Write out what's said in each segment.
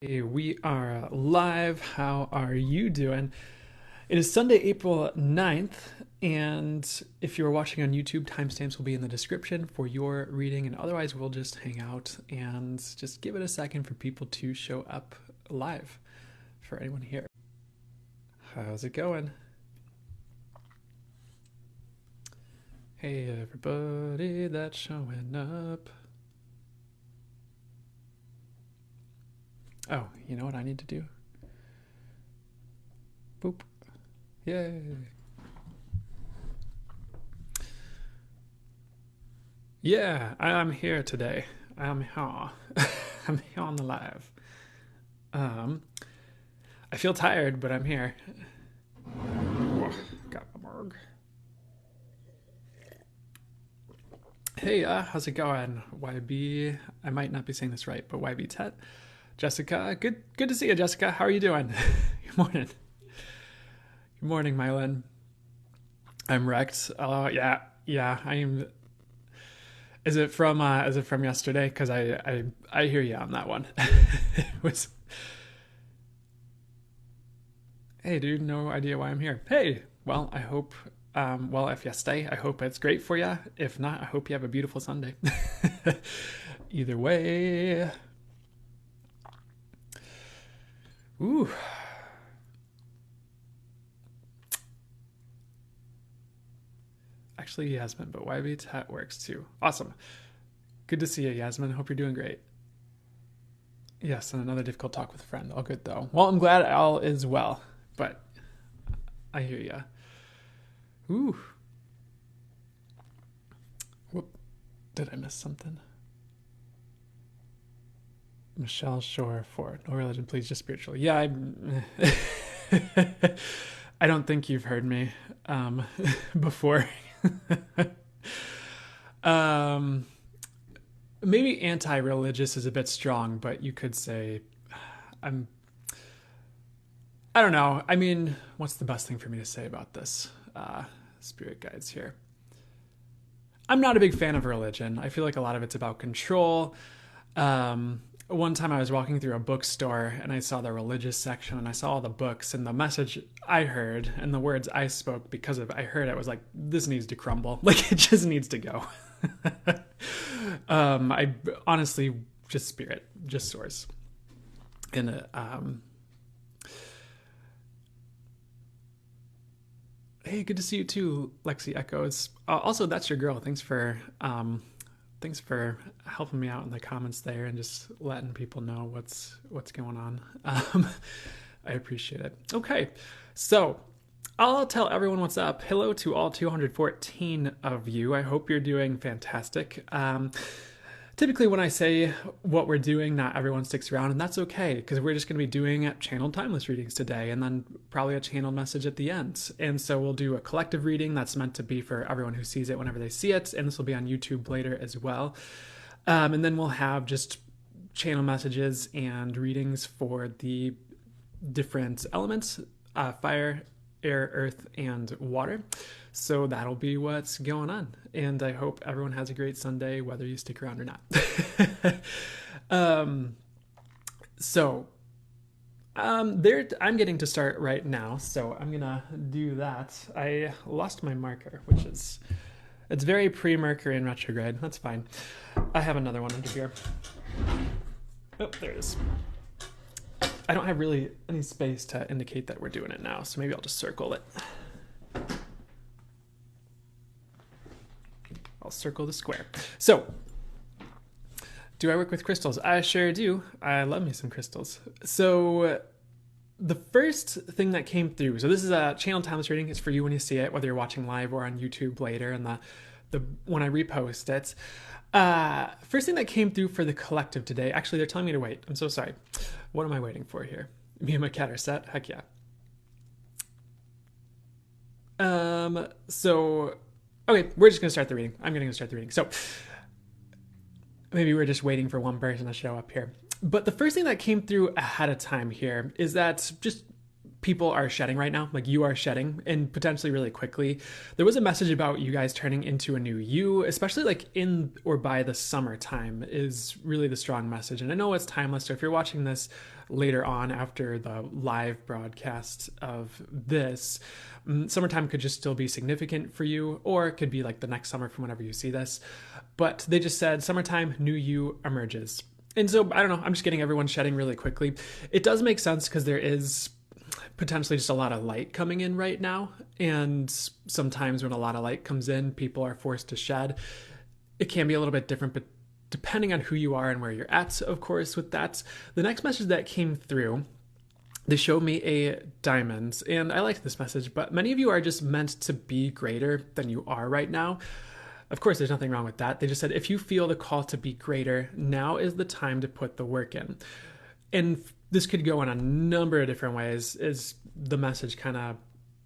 Hey, we are live. How are you doing? It is Sunday, April 9th, and if you're watching on YouTube, timestamps will be in the description for your reading, and otherwise we'll just hang out and just give it a second for people to show up live for anyone here. How's it going? Hey, everybody that's showing up. Oh, you know what I need to do? Boop. Yay. Yeah, I'm here today. I'm here. I'm here on the live. I feel tired, but I'm here. Got my mug. Hey, how's it going? YB, I might not be saying this right, but YB Tet. Jessica, good to see you, Jessica. How are you doing? Good morning. Good morning, Mylan. I'm wrecked. Yeah, I'm. Is it from yesterday? Because I hear you on that one. It was. Hey, dude, no idea why I'm here. Hey, well, I hope. Well, if you stay, I hope it's great for you. If not, I hope you have a beautiful Sunday. Either way. Ooh. Actually, Yasmin, but YB Tat works too. Awesome. Good to see you, Yasmin. Hope you're doing great. Yes, and another difficult talk with a friend. All good, though. Well, I'm glad all is well, but I hear ya. Ooh. Whoop. Did I miss something? Michelle Shore for no religion, please, just spiritual. Yeah, I don't think you've heard me before. Maybe anti-religious is a bit strong, but you could say I don't know. I mean, what's the best thing for me to say about this? Spirit guides here. I'm not a big fan of religion. I feel like a lot of it's about control. One time I was walking through a bookstore and I saw the religious section and I saw all the books, and the message I heard and the words I spoke because of I heard it was like, this needs to crumble. Like, it just needs to go. I honestly just spirit, just source. And hey, good to see you too, Lexi Echoes. Also, that's your girl. Thanks for helping me out in the comments there and just letting people know what's going on. I appreciate it. Okay, so I'll tell everyone what's up. Hello to all 214 of you. I hope you're doing fantastic. Typically when I say what we're doing, not everyone sticks around, and that's okay, because we're just going to be doing channeled timeless readings today, and then probably a channeled message at the end. And so we'll do a collective reading that's meant to be for everyone who sees it whenever they see it, and this will be on YouTube later as well. And then we'll have just channel messages and readings for the different elements, fire, air, earth, and water. So that'll be what's going on. And I hope everyone has a great Sunday, whether you stick around or not. I'm getting to start right now, so I'm gonna do that. I lost my marker, which is, it's very pre-Mercury in retrograde. That's fine. I have another one under here. Oh, there it is. I don't have really any space to indicate that we're doing it now, so maybe I'll just circle it. I'll circle the square. So, do I work with crystals? I sure do. I love me some crystals. So, the first thing that came through, so this is a channel timeless reading. It's for you when you see it, whether you're watching live or on YouTube later, and the when I repost it. First thing that came through for the collective today, actually they're telling me to wait. I'm so sorry. What am I waiting for here? Me and my cat are set? Heck yeah. Okay, we're just going to start the reading. I'm going to start the reading. So maybe we're just waiting for one person to show up here. But the first thing that came through ahead of time here is that just people are shedding right now, like you are shedding, and potentially really quickly. There was a message about you guys turning into a new you, especially like in or by the summertime is really the strong message. And I know it's timeless, so if you're watching this later on after the live broadcast of this, summertime could just still be significant for you, or it could be like the next summer from whenever you see this. But they just said summertime, new you emerges. And so, I don't know, I'm just getting everyone shedding really quickly. It does make sense because there is potentially just a lot of light coming in right now. And sometimes when a lot of light comes in, people are forced to shed. It can be a little bit different, but depending on who you are and where you're at, of course, with that. The next message that came through, they showed me a diamond, and I liked this message, but many of you are just meant to be greater than you are right now. Of course, there's nothing wrong with that. They just said, if you feel the call to be greater, now is the time to put the work in. And this could go in a number of different ways, as the message kind of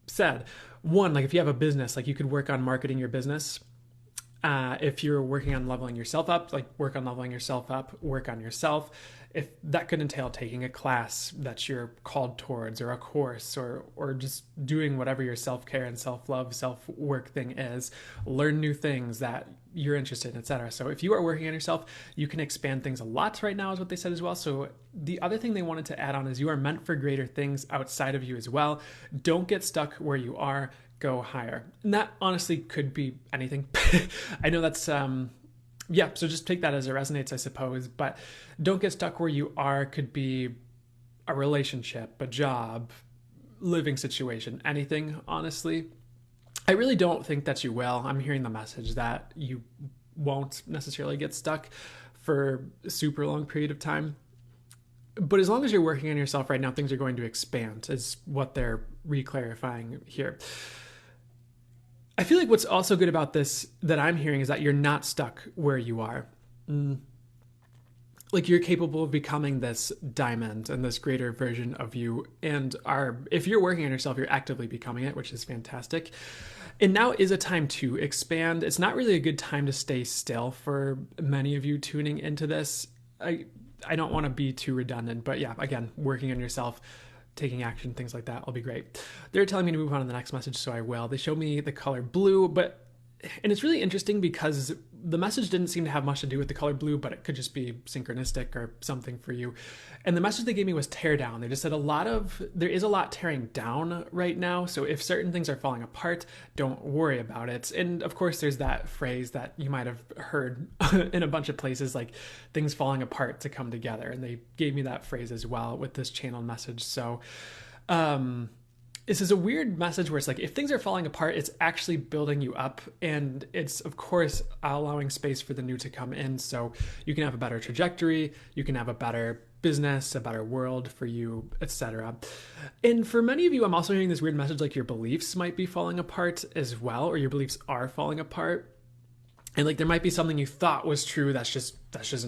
said. One, like if you have a business, like you could work on marketing your business. If you're working on leveling yourself up, like work on leveling yourself up, work on yourself. If that could entail taking a class that you're called towards, or a course, or just doing whatever your self-care and self-love, self-work thing is, learn new things that you're interested in, etc. So if you are working on yourself, you can expand things a lot right now is what they said as well. So the other thing they wanted to add on is you are meant for greater things outside of you as well. Don't get stuck where you are, go higher. And that honestly could be anything. I know that's, yeah, so just take that as it resonates, I suppose. But don't get stuck where you are could be a relationship, a job, living situation, anything, honestly. I really don't think that you will. I'm hearing the message that you won't necessarily get stuck for a super long period of time. But as long as you're working on yourself right now, things are going to expand, is what they're re-clarifying here. I feel like what's also good about this that I'm hearing is that you're not stuck where you are. Like you're capable of becoming this diamond and this greater version of you, and if you're working on yourself, you're actively becoming it, which is fantastic. And now is a time to expand. It's not really a good time to stay still for many of you tuning into this. I don't want to be too redundant, but yeah, again, working on yourself, taking action, things like that will be great. They're telling me to move on to the next message, so I will. They showed me the color blue, and it's really interesting because the message didn't seem to have much to do with the color blue, but it could just be synchronistic or something for you. And the message they gave me was tear down. They just said there is a lot tearing down right now. So if certain things are falling apart, don't worry about it. And of course, there's that phrase that you might have heard in a bunch of places, like things falling apart to come together. And they gave me that phrase as well with this channel message. So, this is a weird message where it's like, if things are falling apart, it's actually building you up. And it's, of course, allowing space for the new to come in. So you can have a better trajectory, you can have a better business, a better world for you, etc. And for many of you, I'm also hearing this weird message like your beliefs might be falling apart as well, or your beliefs are falling apart. And like there might be something you thought was true that's just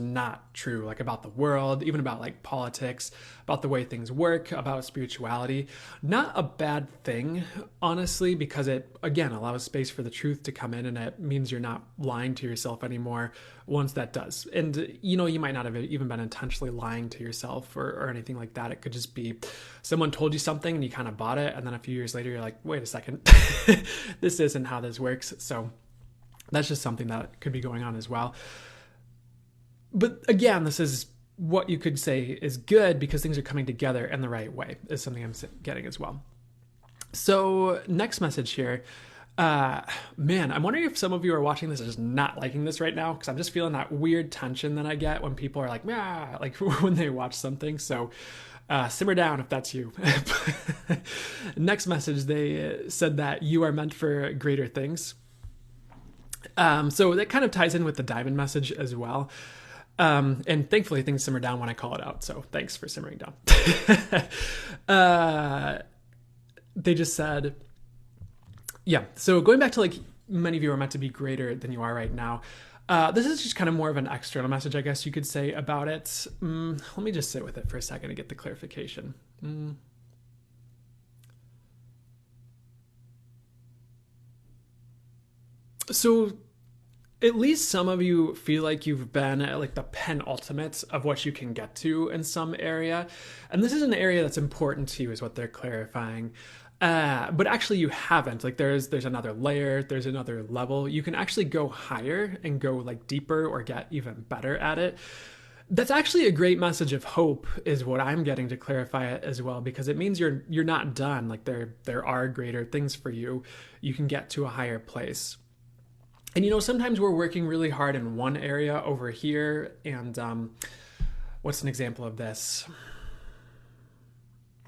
not true, like about the world, even about like politics, about the way things work, about spirituality. Not a bad thing, honestly, because it, again, allows space for the truth to come in, and it means you're not lying to yourself anymore once that does. And, you might not have even been intentionally lying to yourself or anything like that. It could just be someone told you something and you kind of bought it, and then a few years later, you're like, wait a second, this isn't how this works. So that's just something that could be going on as well. But again, this is what you could say is good because things are coming together in the right way, is something I'm getting as well. So next message here. Man, I'm wondering if some of you are watching this and just not liking this right now, because I'm just feeling that weird tension that I get when people are like, yeah, like when they watch something. So simmer down if that's you. Next message, they said that you are meant for greater things. So that kind of ties in with the diamond message as well. And thankfully things simmer down when I call it out. So thanks for simmering down. They just said, yeah. So going back to like many of you are meant to be greater than you are right now. This is just kind of more of an external message, I guess you could say about it. Let me just sit with it for a second to get the clarification. So at least some of you feel like you've been at like the penultimate of what you can get to in some area. And this is an area that's important to you is what they're clarifying. But actually you haven't. Like there's another layer, there's another level. You can actually go higher and go like deeper or get even better at it. That's actually a great message of hope is what I'm getting to clarify it as well, because it means you're not done. Like there are greater things for you. You can get to a higher place. And sometimes we're working really hard in one area over here. And what's an example of this?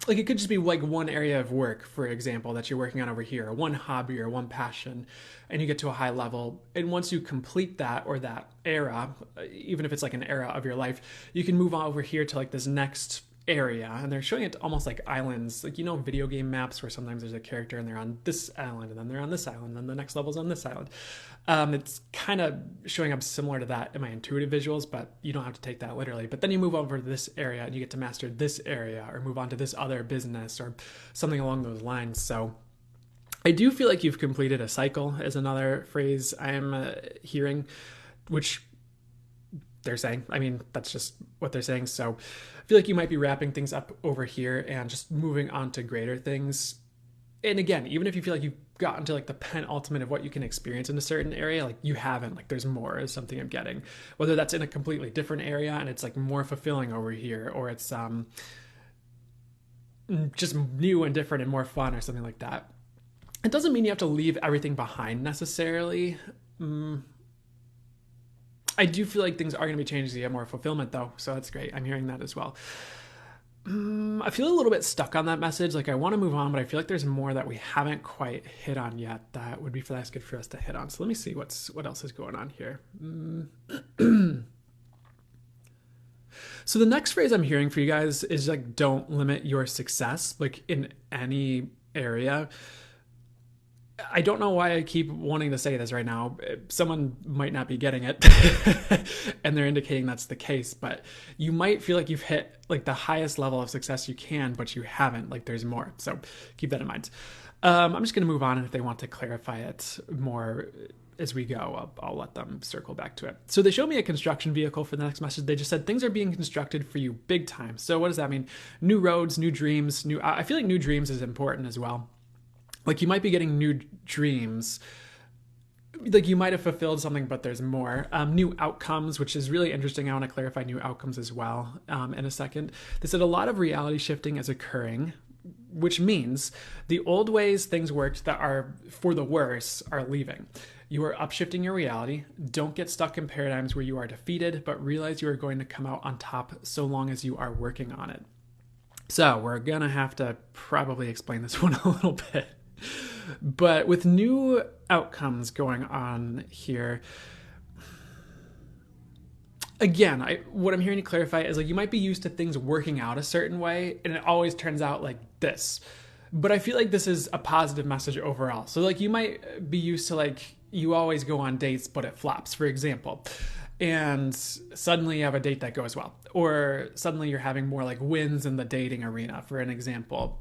Like it could just be like one area of work, for example, that you're working on over here, or one hobby or one passion, and you get to a high level. And once you complete that or that era, even if it's like an era of your life, you can move on over here to like this next area. And they're showing it almost like islands, like video game maps where sometimes there's a character and they're on this island and then they're on this island and then the next level's on this island. It's kind of showing up similar to that in my intuitive visuals, but you don't have to take that literally. But then you move over to this area and you get to master this area or move on to this other business or something along those lines. So I do feel like you've completed a cycle is another phrase I'm hearing, which they're saying. I mean, that's just what they're saying. So I feel like you might be wrapping things up over here and just moving on to greater things. And again, even if you feel like you've gotten to like the penultimate of what you can experience in a certain area, like you haven't, like there's more is something I'm getting, whether that's in a completely different area and it's like more fulfilling over here, or it's just new and different and more fun or something like that. It doesn't mean you have to leave everything behind necessarily. I do feel like things are going to be changed to get more fulfillment though. So that's great. I'm hearing that as well. I feel a little bit stuck on that message. Like I want to move on, but I feel like there's more that we haven't quite hit on yet that would be that's good for us to hit on. So let me see what else is going on here. So the next phrase I'm hearing for you guys is like, don't limit your success, like in any area. I don't know why I keep wanting to say this right now. Someone might not be getting it and they're indicating that's the case, but you might feel like you've hit like the highest level of success you can, but you haven't. Like there's more. So keep that in mind. I'm just going to move on, and if they want to clarify it more as we go, I'll let them circle back to it. So they showed me a construction vehicle for the next message. They just said things are being constructed for you big time. So what does that mean? New roads, new dreams, I feel like new dreams is important as well. Like you might be getting new dreams, like you might have fulfilled something, but there's more. New outcomes, which is really interesting. I want to clarify new outcomes as well in a second. They said a lot of reality shifting is occurring, which means the old ways things worked that are for the worse are leaving. You are upshifting your reality. Don't get stuck in paradigms where you are defeated, but realize you are going to come out on top so long as you are working on it. So we're going to have to probably explain this one a little bit. But with new outcomes going on here, again, what I'm hearing to clarify is like you might be used to things working out a certain way and it always turns out like this. But I feel like this is a positive message overall. So like you might be used to like you always go on dates, but it flops, for example. And suddenly you have a date that goes well. Or suddenly you're having more like wins in the dating arena, for an example.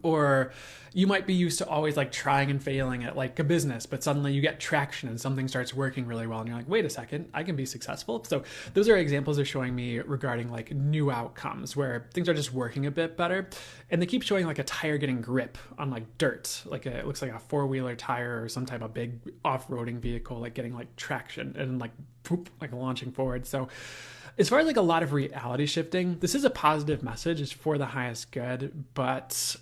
Or you might be used to always like trying and failing at like a business, but suddenly you get traction and something starts working really well and you're like, wait a second, I can be successful. So those are examples they're showing me regarding like new outcomes where things are just working a bit better. And they keep showing like a tire getting grip on like dirt, like it looks like a 4-wheeler tire or some type of big off-roading vehicle, like getting like traction and like poop, like launching forward. So as far as like a lot of reality shifting, this is a positive message. It's for the highest good, but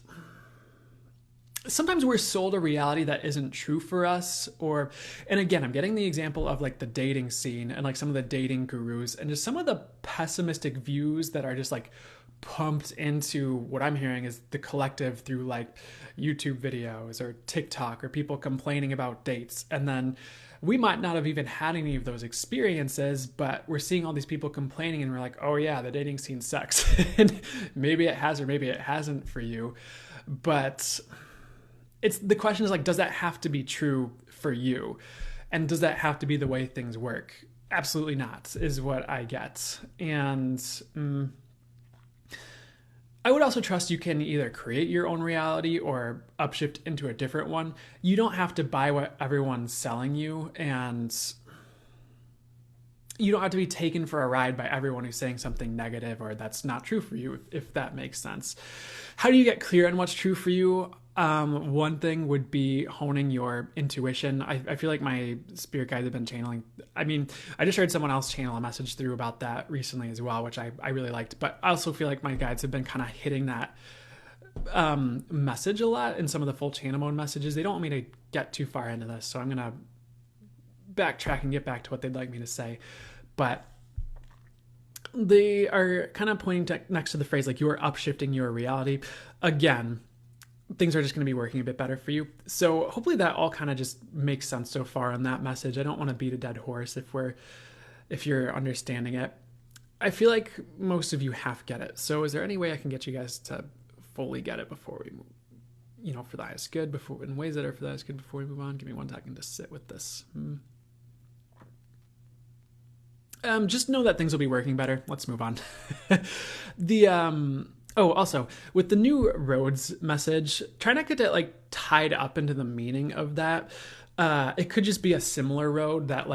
sometimes we're sold a reality that isn't true for us. And again, I'm getting the example of like the dating scene and like some of the dating gurus and just some of the pessimistic views that are just like pumped into what I'm hearing is the collective through like YouTube videos or TikTok or people complaining about dates. And then we might not have even had any of those experiences, but we're seeing all these people complaining and we're like, oh yeah, the dating scene sucks. And maybe it has or maybe it hasn't for you. But the question is like, does that have to be true for you? And does that have to be the way things work? Absolutely not, is what I get. And I would also trust you can either create your own reality or upshift into a different one. You don't have to buy what everyone's selling you. And you don't have to be taken for a ride by everyone who's saying something negative or that's not true for you, if that makes sense. How do you get clear on what's true for you? One thing would be honing your intuition. I feel like my spirit guides have been channeling. I mean, I just heard someone else channel a message through about that recently as well, which I really liked. But I also feel like my guides have been kind of hitting that message a lot in some of the full channel mode messages. They don't want me to get too far into this, so I'm going to backtrack and get back to what they'd like me to say. But they are kind of pointing to next to the phrase, like, you are upshifting your reality. Again, things are just going to be working a bit better for you. So hopefully that all kind of just makes sense so far on that message. I don't want to beat a dead horse if you're understanding it. I feel like most of you half get it. So is there any way I can get you guys to fully get it before we move, for the highest good, in ways that are for the highest good before we move on? Give me 1 second to sit with this. Just know that things will be working better. Let's move on. Also, with the new roads message, try not to get it tied up into the meaning of that. It could just be a similar road that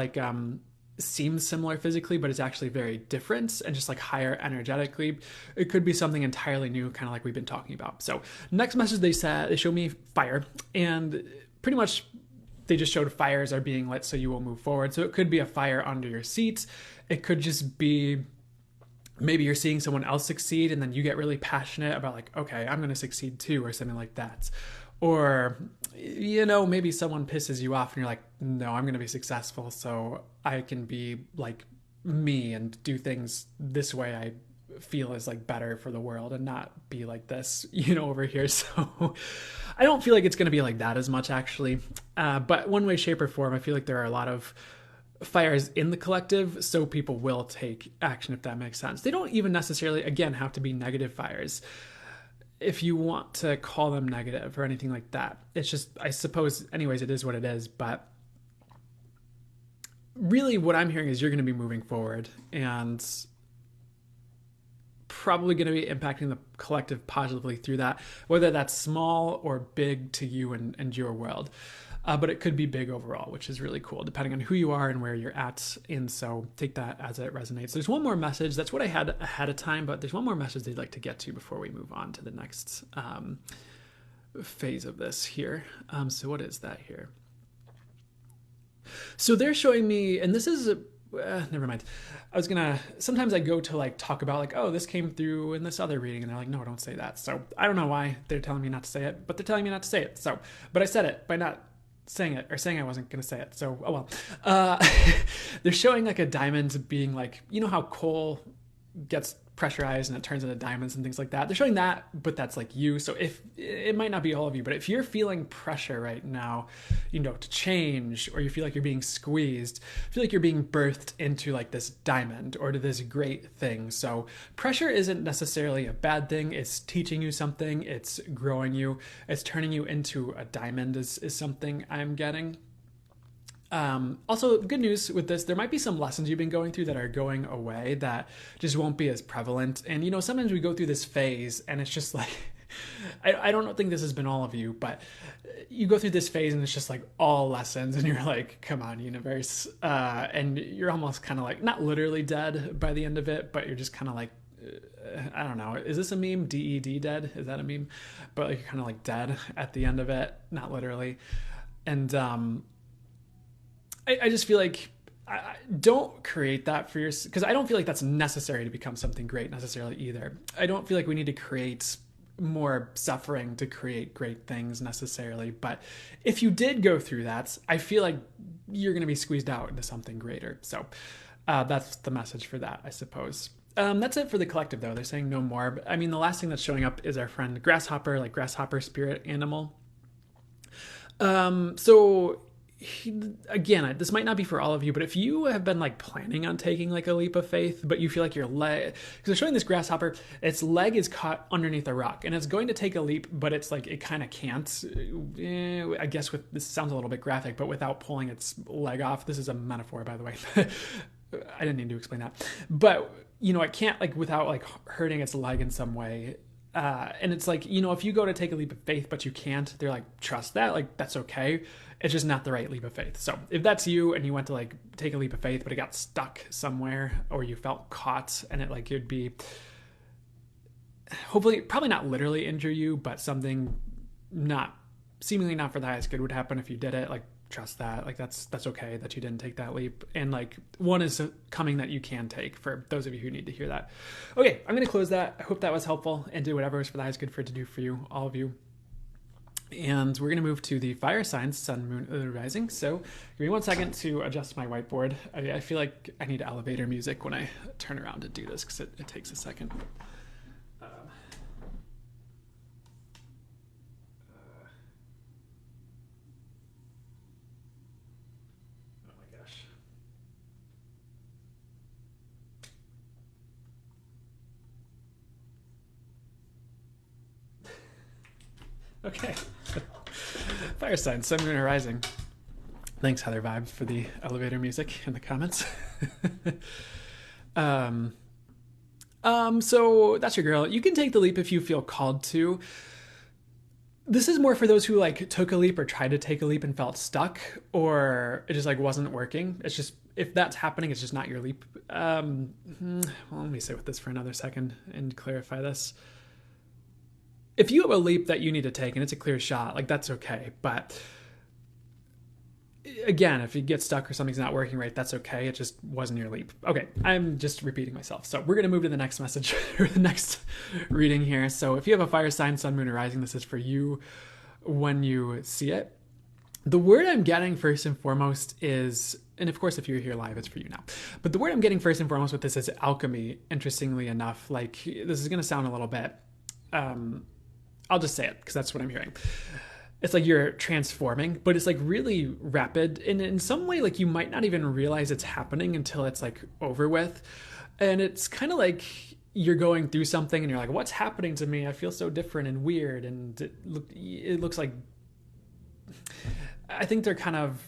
seems similar physically, but it's actually very different and just higher energetically. It could be something entirely new, kind of like we've been talking about. So next message they showed me fire, and pretty much they just showed fires are being lit so you will move forward. So it could be a fire under your seat. It could just be maybe you're seeing someone else succeed and then you get really passionate about okay, I'm going to succeed too, or something like that. Or, maybe someone pisses you off and you're like, no, I'm going to be successful so I can be like me and do things this way I feel is better for the world and not be like this, over here. So I don't feel like it's going to be like that as much, actually. But one way, shape, or form, I feel like there are a lot of fires in the collective, so people will take action, if that makes sense. They don't even necessarily, again, have to be negative fires, if you want to call them negative or anything like that. It's just, I suppose, anyways, it is what it is. But really what I'm hearing is you're going to be moving forward and probably going to be impacting the collective positively through that, whether that's small or big to you and your world. But it could be big overall, which is really cool, depending on who you are and where you're at. And so take that as it resonates. There's one more message. That's what I had ahead of time, but there's one more message they'd like to get to before we move on to the next phase of this here. So what is that here? So they're showing me, and this is, never mind. Sometimes I go to talk about oh, this came through in this other reading, and they're like, no, don't say that. So I don't know why they're telling me not to say it, but they're telling me not to say it. So, but I said it by not saying it, or saying I wasn't going to say it. So, oh well. They're showing a diamond being how coal gets pressurized and it turns into diamonds and things like that. They're showing that, but that's you. So if it might not be all of you, but if you're feeling pressure right now, to change, or you feel like you're being squeezed, feel like you're being birthed into this diamond or to this great thing. So pressure isn't necessarily a bad thing. It's teaching you something. It's growing you. It's turning you into a diamond is something I'm getting. Also, good news with this, there might be some lessons you've been going through that are going away that just won't be as prevalent. And, sometimes we go through this phase and it's just I don't think this has been all of you, but you go through this phase and it's just all lessons and you're come on, universe. And you're almost kind of not literally dead by the end of it, but you're just kind of I don't know. Is this a meme? DED dead? Is that a meme? But you're kind of dead at the end of it, not literally. And, I just feel don't create that for yourself, because I don't feel that's necessary to become something great necessarily either. I don't feel we need to create more suffering to create great things necessarily. But if you did go through that, I feel you're going to be squeezed out into something greater. So that's the message for that, I suppose. That's it for the collective, though. They're saying no more. But, I mean, the last thing that's showing up is our friend Grasshopper, Grasshopper spirit animal. Again, this might not be for all of you, but if you have been planning on taking a leap of faith, but you feel your leg, because they're showing this grasshopper, its leg is caught underneath a rock and it's going to take a leap, but it's it kind of can't. I guess this sounds a little bit graphic, but without pulling its leg off. This is a metaphor, by the way. I didn't need to explain that, but it can't without hurting its leg in some way. And it's like, you know, if you go to take a leap of faith, but you can't, they're like, trust that, like, that's okay. It's just not the right leap of faith. So if that's you and you went to like take a leap of faith, but it got stuck somewhere, or you felt caught and it like, it'd be hopefully probably not literally injure you, but something not seemingly not for the highest good would happen if you did it. Like, trust that, like, that's okay that you didn't take that leap, and like one is coming that you can take, for those of you who need to hear that. Okay, I'm gonna close that. I hope that was helpful, and do whatever is for the highest good for it to do for you, all of you. And we're gonna move to the fire signs, sun, moon, rising. So give me 1 second to adjust my whiteboard. I feel like I need elevator music when I turn around to do this, because it takes a second. Okay. Fire sign, sun, moon, rising. Thanks, Heather Vibes, for the elevator music in the comments. So that's your girl. You can take the leap if you feel called to. This is more for those who like took a leap or tried to take a leap and felt stuck, or it just like wasn't working. It's just, if that's happening, it's just not your leap. Well, let me sit with this for another second and clarify this. If you have a leap that you need to take and it's a clear shot, like, that's okay. But again, if you get stuck or something's not working right, that's okay. It just wasn't your leap. Okay, I'm just repeating myself. So we're going to move to the next message, or the next reading here. So if you have a fire sign, sun, moon, or rising, this is for you when you see it. The word I'm getting first and foremost is, and of course, if you're here live, it's for you now. But the word I'm getting first and foremost with this is alchemy, interestingly enough. Like, this is going to sound a little bit... I'll just say it because that's what I'm hearing. It's like you're transforming, but it's like really rapid. And in some way, like, you might not even realize it's happening until it's like over with. And it's kind of like you're going through something and you're like, what's happening to me? I feel so different and weird. And it looks like, I think they're kind of,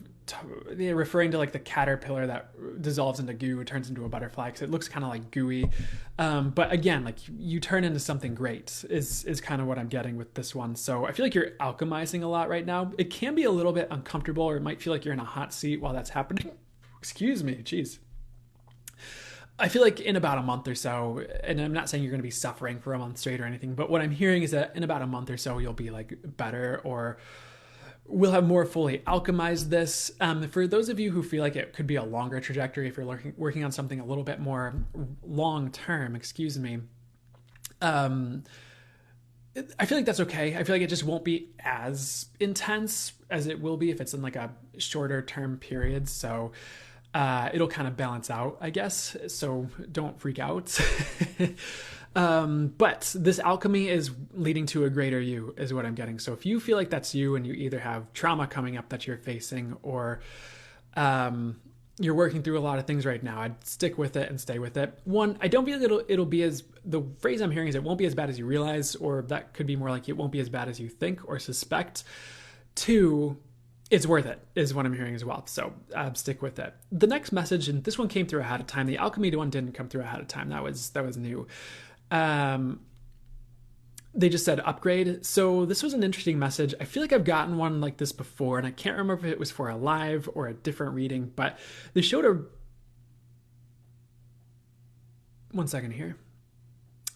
they're referring to like the caterpillar that dissolves into goo, turns into a butterfly, because it looks kind of like gooey. But again, like, you turn into something great is kind of what I'm getting with this one. So I feel like you're alchemizing a lot right now. It can be a little bit uncomfortable, or it might feel like you're in a hot seat while that's happening. Excuse me, jeez. I feel like in about a month or so, and I'm not saying you're going to be suffering for a month straight or anything, but what I'm hearing is that in about a month or so, you'll be like better, or we'll have more fully alchemized this. For those of you who feel like it could be a longer trajectory, if you're working on something a little bit more long term, excuse me, I feel like that's okay. I feel like it just won't be as intense as it will be if it's in like a shorter term period. So it'll kind of balance out, I guess. So don't freak out. But this alchemy is leading to a greater you, is what I'm getting. So if you feel like that's you, and you either have trauma coming up that you're facing, or you're working through a lot of things right now, I'd stick with it and stay with it. One, I don't feel like it'll be as, the phrase I'm hearing is it won't be as bad as you realize, or that could be more like it won't be as bad as you think or suspect. Two, it's worth it, is what I'm hearing as well. So stick with it. The next message, and this one came through ahead of time. The alchemy one didn't come through ahead of time. That was new. They just said upgrade. So this was an interesting message. I feel like I've gotten one like this before, and I can't remember if it was for a live or a different reading, but they showed one second here,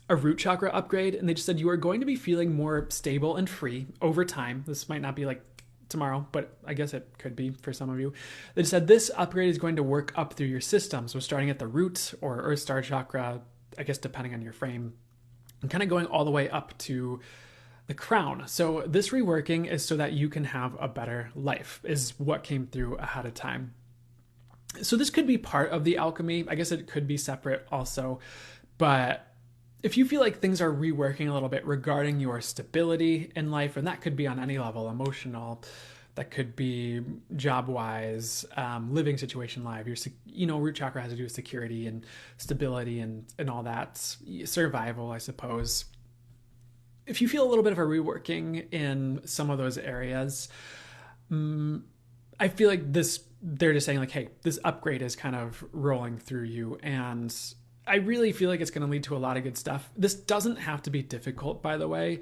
a root chakra upgrade. And they just said, you are going to be feeling more stable and free over time. This might not be like tomorrow, but I guess it could be for some of you. They said this upgrade is going to work up through your system. So starting at the root or earth star chakra, I guess depending on your frame, and kind of going all the way up to the crown. So this reworking is so that you can have a better life, is what came through ahead of time. So this could be part of the alchemy. I guess it could be separate also. But if you feel like things are reworking a little bit regarding your stability in life, and that could be on any level, emotional, that could be job-wise, living situation live. Root chakra has to do with security and stability and all that. Survival, I suppose. If you feel a little bit of a reworking in some of those areas, I feel like they're just saying like, hey, this upgrade is kind of rolling through you, and I really feel like it's going to lead to a lot of good stuff. This doesn't have to be difficult, by the way.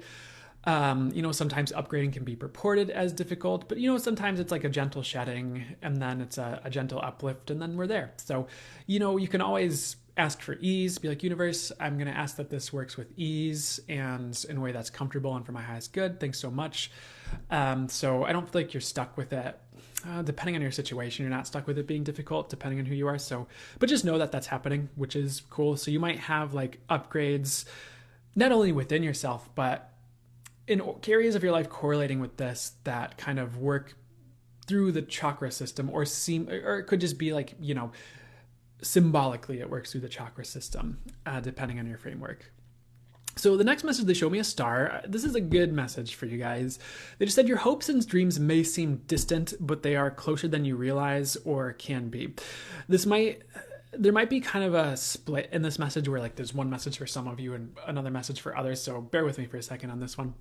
Sometimes upgrading can be purported as difficult, but sometimes it's like a gentle shedding, and then it's a gentle uplift, and then we're there. So, you can always ask for ease, be like, universe, I'm going to ask that this works with ease and in a way that's comfortable and for my highest good. Thanks so much. So I don't feel like you're stuck with it. Depending on your situation, you're not stuck with it being difficult, depending on who you are. So, but just know that that's happening, which is cool. So you might have like upgrades, not only within yourself, but in areas of your life correlating with this that kind of work through the chakra system, or it could just be like, symbolically it works through the chakra system, depending on your framework. So the next message, they show me a star. This is a good message for you guys. They just said your hopes and dreams may seem distant, but they are closer than you realize or can be. There might be kind of a split in this message where like there's one message for some of you and another message for others. So bear with me for a second on this one.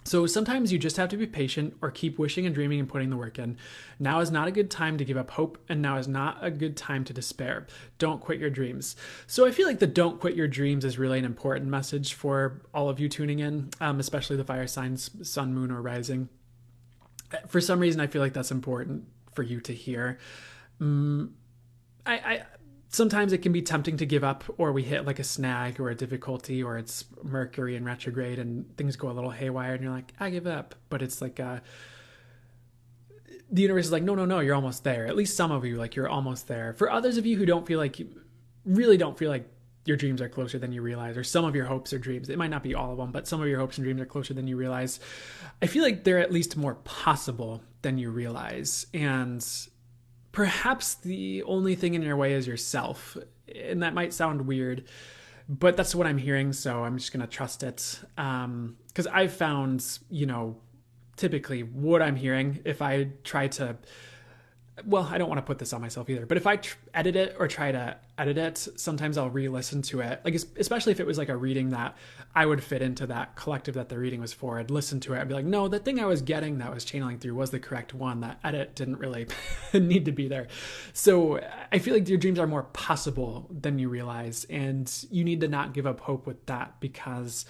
So sometimes you just have to be patient or keep wishing and dreaming and putting the work in. Now is not a good time to give up hope, and now is not a good time to despair. Don't quit your dreams. So I feel like the don't quit your dreams is really an important message for all of you tuning in, especially the fire signs, sun, moon, or rising. For some reason, I feel like that's important for you to hear. Sometimes it can be tempting to give up, or we hit like a snag or a difficulty, or it's Mercury in retrograde and things go a little haywire and you're like, I give up. But it's like, the universe is like, no, you're almost there. At least some of you, like, you're almost there. For others of you who really don't feel like your dreams are closer than you realize, or some of your hopes or dreams, it might not be all of them, but some of your hopes and dreams are closer than you realize. I feel like they're at least more possible than you realize. And perhaps the only thing in your way is yourself. And that might sound weird, but that's what I'm hearing. So I'm just going to trust it. Because I've found, typically what I'm hearing, if I try to, I don't want to put this on myself either, but if I edit it or try to edit it, sometimes I'll re-listen to it. Like, especially if it was like a reading that I would fit into that collective that the reading was for, I'd listen to it. I'd be like, no, the thing I was getting that was channeling through was the correct one. That edit didn't really need to be there. So I feel like your dreams are more possible than you realize. And you need to not give up hope with that, because,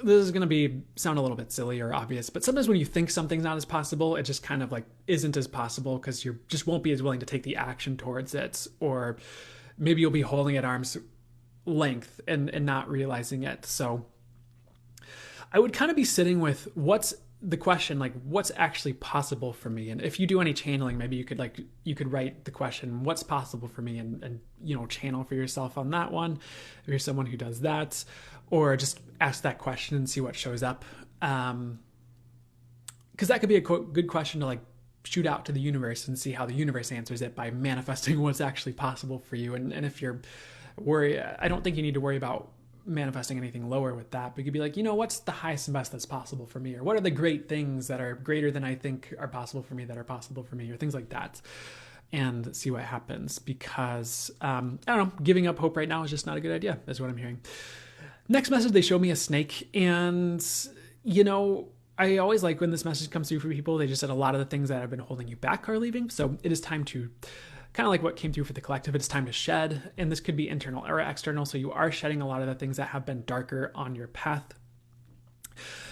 this is going to sound a little bit silly or obvious, but sometimes when you think something's not as possible, it just kind of like isn't as possible because you just won't be as willing to take the action towards it. Or maybe you'll be holding at arm's length and not realizing it. So I would kind of be sitting with what's the question, like what's actually possible for me. And if you do any channeling, maybe you could write the question, what's possible for me, and channel for yourself on that one. If you're someone who does that, or just ask that question and see what shows up. Because that could be a good question to like shoot out to the universe and see how the universe answers it by manifesting what's actually possible for you. And if you're worried, I don't think you need to worry about manifesting anything lower with that, but you could be like, what's the highest and best that's possible for me? Or what are the great things that are greater than I think are possible for me that are possible for me, or things like that. And see what happens, because, I don't know, giving up hope right now is just not a good idea, is what I'm hearing. Next message, they show me a snake. And, I always like when this message comes through for people. They just said a lot of the things that have been holding you back are leaving. So it is time to, kind of like what came through for the collective, it's time to shed. And this could be internal or external. So you are shedding a lot of the things that have been darker on your path.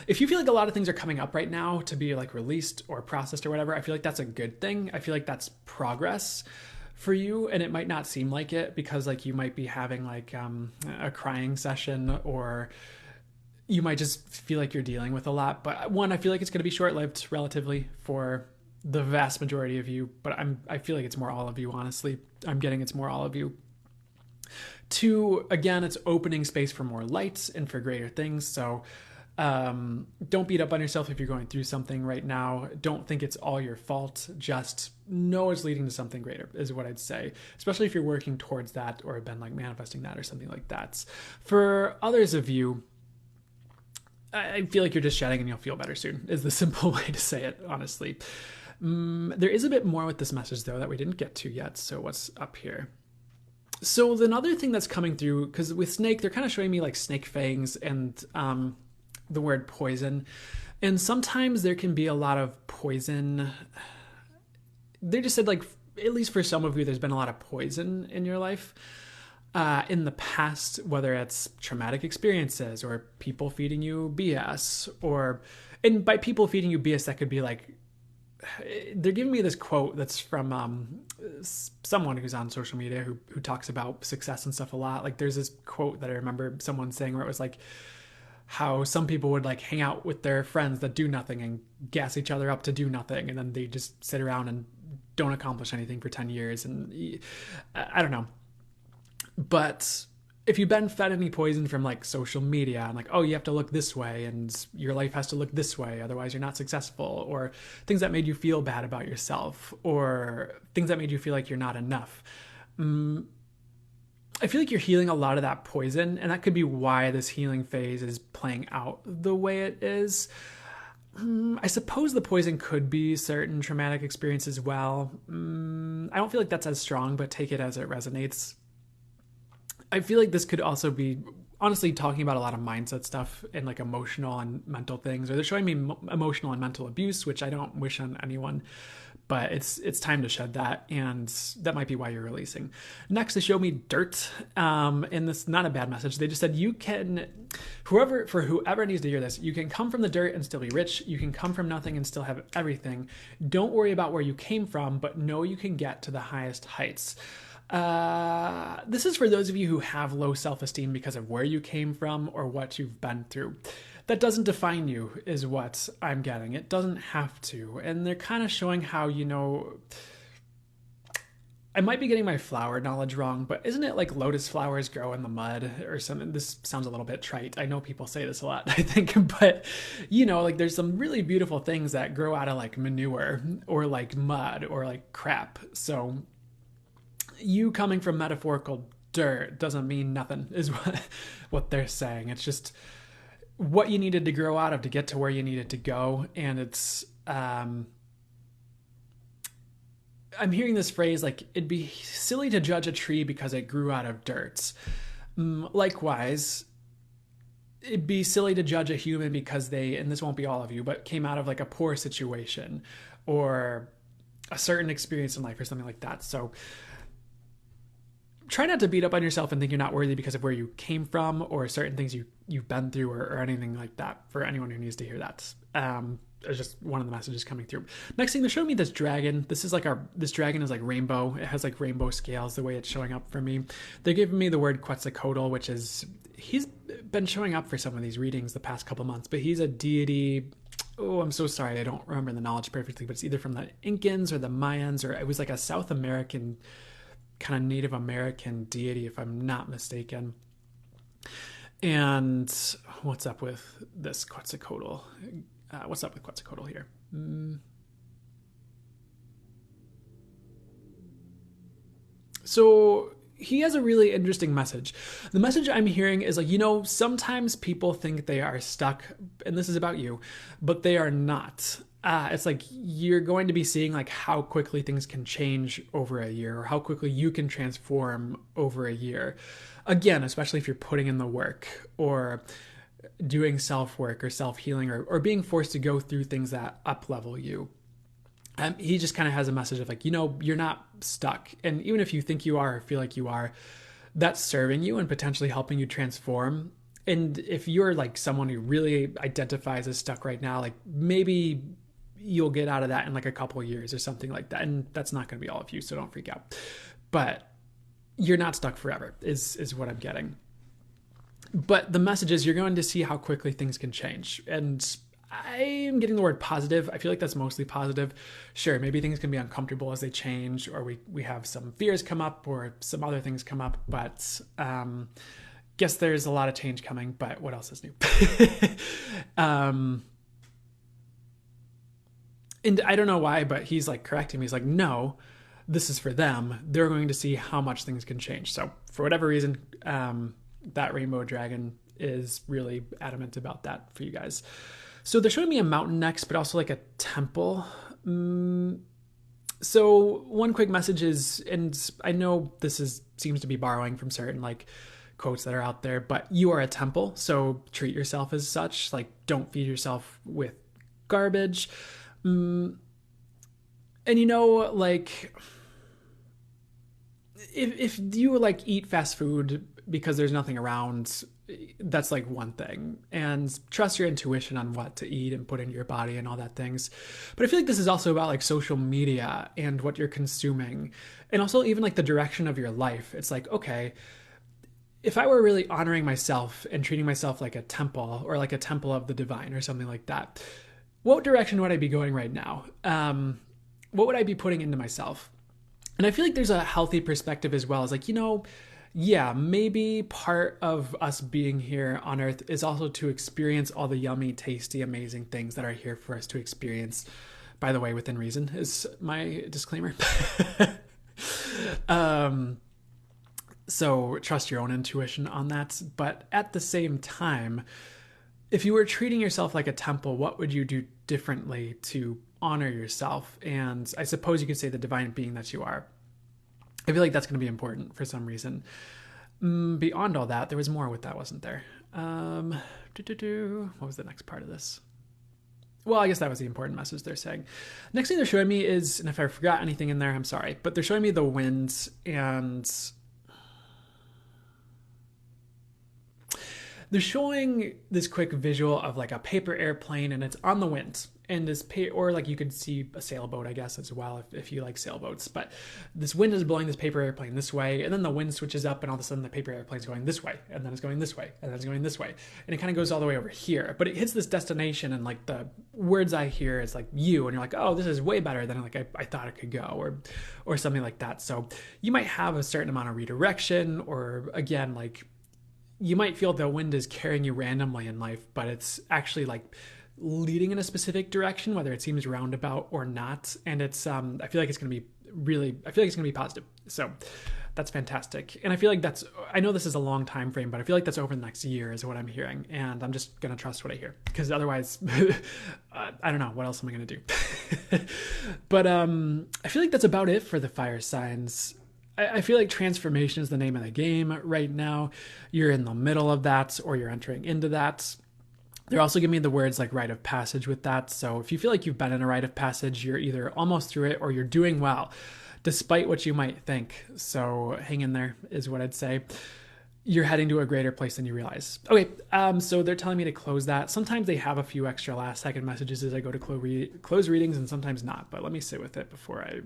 If you feel like a lot of things are coming up right now to be like released or processed or whatever, I feel like that's a good thing. I feel like that's progress for you, and it might not seem like it because like you might be having like a crying session, or you might just feel like you're dealing with a lot. But one, I feel like it's going to be short-lived relatively for the vast majority of you, but I feel like it's more all of you, honestly. I'm getting it's more all of you. Two, again, it's opening space for more light and for greater things. So don't beat up on yourself if you're going through something right now. Don't think it's all your fault. Just know it's leading to something greater, is what I'd say, especially if you're working towards that or have been like manifesting that or something like that. For others of you, I feel like you're just shedding and you'll feel better soon, is the simple way to say it, honestly. There is a bit more with this message, though, that we didn't get to yet. So what's up here? So another thing that's coming through, because with snake, they're kind of showing me like snake fangs and the word poison. And sometimes there can be a lot of poison. They just said like at least for some of you, there's been a lot of poison in your life in the past, whether it's traumatic experiences or people feeding you BS, and by people feeding you BS, that could be like, they're giving me this quote that's from someone who's on social media who talks about success and stuff a lot. Like there's this quote that I remember someone saying where it was like how some people would like hang out with their friends that do nothing and gas each other up to do nothing, and then they just sit around and don't accomplish anything for 10 years. And I don't know. But if you've been fed any poison from like social media and like, oh, you have to look this way and your life has to look this way, otherwise you're not successful, or things that made you feel bad about yourself, or things that made you feel like you're not enough, I feel like you're healing a lot of that poison, and that could be why this healing phase is playing out the way it is. I suppose the poison could be certain traumatic experience as well. I don't feel like that's as strong, but take it as it resonates. I feel like this could also be, honestly, talking about a lot of mindset stuff and like emotional and mental things, or they're showing me emotional and mental abuse, which I don't wish on anyone, but it's time to shed that, and that might be why you're releasing. Next, they showed me dirt, and this, not a bad message. They just said you can, whoever needs to hear this, you can come from the dirt and still be rich. You can come from nothing and still have everything. Don't worry about where you came from, but know you can get to the highest heights. This is for those of you who have low self-esteem because of where you came from or what you've been through. That doesn't define you, is what I'm getting. It doesn't have to. And they're kind of showing how, I might be getting my flower knowledge wrong, but isn't it like lotus flowers grow in the mud or something? This sounds a little bit trite. I know people say this a lot, I think, but like there's some really beautiful things that grow out of like manure or like mud or like crap. So you coming from metaphorical dirt doesn't mean nothing, is what they're saying. It's just what you needed to grow out of to get to where you needed to go. And it's, I'm hearing this phrase like, it'd be silly to judge a tree because it grew out of dirt. Likewise, it'd be silly to judge a human because they, and this won't be all of you, but came out of like a poor situation or a certain experience in life or something like that. So try not to beat up on yourself and think you're not worthy because of where you came from or certain things you've been through or anything like that, for anyone who needs to hear that. It's just one of the messages coming through. Next thing, they're showing me this dragon. This dragon is like rainbow. It has like rainbow scales, the way it's showing up for me. They're giving me the word Quetzalcoatl, which is, he's been showing up for some of these readings the past couple months, but he's a deity. Oh, I'm so sorry. I don't remember the knowledge perfectly, but it's either from the Incans or the Mayans, or it was like a South American kind of Native American deity, if I'm not mistaken. And what's up with this Quetzalcoatl? What's up with Quetzalcoatl here? So he has a really interesting message. The message I'm hearing is like, sometimes people think they are stuck, and this is about you, but they are not. It's like you're going to be seeing like how quickly things can change over a year, or how quickly you can transform over a year. Again, especially if you're putting in the work or doing self-work or self-healing or being forced to go through things that up-level you. He just kind of has a message of like, you're not stuck. And even if you think you are or feel like you are, that's serving you and potentially helping you transform. And if you're like someone who really identifies as stuck right now, like maybe you'll get out of that in like a couple of years or something like that. And that's not going to be all of you, so don't freak out. But you're not stuck forever is what I'm getting. But the message is you're going to see how quickly things can change. And I'm getting the word positive. I feel like that's mostly positive. Sure, maybe things can be uncomfortable as they change, or we have some fears come up or some other things come up. But guess there's a lot of change coming. But what else is new? And I don't know why, but he's like correcting me. He's like, no, this is for them. They're going to see how much things can change. So for whatever reason, that rainbow dragon is really adamant about that for you guys. So they're showing me a mountain next, but also like a temple. So one quick message is, and I know this seems to be borrowing from certain like quotes that are out there, but you are a temple. So treat yourself as such. Like don't feed yourself with garbage. And like if you like eat fast food because there's nothing around, that's like one thing, and trust your intuition on what to eat and put into your body and all that things. But I feel like this is also about like social media and what you're consuming, and also even like the direction of your life. It's like, okay, if I were really honoring myself and treating myself like a temple, or like a temple of the divine or something like that, what direction would I be going right now? What would I be putting into myself? And I feel like there's a healthy perspective as well. It's like, yeah, maybe part of us being here on Earth is also to experience all the yummy, tasty, amazing things that are here for us to experience. By the way, within reason is my disclaimer. So trust your own intuition on that. But at the same time, if you were treating yourself like a temple, what would you do differently to honor yourself? And I suppose you could say the divine being that you are. I feel like that's going to be important for some reason. Beyond all that, there was more with that, wasn't there? What was the next part of this? Well, I guess that was the important message they're saying. Next thing they're showing me is, and if I forgot anything in there, I'm sorry, but they're showing me the wind, and they're showing this quick visual of like a paper airplane, and it's on the wind. And this or like you could see a sailboat, I guess, as well, if you like sailboats. But this wind is blowing this paper airplane this way, and then the wind switches up, and all of a sudden the paper airplane's going this way, and then it's going this way, and then it's going this way, and it kind of goes all the way over here. But it hits this destination, and like the words I hear is like you, and you're like, oh, this is way better than like I thought it could go, or something like that. So you might have a certain amount of redirection, or again, like you might feel the wind is carrying you randomly in life, but it's actually like leading in a specific direction, whether it seems roundabout or not. And it's I feel like it's going to be positive. So that's fantastic. And I feel like I know this is a long time frame, but I feel like that's over the next year is what I'm hearing. And I'm just going to trust what I hear, because otherwise I don't know what else am I going to do. But I feel like that's about it for the fire signs. I feel like transformation is the name of the game right now. You're in the middle of that, or you're entering into that. They're also giving me the words like rite of passage with that. So if you feel like you've been in a rite of passage, you're either almost through it or you're doing well, despite what you might think. So hang in there is what I'd say. You're heading to a greater place than you realize. Okay, so they're telling me to close that. Sometimes they have a few extra last second messages as I go to close readings, and sometimes not. But let me sit with it before I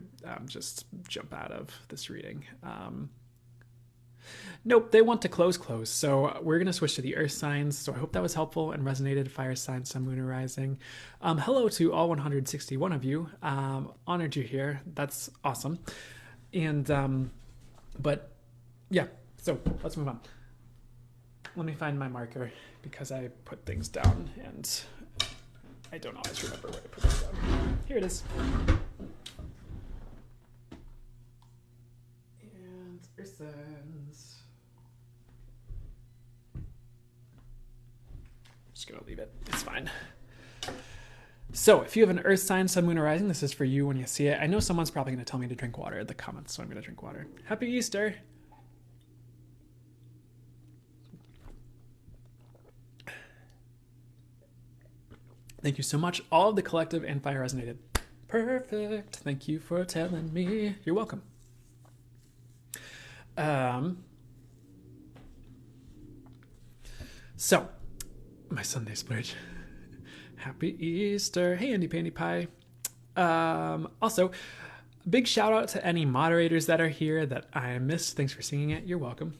just jump out of this reading. Nope, they want to close. So we're going to switch to the earth signs. So I hope that was helpful and resonated. Fire signs, sun, moon, and rising. Hello to all 161 of you. Honored you here. That's awesome. And, but yeah, so let's move on. Let me find my marker, because I put things down and I don't always remember where to put things down. Here it is. And earth signs. Just gonna leave it. It's fine. So if you have an earth sign, sun, moon, or rising, this is for you when you see it. I know someone's probably going to tell me to drink water in the comments, so I'm going to drink water. Happy Easter. Thank you so much. All of the collective and fire resonated. Perfect. Thank you for telling me. You're welcome. So my Sunday splurge. Happy Easter. Hey, Andy Pandy Pie. Also, big shout out to any moderators that are here that I missed. Thanks for singing it. You're welcome.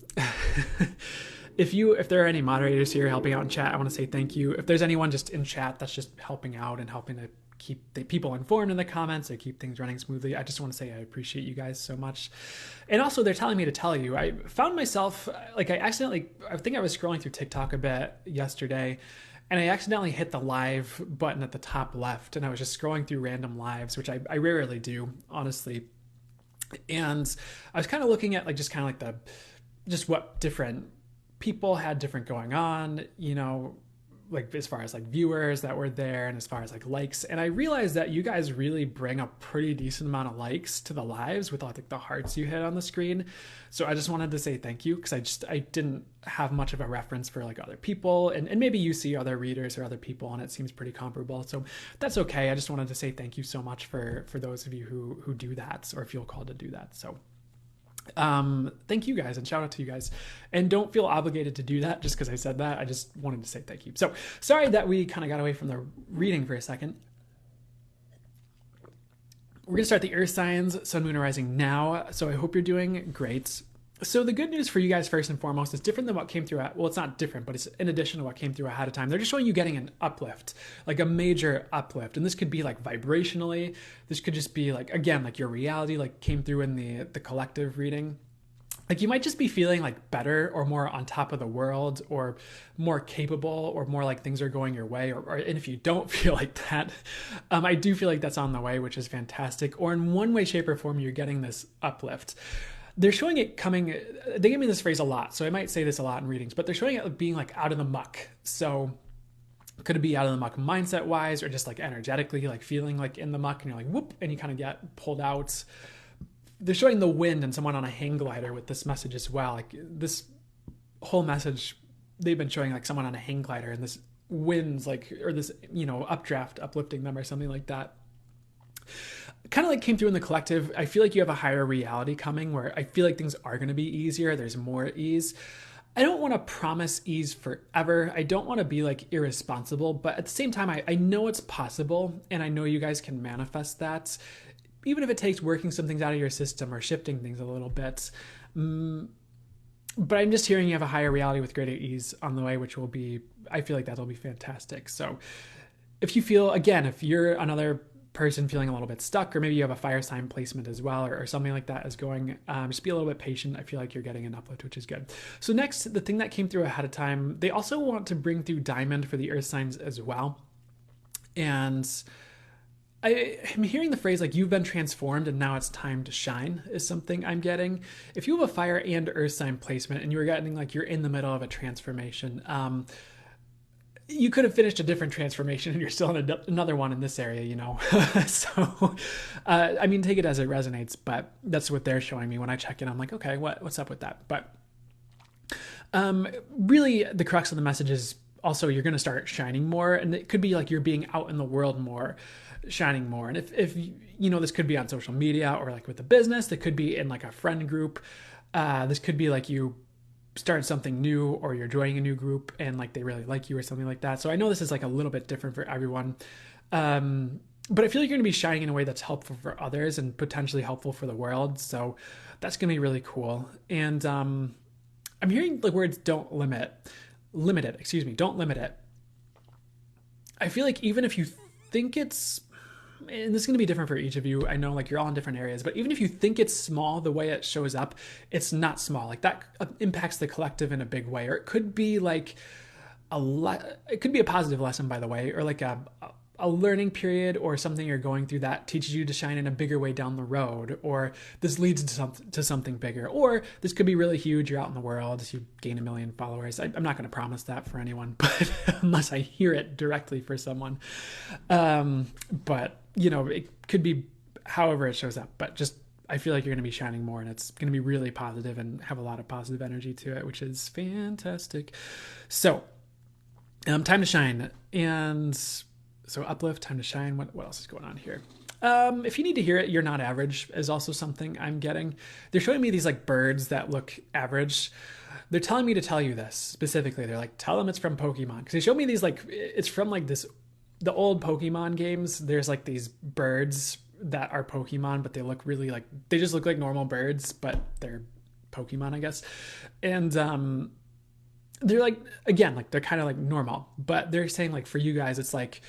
If there are any moderators here helping out in chat, I want to say thank you. If there's anyone just in chat that's just helping out and helping to keep the people informed in the comments or keep things running smoothly, I just want to say I appreciate you guys so much. And also, they're telling me to tell you, I found myself, like I think I was scrolling through TikTok a bit yesterday, and I accidentally hit the live button at the top left, and I was just scrolling through random lives, which I rarely do, honestly. And I was kind of looking at just what different people had different going on, like as far as like viewers that were there and as far as like likes. And I realized that you guys really bring a pretty decent amount of likes to the lives with all like the hearts you hit on the screen. So I just wanted to say thank you, because I didn't have much of a reference for like other people, and maybe you see other readers or other people and it seems pretty comparable. So that's okay. I just wanted to say thank you so much for those of you who do that or feel called to do that. So Thank you guys, and shout out to you guys. And don't feel obligated to do that just because I said that. I just wanted to say thank you. So sorry that we kind of got away from the reading for a second. We're going to start the earth signs, sun, moon, and rising now. So I hope you're doing great. So the good news for you guys, first and foremost, is different than what came through. Well, it's not different, but it's in addition to what came through ahead of time. They're just showing you getting an uplift, like a major uplift. And this could be like vibrationally. This could just be like, again, like your reality, like came through in the collective reading. Like you might just be feeling like better or more on top of the world or more capable or more like things are going your way. And if you don't feel like that, I do feel like that's on the way, which is fantastic. Or in one way, shape, or form, you're getting this uplift. They're showing it coming. They give me this phrase a lot, so I might say this a lot in readings, but they're showing it being like out of the muck. So could it be out of the muck mindset wise, or just like energetically, like feeling like in the muck and you're like, whoop, and you kind of get pulled out. They're showing the wind and someone on a hang glider with this message as well. Like this whole message, they've been showing like someone on a hang glider and this winds like, or this, updraft uplifting them or something like that. Kind of like came through in the collective. I feel like you have a higher reality coming where I feel like things are going to be easier. There's more ease. I don't want to promise ease forever. I don't want to be like irresponsible, but at the same time, I know it's possible and I know you guys can manifest that, even if it takes working some things out of your system or shifting things a little bit. But I'm just hearing you have a higher reality with greater ease on the way, which will be, I feel like that'll be fantastic. So if you feel, again, if you're another person feeling a little bit stuck, or maybe you have a fire sign placement as well, or something like that is going, just be a little bit patient. I feel like you're getting an uplift, which is good. So next, the thing that came through ahead of time, they also want to bring through diamond for the earth signs as well. And I'm hearing the phrase like you've been transformed and now it's time to shine is something I'm getting. If you have a fire and earth sign placement and you're getting like you're in the middle of a transformation, you could have finished a different transformation and you're still in another one in this area, So, I mean, take it as it resonates, but that's what they're showing me when I check in. I'm like, okay, what's up with that? But really the crux of the message is also you're going to start shining more, and it could be like you're being out in the world more, shining more. And if this could be on social media or like with a business, that could be in like a friend group. This could be like you start something new or you're joining a new group and like they really like you or something like that. So I know this is like a little bit different for everyone. But I feel like you're going to be shining in a way that's helpful for others and potentially helpful for the world. So that's going to be really cool. And I'm hearing the words don't limit it. I feel like even if you think it's, and this is going to be different for each of you. I know like you're all in different areas, but even if you think it's small, the way it shows up, it's not small. Like that impacts the collective in a big way. Or it could be like it could be a positive lesson, by the way, or like a learning period or something you're going through that teaches you to shine in a bigger way down the road, or this leads to something bigger, or this could be really huge. You're out in the world, you gain 1 million followers. I'm not going to promise that for anyone, but unless I hear it directly for someone. But it could be however it shows up, but just, I feel like you're going to be shining more and it's going to be really positive and have a lot of positive energy to it, which is fantastic. So, time to shine. And so uplift, time to shine. What else is going on here? If you need to hear it, you're not average is also something I'm getting. They're showing me these like birds that look average. They're telling me to tell you this specifically. They're like, tell them it's from Pokemon. Because they showed me these like, it's from like the old Pokemon games. There's like these birds that are Pokemon, but they look really like, they just look like normal birds, but they're Pokemon, I guess. And they're like, again, like they're kind of like normal, but they're saying like for you guys, it's like,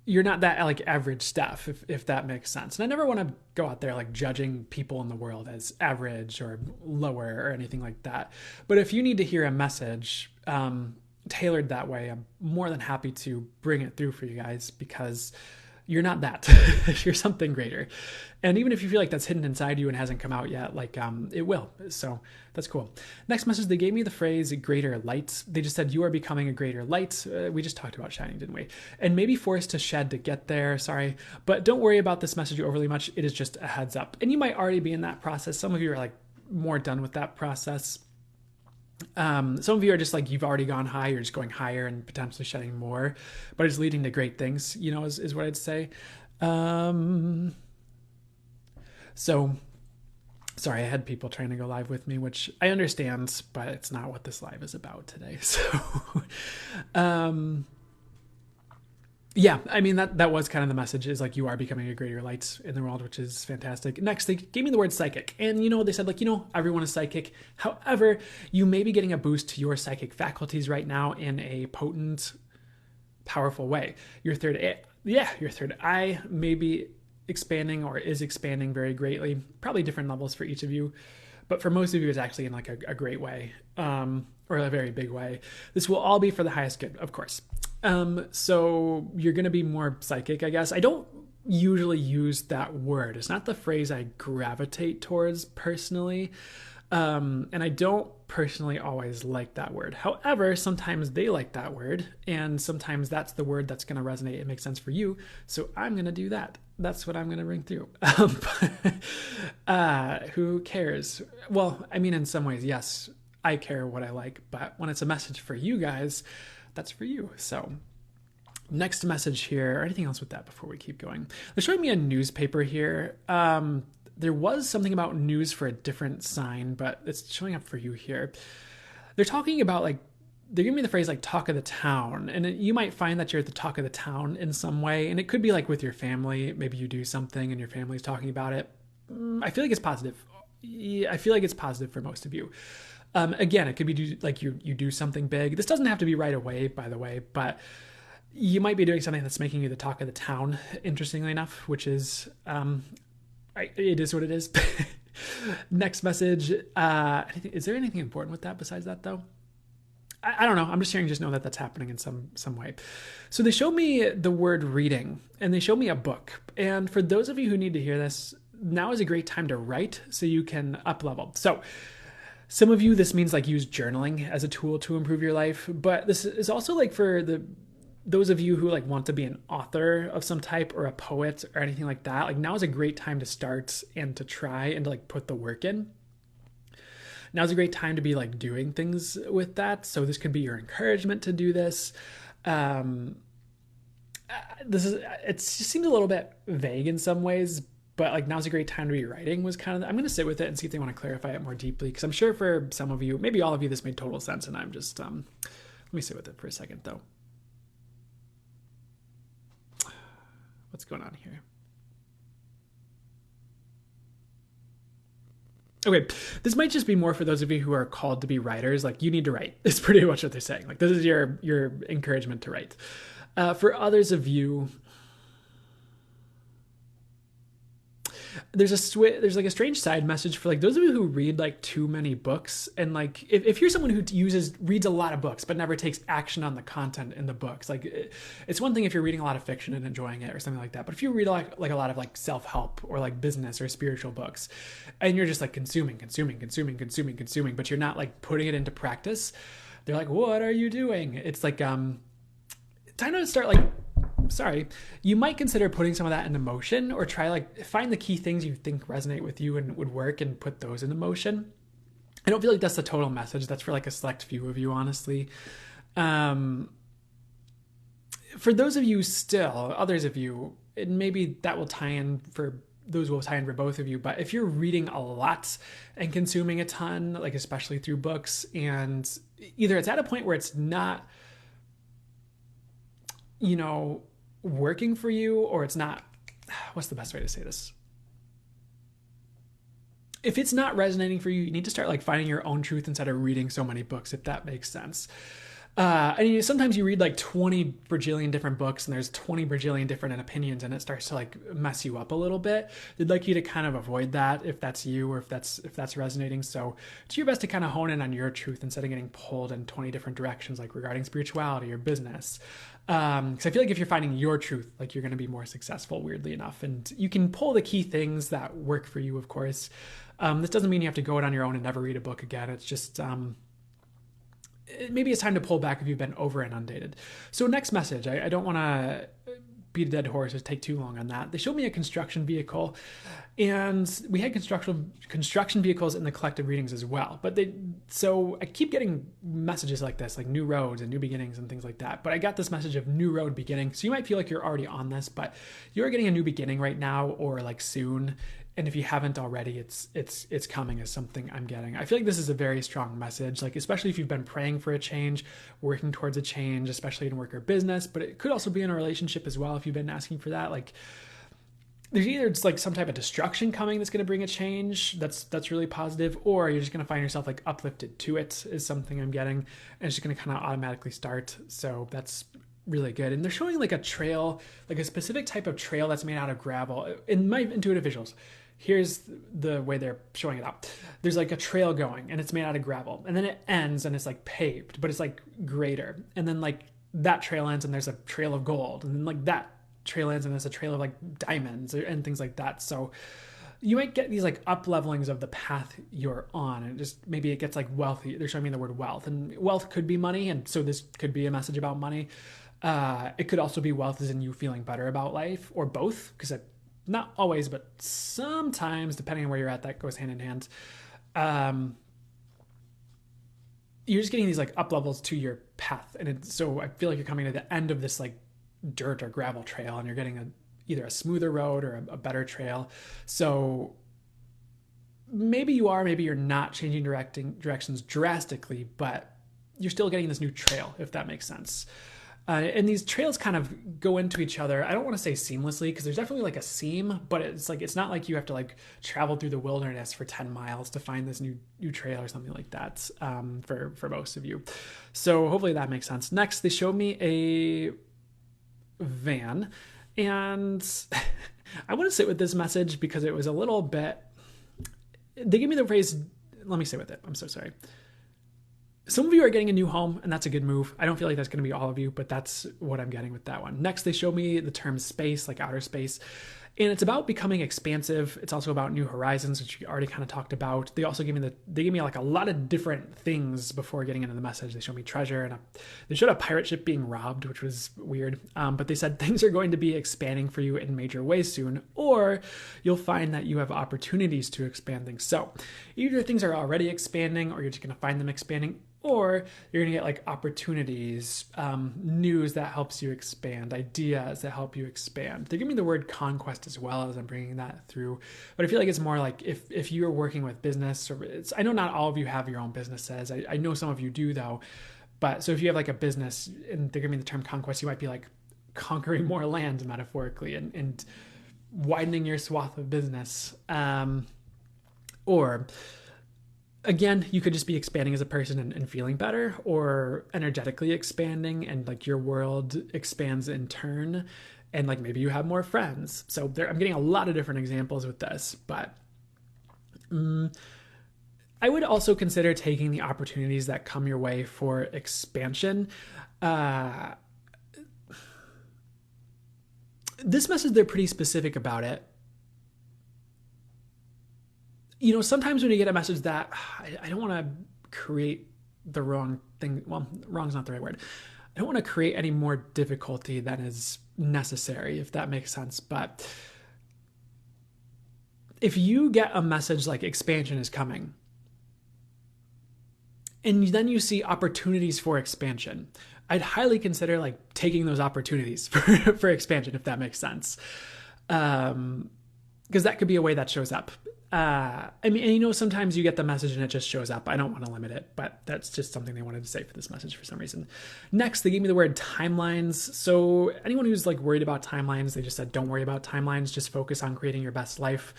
you're not that like average stuff, if that makes sense. And I never want to go out there like judging people in the world as average or lower or anything like that. But if you need to hear a message tailored that way, I'm more than happy to bring it through for you guys, because you're not that. You're something greater. And even if you feel like that's hidden inside you and hasn't come out yet, like it will. So that's cool. Next message, they gave me the phrase greater light. They just said, you are becoming a greater light. We just talked about shining, didn't we? And maybe forced to shed to get there. Sorry. But don't worry about this message overly much. It is just a heads up. And you might already be in that process. Some of you are like more done with that process. Some of you are just like, you've already gone high, you're just going higher and potentially shedding more, but it's leading to great things, is what I'd say. So Sorry, I had people trying to go live with me, which I understand, but it's not what this live is about today. So, yeah, I mean, that was kind of the message, is like, you are becoming a greater light in the world, which is fantastic. Next, they gave me the word psychic. And, they said, like, everyone is psychic. However, you may be getting a boost to your psychic faculties right now in a potent, powerful way. Your third eye may be expanding, or is expanding very greatly. Probably different levels for each of you. But for most of you, it's actually in like a great way, or a very big way. This will all be for the highest good, of course. So you're going to be more psychic, I guess. I don't usually use that word. It's not the phrase I gravitate towards personally. And I don't personally always like that word. However, sometimes they like that word, and sometimes that's the word that's going to resonate and make sense for you. So I'm going to do that. That's what I'm going to bring through. Who cares? Well, I mean, in some ways, yes, I care what I like, but when it's a message for you guys, that's for you. So next message here, or anything else with that before we keep going? They're showing me a newspaper here. There was something about news for a different sign, but it's showing up for you here. They're talking about, like, they're giving me the phrase like talk of the town, and you might find that you're at the talk of the town in some way, and it could be like with your family. Maybe you do something and your family's talking about it. I feel like it's positive. I feel like it's positive for most of you. Again, it could be like you do something big. This doesn't have to be right away, by the way, but you might be doing something that's making you the talk of the town, interestingly enough, which is, it is what it is. Next message. Is there anything important with that besides that, though? I don't know. I'm just sharing, just know that that's happening in some way. So they showed me the word reading, and they showed me a book. And for those of you who need to hear this, now is a great time to write so you can up level. So some of you, this means like use journaling as a tool to improve your life. But this is also like for those of you who like want to be an author of some type, or a poet or anything like that. Like, now is a great time to start and to try and to like put the work in. Now's a great time to be like doing things with that. So this could be your encouragement to do this. It just seems a little bit vague in some ways, but like, now's a great time to be writing was kind of, I'm going to sit with it and see if they want to clarify it more deeply. Cause I'm sure for some of you, maybe all of you, this made total sense. And I'm just, let me sit with it for a second though. What's going on here? Okay, this might just be more for those of you who are called to be writers. Like, you need to write. It's pretty much what they're saying. Like, this is your encouragement to write. For others of you, there's like a strange side message for like those of you who read like too many books, and like if you're someone who reads a lot of books but never takes action on the content in the books. Like, it's one thing if you're reading a lot of fiction and enjoying it or something like that, but if you read like a lot of like self-help or like business or spiritual books, and you're just like consuming, but you're not like putting it into practice, they're like, what are you doing? It's like time to start like, you might consider putting some of that into motion, or try like find the key things you think resonate with you and would work, and put those into motion. I don't feel like that's the total message. That's for like a select few of you, honestly. For those of you still, others of you, and maybe that will tie in for those will tie in for both of you. But if you're reading a lot and consuming a ton, like especially through books, and either it's at a point where it's not, working for you, or it's not, what's the best way to say this? If it's not resonating for you, you need to start like finding your own truth instead of reading so many books, if that makes sense. And sometimes you read like 20 bajillion different books, and there's 20 bajillion different opinions, and it starts to like mess you up a little bit. They'd like you to kind of avoid that if that's you, or if that's resonating. So do your best to kind of hone in on your truth instead of getting pulled in 20 different directions, like regarding spirituality or business. Because I feel like if you're finding your truth, like, you're going to be more successful, weirdly enough. And you can pull the key things that work for you, of course. This doesn't mean you have to go it on your own and never read a book again. It's just, maybe it's time to pull back if you've been over inundated. So next message, I don't want to beat a dead horse or take too long on that. They showed me a construction vehicle, and we had construction vehicles in the collective readings as well. So I keep getting messages like this, like new roads and new beginnings and things like that. But I got this message of new road beginning. So you might feel like you're already on this, but you're getting a new beginning right now, or like soon, And if you haven't already, it's coming as something I'm getting. I feel like this is a very strong message, like especially if you've been praying for a change, working towards a change, especially in work or business, but it could also be in a relationship as well if you've been asking for that. Like there's either just like some type of destruction coming that's going to bring a change that's really positive, or you're just going to find yourself like uplifted to it is something I'm getting, and it's just going to kind of automatically start. So that's really good. And they're showing like a trail, like a specific type of trail that's made out of gravel. In my intuitive visuals, here's the way they're showing it up. There's like a trail going and it's made out of gravel, and then it ends and it's like paved, but it's like greater. And then like that trail ends and there's a trail of gold, and then like that trail ends and there's a trail of like diamonds and things like that. So you might get these like up levelings of the path you're on, and just maybe it gets like wealthy. They're showing me the word wealth, and wealth could be money, and so this could be a message about money. It could also be wealth as in you feeling better about life, or both, because not always, but sometimes, depending on where you're at, that goes hand in hand. You're just getting these like up levels to your path, and so I feel like you're coming to the end of this like dirt or gravel trail, and you're getting either a smoother road or a better trail. So maybe you are, maybe you're not changing directions drastically, but you're still getting this new trail, if that makes sense. And these trails kind of go into each other. I don't want to say seamlessly, because there's definitely like a seam, but it's like, it's not like you have to like travel through the wilderness for 10 miles to find this new trail or something like that, for most of you. So hopefully that makes sense. Next, they showed me a van, and I want to sit with this message because it was a little bit, they gave me the phrase, let me sit with it. I'm so sorry. Some of you are getting a new home, and that's a good move. I don't feel like that's going to be all of you, but that's what I'm getting with that one. Next, they show me the term space, like outer space, and it's about becoming expansive. It's also about new horizons, which you already kind of talked about. They also gave me like a lot of different things before getting into the message. They showed me treasure, and they showed a pirate ship being robbed, which was weird. But they said things are going to be expanding for you in major ways soon, or you'll find that you have opportunities to expand things. So either things are already expanding, or you're just going to find them expanding, or you're going to get like opportunities, news that helps you expand, ideas that help you expand. They give me the word conquest as well as I'm bringing that through. But I feel like it's more like if you're working with business, or I know not all of you have your own businesses. I know some of you do though. But so if you have like a business and they're giving me the term conquest, you might be like conquering more land metaphorically and widening your swath of business. Or again, you could just be expanding as a person and feeling better, or energetically expanding, and like your world expands in turn, and like maybe you have more friends. So I'm getting a lot of different examples with this, but I would also consider taking the opportunities that come your way for expansion. This message, they're pretty specific about it. You know, sometimes when you get a message that I don't want to create the wrong thing. Well, wrong's not the right word. I don't want to create any more difficulty than is necessary, if that makes sense. But if you get a message like expansion is coming, and then you see opportunities for expansion, I'd highly consider like taking those opportunities for expansion, if that makes sense. Because that could be a way that shows up. I mean, and you know, sometimes you get the message and it just shows up. I don't want to limit it, but that's just something they wanted to say for this message for some reason. Next, they gave me the word timelines. So anyone who's like worried about timelines, they just said, don't worry about timelines. Just focus on creating your best life.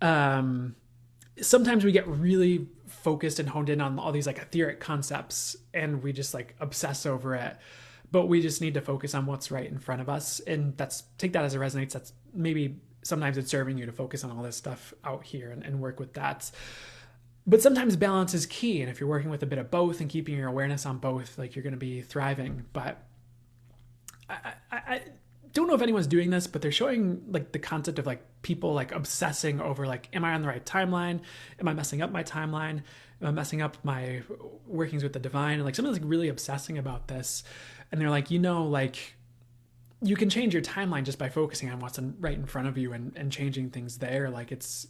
Sometimes we get really focused and honed in on all these like etheric concepts, and we just like obsess over it. But we just need to focus on what's right in front of us. And take that as it resonates. That's maybe sometimes it's serving you to focus on all this stuff out here and work with that. But sometimes balance is key. And if you're working with a bit of both and keeping your awareness on both, like you're going to be thriving. But I don't know if anyone's doing this, but they're showing like the concept of like people like obsessing over like, am I on the right timeline? Am I messing up my timeline? Am I messing up my workings with the divine? And like someone's like really obsessing about this. And they're like, you know, like, you can change your timeline just by focusing on what's right in front of you and changing things there. Like it's,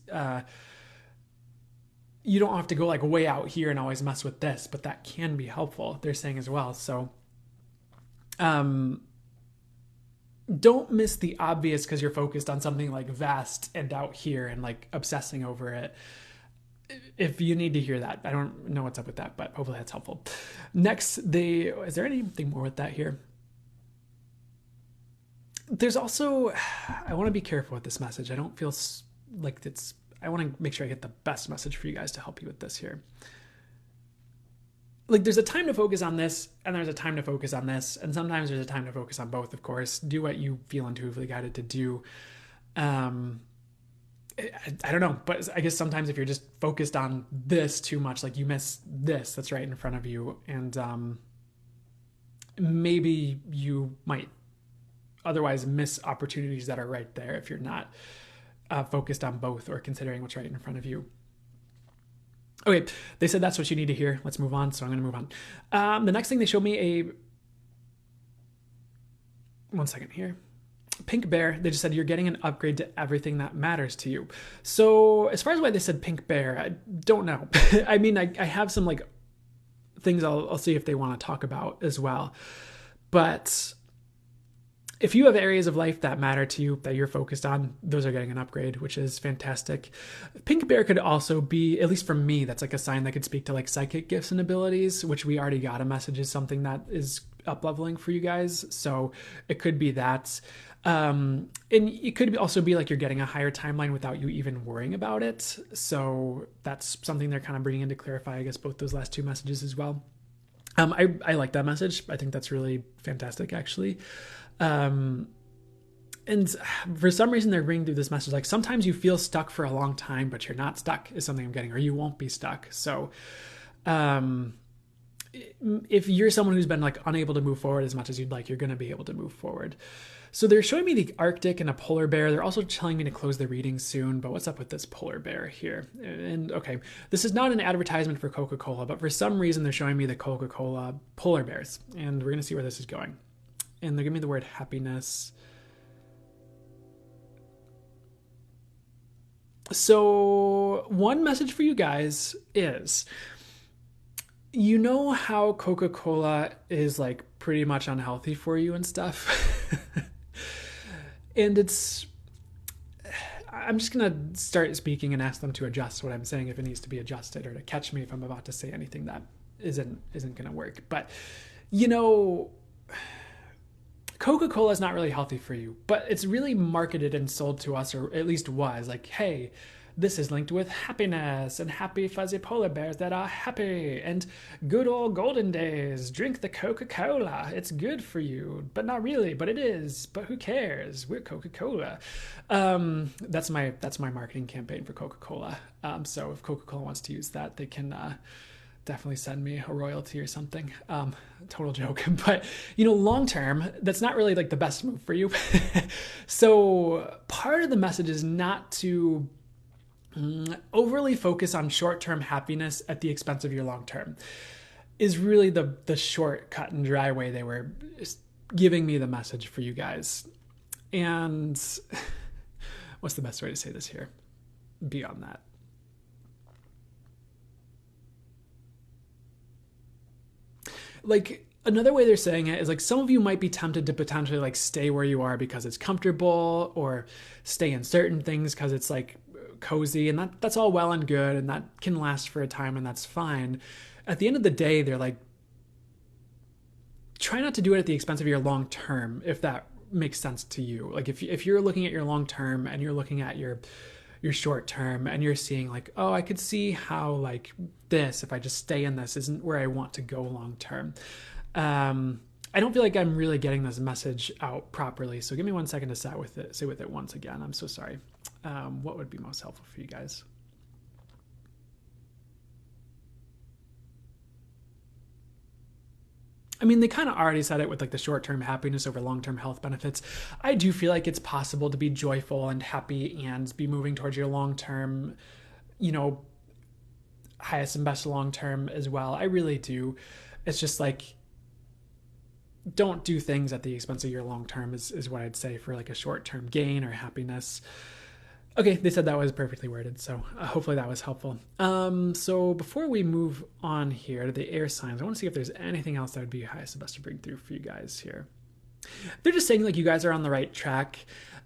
you don't have to go like way out here and always mess with this, but that can be helpful, they're saying as well. So, don't miss the obvious because you're focused on something like vast and out here and like obsessing over it. If you need to hear that, I don't know what's up with that, but hopefully that's helpful. Next, is there anything more with that here? There's also, I want to be careful with this message. I don't feel like I want to make sure I get the best message for you guys to help you with this here. Like there's a time to focus on this and there's a time to focus on this. And sometimes there's a time to focus on both, of course. Do what you feel intuitively guided to do. I don't know, but I guess sometimes if you're just focused on this too much, like you miss this that's right in front of you. And maybe you might otherwise miss opportunities that are right there if you're not focused on both or considering what's right in front of you. Okay, they said that's what you need to hear. Let's move on. So I'm going to move on. The next thing they showed me one second here. Pink bear, they just said you're getting an upgrade to everything that matters to you. So as far as why they said pink bear, I don't know. I mean, I have some like things I'll see if they want to talk about as well. But if you have areas of life that matter to you, that you're focused on, those are getting an upgrade, which is fantastic. Pink bear could also be, at least for me, that's like a sign that could speak to like psychic gifts and abilities, which we already got a message is something that is up leveling for you guys. So it could be that. And it could also be like you're getting a higher timeline without you even worrying about it. So that's something they're kind of bringing in to clarify, I guess, both those last two messages as well. I like that message. I think that's really fantastic, actually. And for some reason they're bringing through this message, like sometimes you feel stuck for a long time, but you're not stuck is something I'm getting, or you won't be stuck. So, if you're someone who's been like unable to move forward as much as you'd like, you're going to be able to move forward. So they're showing me the Arctic and a polar bear. They're also telling me to close the reading soon, but what's up with this polar bear here? And okay, this is not an advertisement for Coca-Cola, but for some reason they're showing me the Coca-Cola polar bears, and we're going to see where this is going. And they're giving me the word happiness. So one message for you guys is, you know how Coca-Cola is like pretty much unhealthy for you and stuff? And I'm just going to start speaking and ask them to adjust what I'm saying if it needs to be adjusted, or to catch me if I'm about to say anything that isn't going to work. But, you know, Coca-Cola is not really healthy for you, but it's really marketed and sold to us, or at least was, like, hey, this is linked with happiness and happy fuzzy polar bears that are happy and good old golden days. Drink the Coca-Cola. It's good for you, but not really, but it is. But who cares? We're Coca-Cola. That's my marketing campaign for Coca-Cola. So if Coca-Cola wants to use that, they can definitely send me a royalty or something. Total joke. But, you know, long term, that's not really like the best move for you. So part of the message is not to overly focus on short-term happiness at the expense of your long-term, is really the short, cut and dry way they were giving me the message for you guys. And what's the best way to say this here beyond that? Like, another way they're saying it is like some of you might be tempted to potentially like stay where you are because it's comfortable, or stay in certain things because it's like cozy, and that's all well and good, and that can last for a time, and that's fine. At the end of the day, they're like, try not to do it at the expense of your long term, if that makes sense to you. Like if you're looking at your long term and you're looking at your short term and you're seeing like, oh, I could see how like this, if I just stay in this, isn't where I want to go long term. I don't feel like I'm really getting this message out properly. So give me 1 second to sit with it once again. I'm so sorry. What would be most helpful for you guys? I mean, they kind of already said it with like the short-term happiness over long-term health benefits. I do feel like it's possible to be joyful and happy and be moving towards your long-term, you know, highest and best long-term as well. I really do. It's just like, don't do things at the expense of your long-term is what I'd say for like a short-term gain or happiness. Okay, they said that was perfectly worded, so hopefully that was helpful. So before we move on here to the air signs, I want to see if there's anything else that would be highest and best to bring through for you guys here. They're just saying like you guys are on the right track.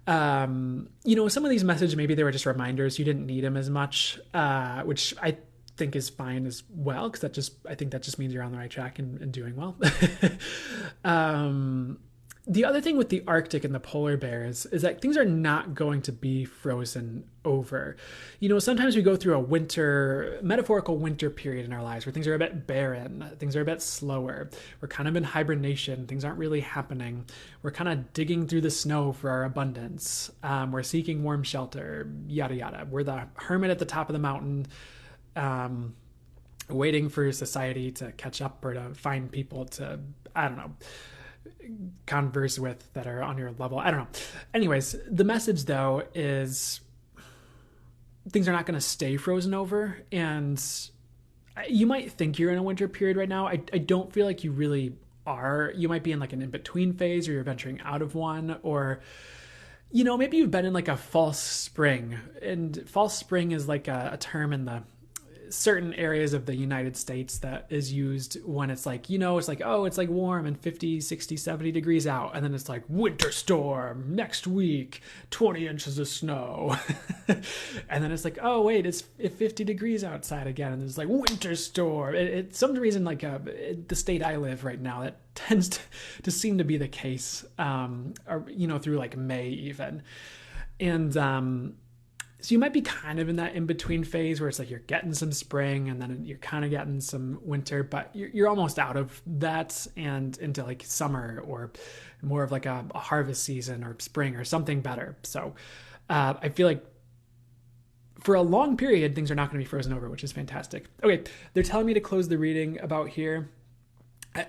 Some of these messages, maybe they were just reminders. You didn't need them as much, which I think is fine as well, because I think that just means you're on the right track and doing well. The other thing with the Arctic and the polar bears is that things are not going to be frozen over. Sometimes we go through a metaphorical winter period in our lives where things are a bit barren, things are a bit slower. We're kind of in hibernation, things aren't really happening. We're kind of digging through the snow for our abundance. We're seeking warm shelter, yada yada. We're the hermit at the top of the mountain, waiting for society to catch up or to find people to, I don't know, converse with that are on your level. I don't know. Anyways, the message though is things are not going to stay frozen over, and you might think you're in a winter period right now. I don't feel like you really are. You might be in like an in-between phase, or you're venturing out of one, or maybe you've been in like a false spring. And false spring is like a term in the certain areas of the United States that is used when it's like, it's like, oh, it's like warm and 50, 60, 70 degrees out. And then it's like winter storm next week, 20 inches of snow. And then it's like, oh, wait, it's 50 degrees outside again. And there's like winter storm. It's some reason like the state I live right now, that tends to seem to be the case, through like May even. And, so you might be kind of in that in-between phase where it's like you're getting some spring and then you're kind of getting some winter, but you're almost out of that and into like summer or more of like a harvest season or spring or something better. So I feel like for a long period, things are not going to be frozen over, which is fantastic. Okay, they're telling me to close the reading about here.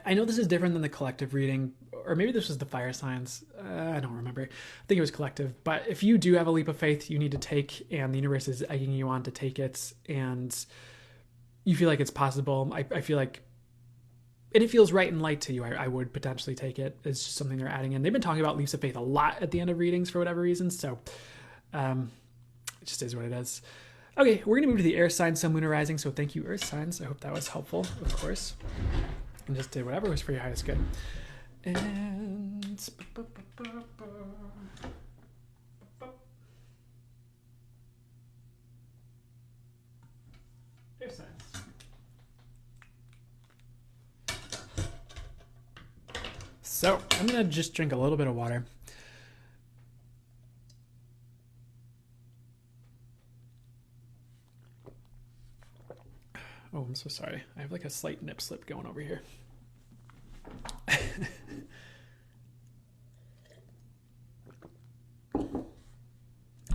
I know this is different than the collective reading, or maybe this was the fire signs. I don't remember. I think it was collective. But if you do have a leap of faith you need to take, and the universe is egging you on to take it, and you feel like it's possible, I feel like, and it feels right and light to you, I would potentially take it. It's just something they're adding in. They've been talking about leaps of faith a lot at the end of readings for whatever reason, so it just is what it is. Okay, we're going to move to the air sign, sun, moon, or rising, so thank you, earth signs. I hope that was helpful, of course. And just did whatever was for your highest good. And air signs. So I'm gonna just drink a little bit of water. Oh, I'm so sorry. I have like a slight nip slip going over here.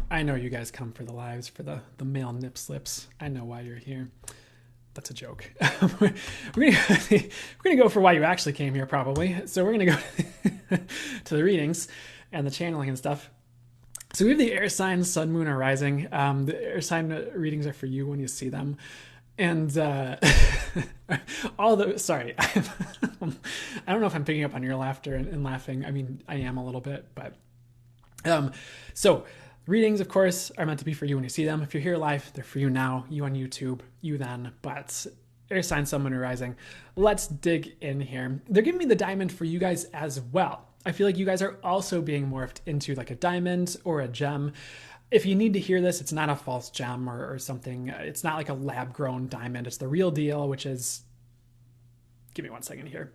I know you guys come for the lives, for the male nip slips. I know why you're here. That's a joke. we're gonna go for why you actually came here, probably. So we're gonna go to the readings and the channeling and stuff. So we have the air signs, sun, moon, or rising. The air sign readings are for you when you see them. And all the, sorry, I don't know if I'm picking up on your laughter and laughing. I mean, I am a little bit, but so readings, of course, are meant to be for you when you see them. If you're here live, they're for you now, you on YouTube, you then. But air sign, sun, moon, or rising. Let's dig in here. They're giving me the diamond for you guys as well. I feel like you guys are also being morphed into like a diamond or a gem. If you need to hear this, it's not a false gem or something. It's not like a lab-grown diamond. It's the real deal, which is... Give me 1 second here.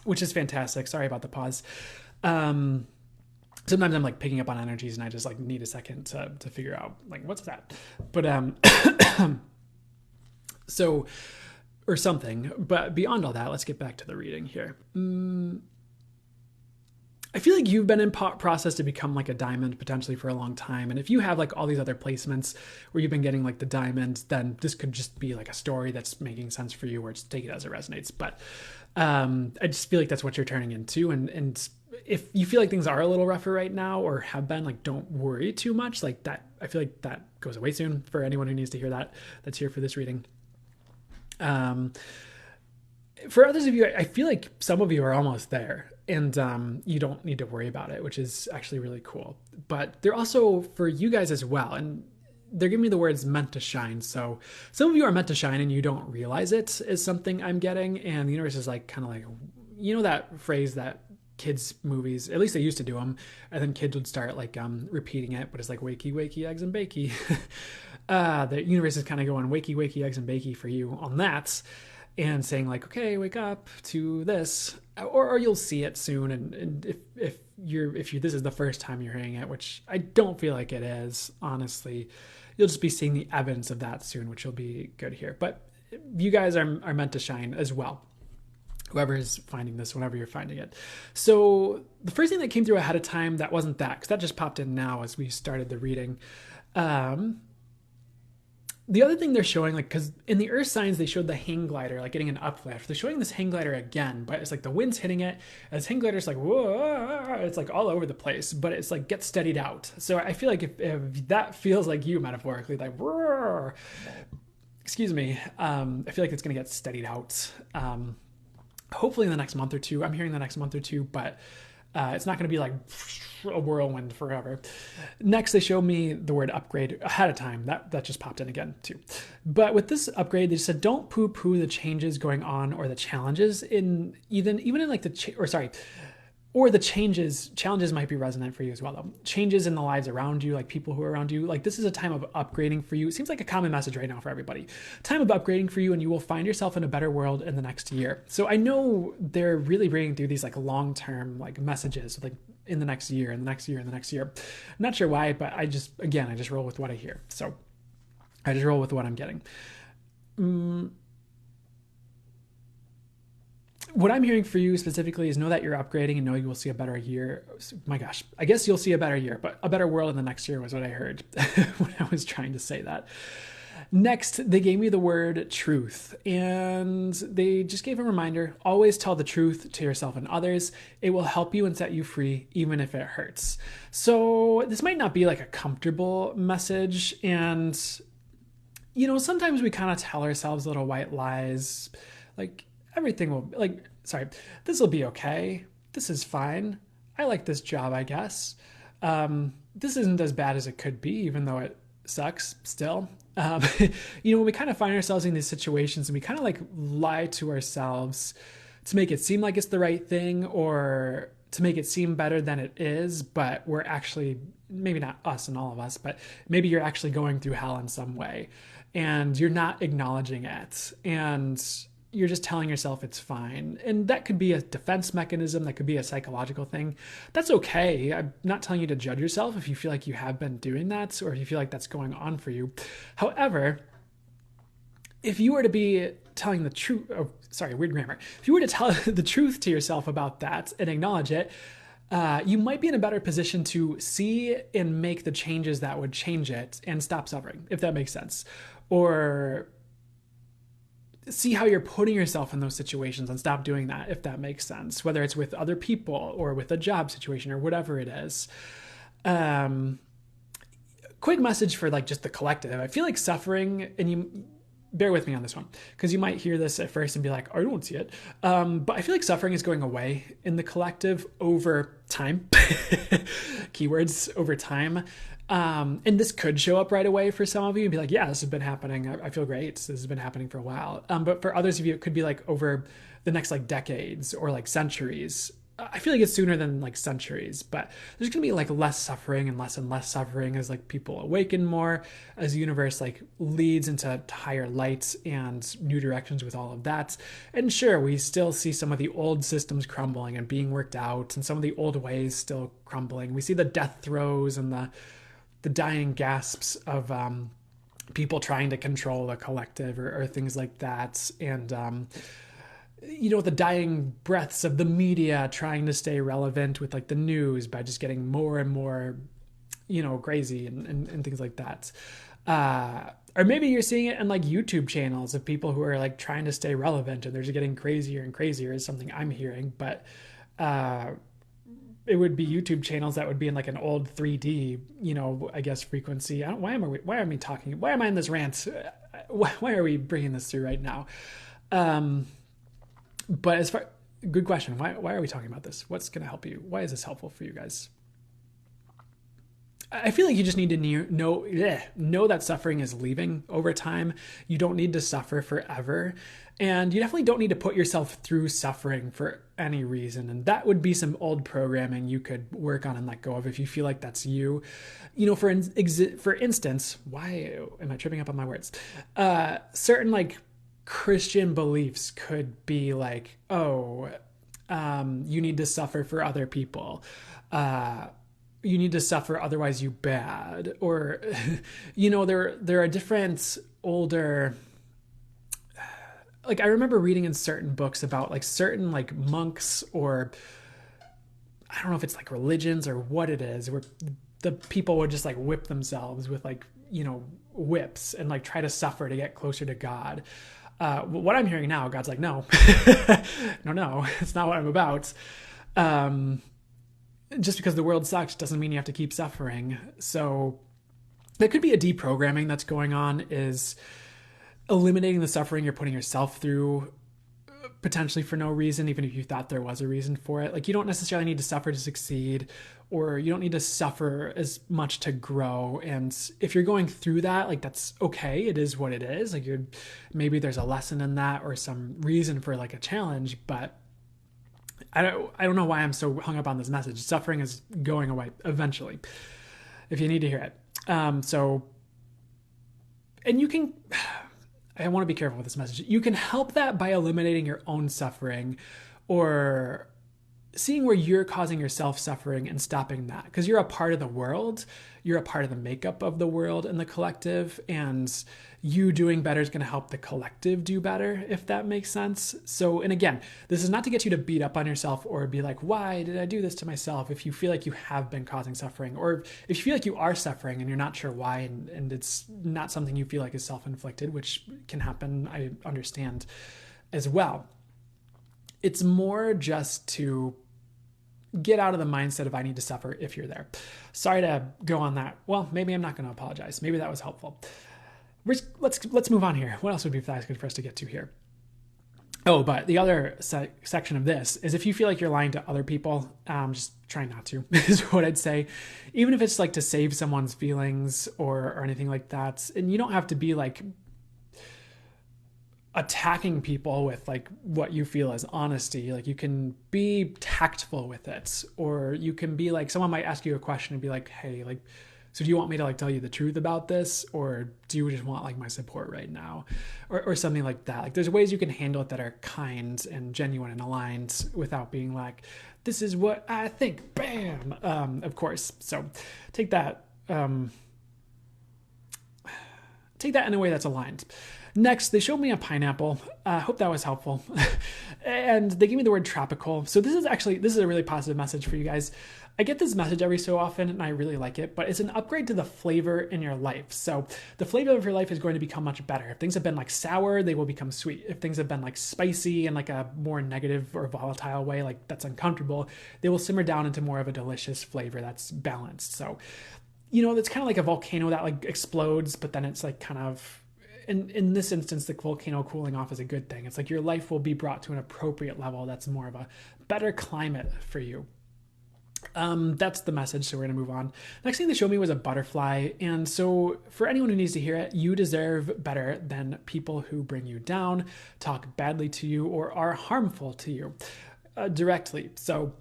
Which is fantastic. Sorry about the pause. Sometimes I'm like picking up on energies and I just like need a second to figure out like, what's that? But, so, or something. But beyond all that, let's get back to the reading here. I feel like you've been in process to become like a diamond potentially for a long time. And if you have like all these other placements where you've been getting like the diamond, then this could just be like a story that's making sense for you, or just take it as it resonates. But I just feel like that's what you're turning into. And if you feel like things are a little rougher right now or have been, like, don't worry too much. Like that, I feel like that goes away soon for anyone who needs to hear that, that's here for this reading. For others of you, I feel like some of you are almost there. And you don't need to worry about it, which is actually really cool. But they're also for you guys as well. And they're giving me the words meant to shine. So some of you are meant to shine and you don't realize it is something I'm getting. And the universe is like kind of like, you know that phrase that kids movies, at least they used to do them, and then kids would start like repeating it, but it's like wakey wakey eggs and bakey. The universe is kind of going wakey wakey eggs and bakey for you on that, and saying like, okay, wake up to this, or you'll see it soon. And if this is the first time you're hearing it, which I don't feel like it is, honestly, you'll just be seeing the evidence of that soon, which will be good here. But you guys are meant to shine as well, whoever is finding this, whenever you're finding it. So the first thing that came through ahead of time, that wasn't that, because that just popped in now as we started the reading. The other thing they're showing, like, because in the earth signs, they showed the hang glider, like getting an uplift. They're showing this hang glider again, but it's like the wind's hitting it. As hang glider's like, whoa, it's like all over the place, but it's like gets steadied out. So I feel like if that feels like you metaphorically, like, whoa, excuse me, I feel like it's going to get steadied out. Hopefully in the next month or two. I'm hearing the next month or two, but it's not going to be like a whirlwind forever. Next, they show me the word upgrade ahead of time. That just popped in again too. But with this upgrade, they just said, don't poo-poo the changes going on or the challenges in even in like or the challenges might be resonant for you as well, though. Changes in the lives around you, like people who are around you. Like, this is a time of upgrading for you. It seems like a common message right now for everybody. Time of upgrading for you, and you will find yourself in a better world in the next year. So I know they're really bringing through these like long-term like messages, like in the next year, and the next year, and the next year. I'm not sure why, but I just roll with what I hear. So I just roll with what I'm getting. What I'm hearing for you specifically is know that you're upgrading and know you will see a better year. My gosh, I guess you'll see a better year, but a better world in the next year was what I heard when I was trying to say that. Next, they gave me the word truth, and they just gave a reminder: always tell the truth to yourself and others. It will help you and set you free, even if it hurts. So this might not be like a comfortable message, and sometimes we kind of tell ourselves little white lies, like, everything will, this will be okay. This is fine. I like this job, I guess. This isn't as bad as it could be, even though it sucks still. When we kind of find ourselves in these situations and we kind of like lie to ourselves to make it seem like it's the right thing, or to make it seem better than it is, but we're actually, maybe not us and all of us, but maybe you're actually going through hell in some way and you're not acknowledging it, and you're just telling yourself it's fine. And that could be a defense mechanism. That could be a psychological thing. That's okay. I'm not telling you to judge yourself if you feel like you have been doing that, or if you feel like that's going on for you. However, if you were to be telling the truth, weird grammar. If you were to tell the truth to yourself about that and acknowledge it, you might be in a better position to see and make the changes that would change it and stop suffering, if that makes sense. Or see how you're putting yourself in those situations and stop doing that, if that makes sense, whether it's with other people or with a job situation or whatever it is. Quick message for like just the collective. I feel like suffering, and you bear with me on this one, because you might hear this at first and be like, I don't see it. But I feel like suffering is going away in the collective over time. Keywords, over time. And this could show up right away for some of you and be like, yeah, this has been happening. I feel great. This has been happening for a while. But for others of you, it could be like over the next like decades or like centuries. I feel like it's sooner than like centuries, but there's going to be like less suffering and less suffering as like people awaken more, as the universe like leads into higher light and new directions with all of that. And sure, we still see some of the old systems crumbling and being worked out, and some of the old ways still crumbling. We see the death throes and the dying gasps of people trying to control the collective or things like that. And, the dying breaths of the media trying to stay relevant with like the news by just getting more and more, crazy and things like that. Or maybe you're seeing it in like YouTube channels of people who are like trying to stay relevant, and they're just getting crazier and crazier is something I'm hearing. But, it would be YouTube channels that would be in like an old 3D, I guess frequency. Why am I in this rant? Why are we bringing this through right now? But good question. Why are we talking about this? What's going to help you? Why is this helpful for you guys? I feel like you just need to know that suffering is leaving over time. You don't need to suffer forever. And you definitely don't need to put yourself through suffering for any reason. And that would be some old programming you could work on and let go of if you feel like that's you. For instance, why am I tripping up on my words? Certain like Christian beliefs could be like, you need to suffer for other people. You need to suffer, otherwise you bad. Or, there are different older, like I remember reading in certain books about like certain like monks, or I don't know if it's like religions or what it is, where the people would just like whip themselves with like, whips and like try to suffer to get closer to God. What I'm hearing now, God's like, no, no, it's not what I'm about. Just because the world sucks doesn't mean you have to keep suffering. So there could be a deprogramming that's going on, is eliminating the suffering you're putting yourself through, potentially for no reason, even if you thought there was a reason for it. Like, you don't necessarily need to suffer to succeed, or you don't need to suffer as much to grow. And if you're going through that, like, that's okay. It is what it is. Like, maybe there's a lesson in that or some reason for like a challenge, but I don't know why I'm so hung up on this message. Suffering is going away eventually, if you need to hear it. And you can, I want to be careful with this message. You can help that by eliminating your own suffering, or seeing where you're causing yourself suffering and stopping that. Because you're a part of the world. You're a part of the makeup of the world and the collective. And you doing better is going to help the collective do better, if that makes sense. So, and again, this is not to get you to beat up on yourself or be like, why did I do this to myself? If you feel like you have been causing suffering, or if you feel like you are suffering and you're not sure why, and it's not something you feel like is self-inflicted, which can happen, I understand as well. It's more just to get out of the mindset of I need to suffer if you're there. Sorry to go on that. Well, maybe I'm not going to apologize. Maybe that was helpful. Let's move on here. What else would be good for us to get to here? Oh, but the other section of this is, if you feel like you're lying to other people, just try not to, is what I'd say. Even if it's like to save someone's feelings or anything like that. And you don't have to be like attacking people with like what you feel as honesty. Like, you can be tactful with it, or you can be like, someone might ask you a question and be like, hey, like, so do you want me to like tell you the truth about this, or do you just want like my support right now, or something like that? Like, there's ways you can handle it that are kind and genuine and aligned without being like, this is what I think, bam. Of course. So take that in a way that's aligned. Next, they showed me a pineapple. I hope that was helpful. And they gave me the word tropical. So this is a really positive message for you guys. I get this message every so often and I really like it, but it's an upgrade to the flavor in your life. So the flavor of your life is going to become much better. If things have been like sour, they will become sweet. If things have been like spicy in like a more negative or volatile way, like that's uncomfortable, they will simmer down into more of a delicious flavor that's balanced. So, it's kind of like a volcano that like explodes, but then it's like kind of, in this instance, the volcano cooling off is a good thing. It's like your life will be brought to an appropriate level that's more of a better climate for you. That's the message, so we're going to move on. Next thing they showed me was a butterfly. And so for anyone who needs to hear it, you deserve better than people who bring you down, talk badly to you, or are harmful to you directly. So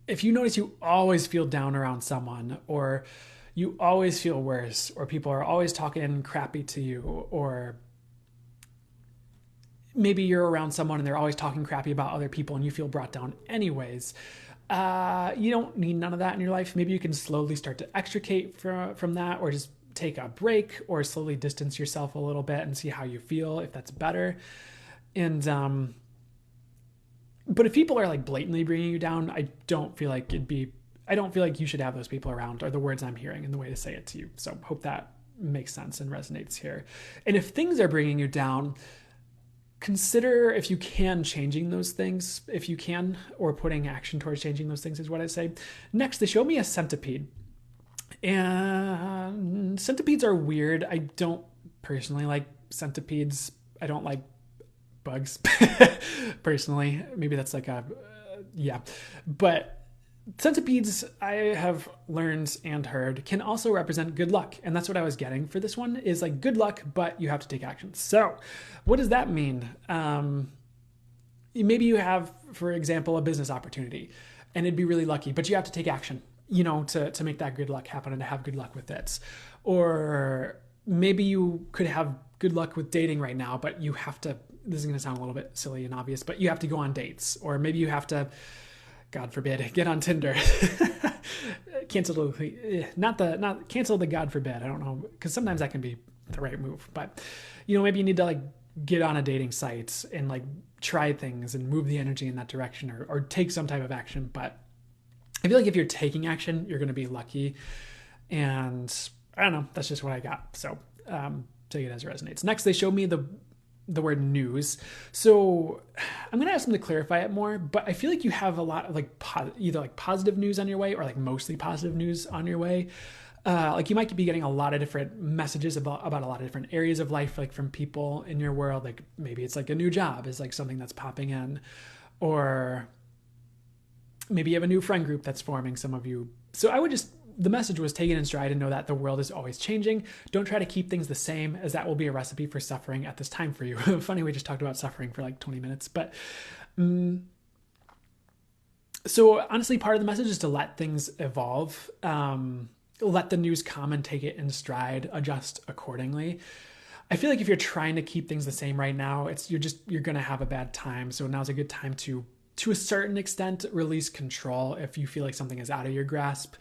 if you notice you always feel down around someone, or you always feel worse, or people are always talking crappy to you, or maybe you're around someone and they're always talking crappy about other people and you feel brought down anyways, you don't need none of that in your life. Maybe you can slowly start to extricate from that, or just take a break, or slowly distance yourself a little bit and see how you feel, if that's better. And but if people are like blatantly bringing you down, I don't feel like you should have those people around, are the words I'm hearing and the way to say it to you. So hope that makes sense and resonates here. And if things are bringing you down, consider, if you can, changing those things, if you can, or putting action towards changing those things is what I say. Next, they show me a centipede. And centipedes are weird. I don't personally like centipedes. I don't like bugs personally. Maybe that's like yeah. But Centipedes, I have learned and heard, can also represent good luck. And that's what I was getting for this one, is like good luck, but you have to take action. So what does that mean? Maybe you have, for example, a business opportunity and it'd be really lucky, but you have to take action, to make that good luck happen and to have good luck with it. Or maybe you could have good luck with dating right now, but you have to, this is going to sound a little bit silly and obvious, but you have to go on dates. Or maybe you have to, God forbid, get on Tinder. Cancel the God forbid. I don't know, because sometimes that can be the right move. But maybe you need to like get on a dating site and like try things and move the energy in that direction, or take some type of action. But I feel like if you're taking action, you're going to be lucky. And I don't know. That's just what I got. So take it as it resonates. Next, they show me the word news. So I'm going to ask them to clarify it more, but I feel like you have a lot of like either like positive news on your way or like mostly positive news on your way. Like you might be getting a lot of different messages about a lot of different areas of life, like from people in your world. Like maybe it's like a new job is like something that's popping in, or maybe you have a new friend group that's forming, some of you. So the message was taken in stride and know that the world is always changing. Don't try to keep things the same, as that will be a recipe for suffering at this time for you. Funny, we just talked about suffering for like 20 minutes, but so honestly, part of the message is to let things evolve. Let the news come and take it in stride, adjust accordingly. I feel like if you're trying to keep things the same right now, you're going to have a bad time. So now's a good time to a certain extent, release control if you feel like something is out of your grasp,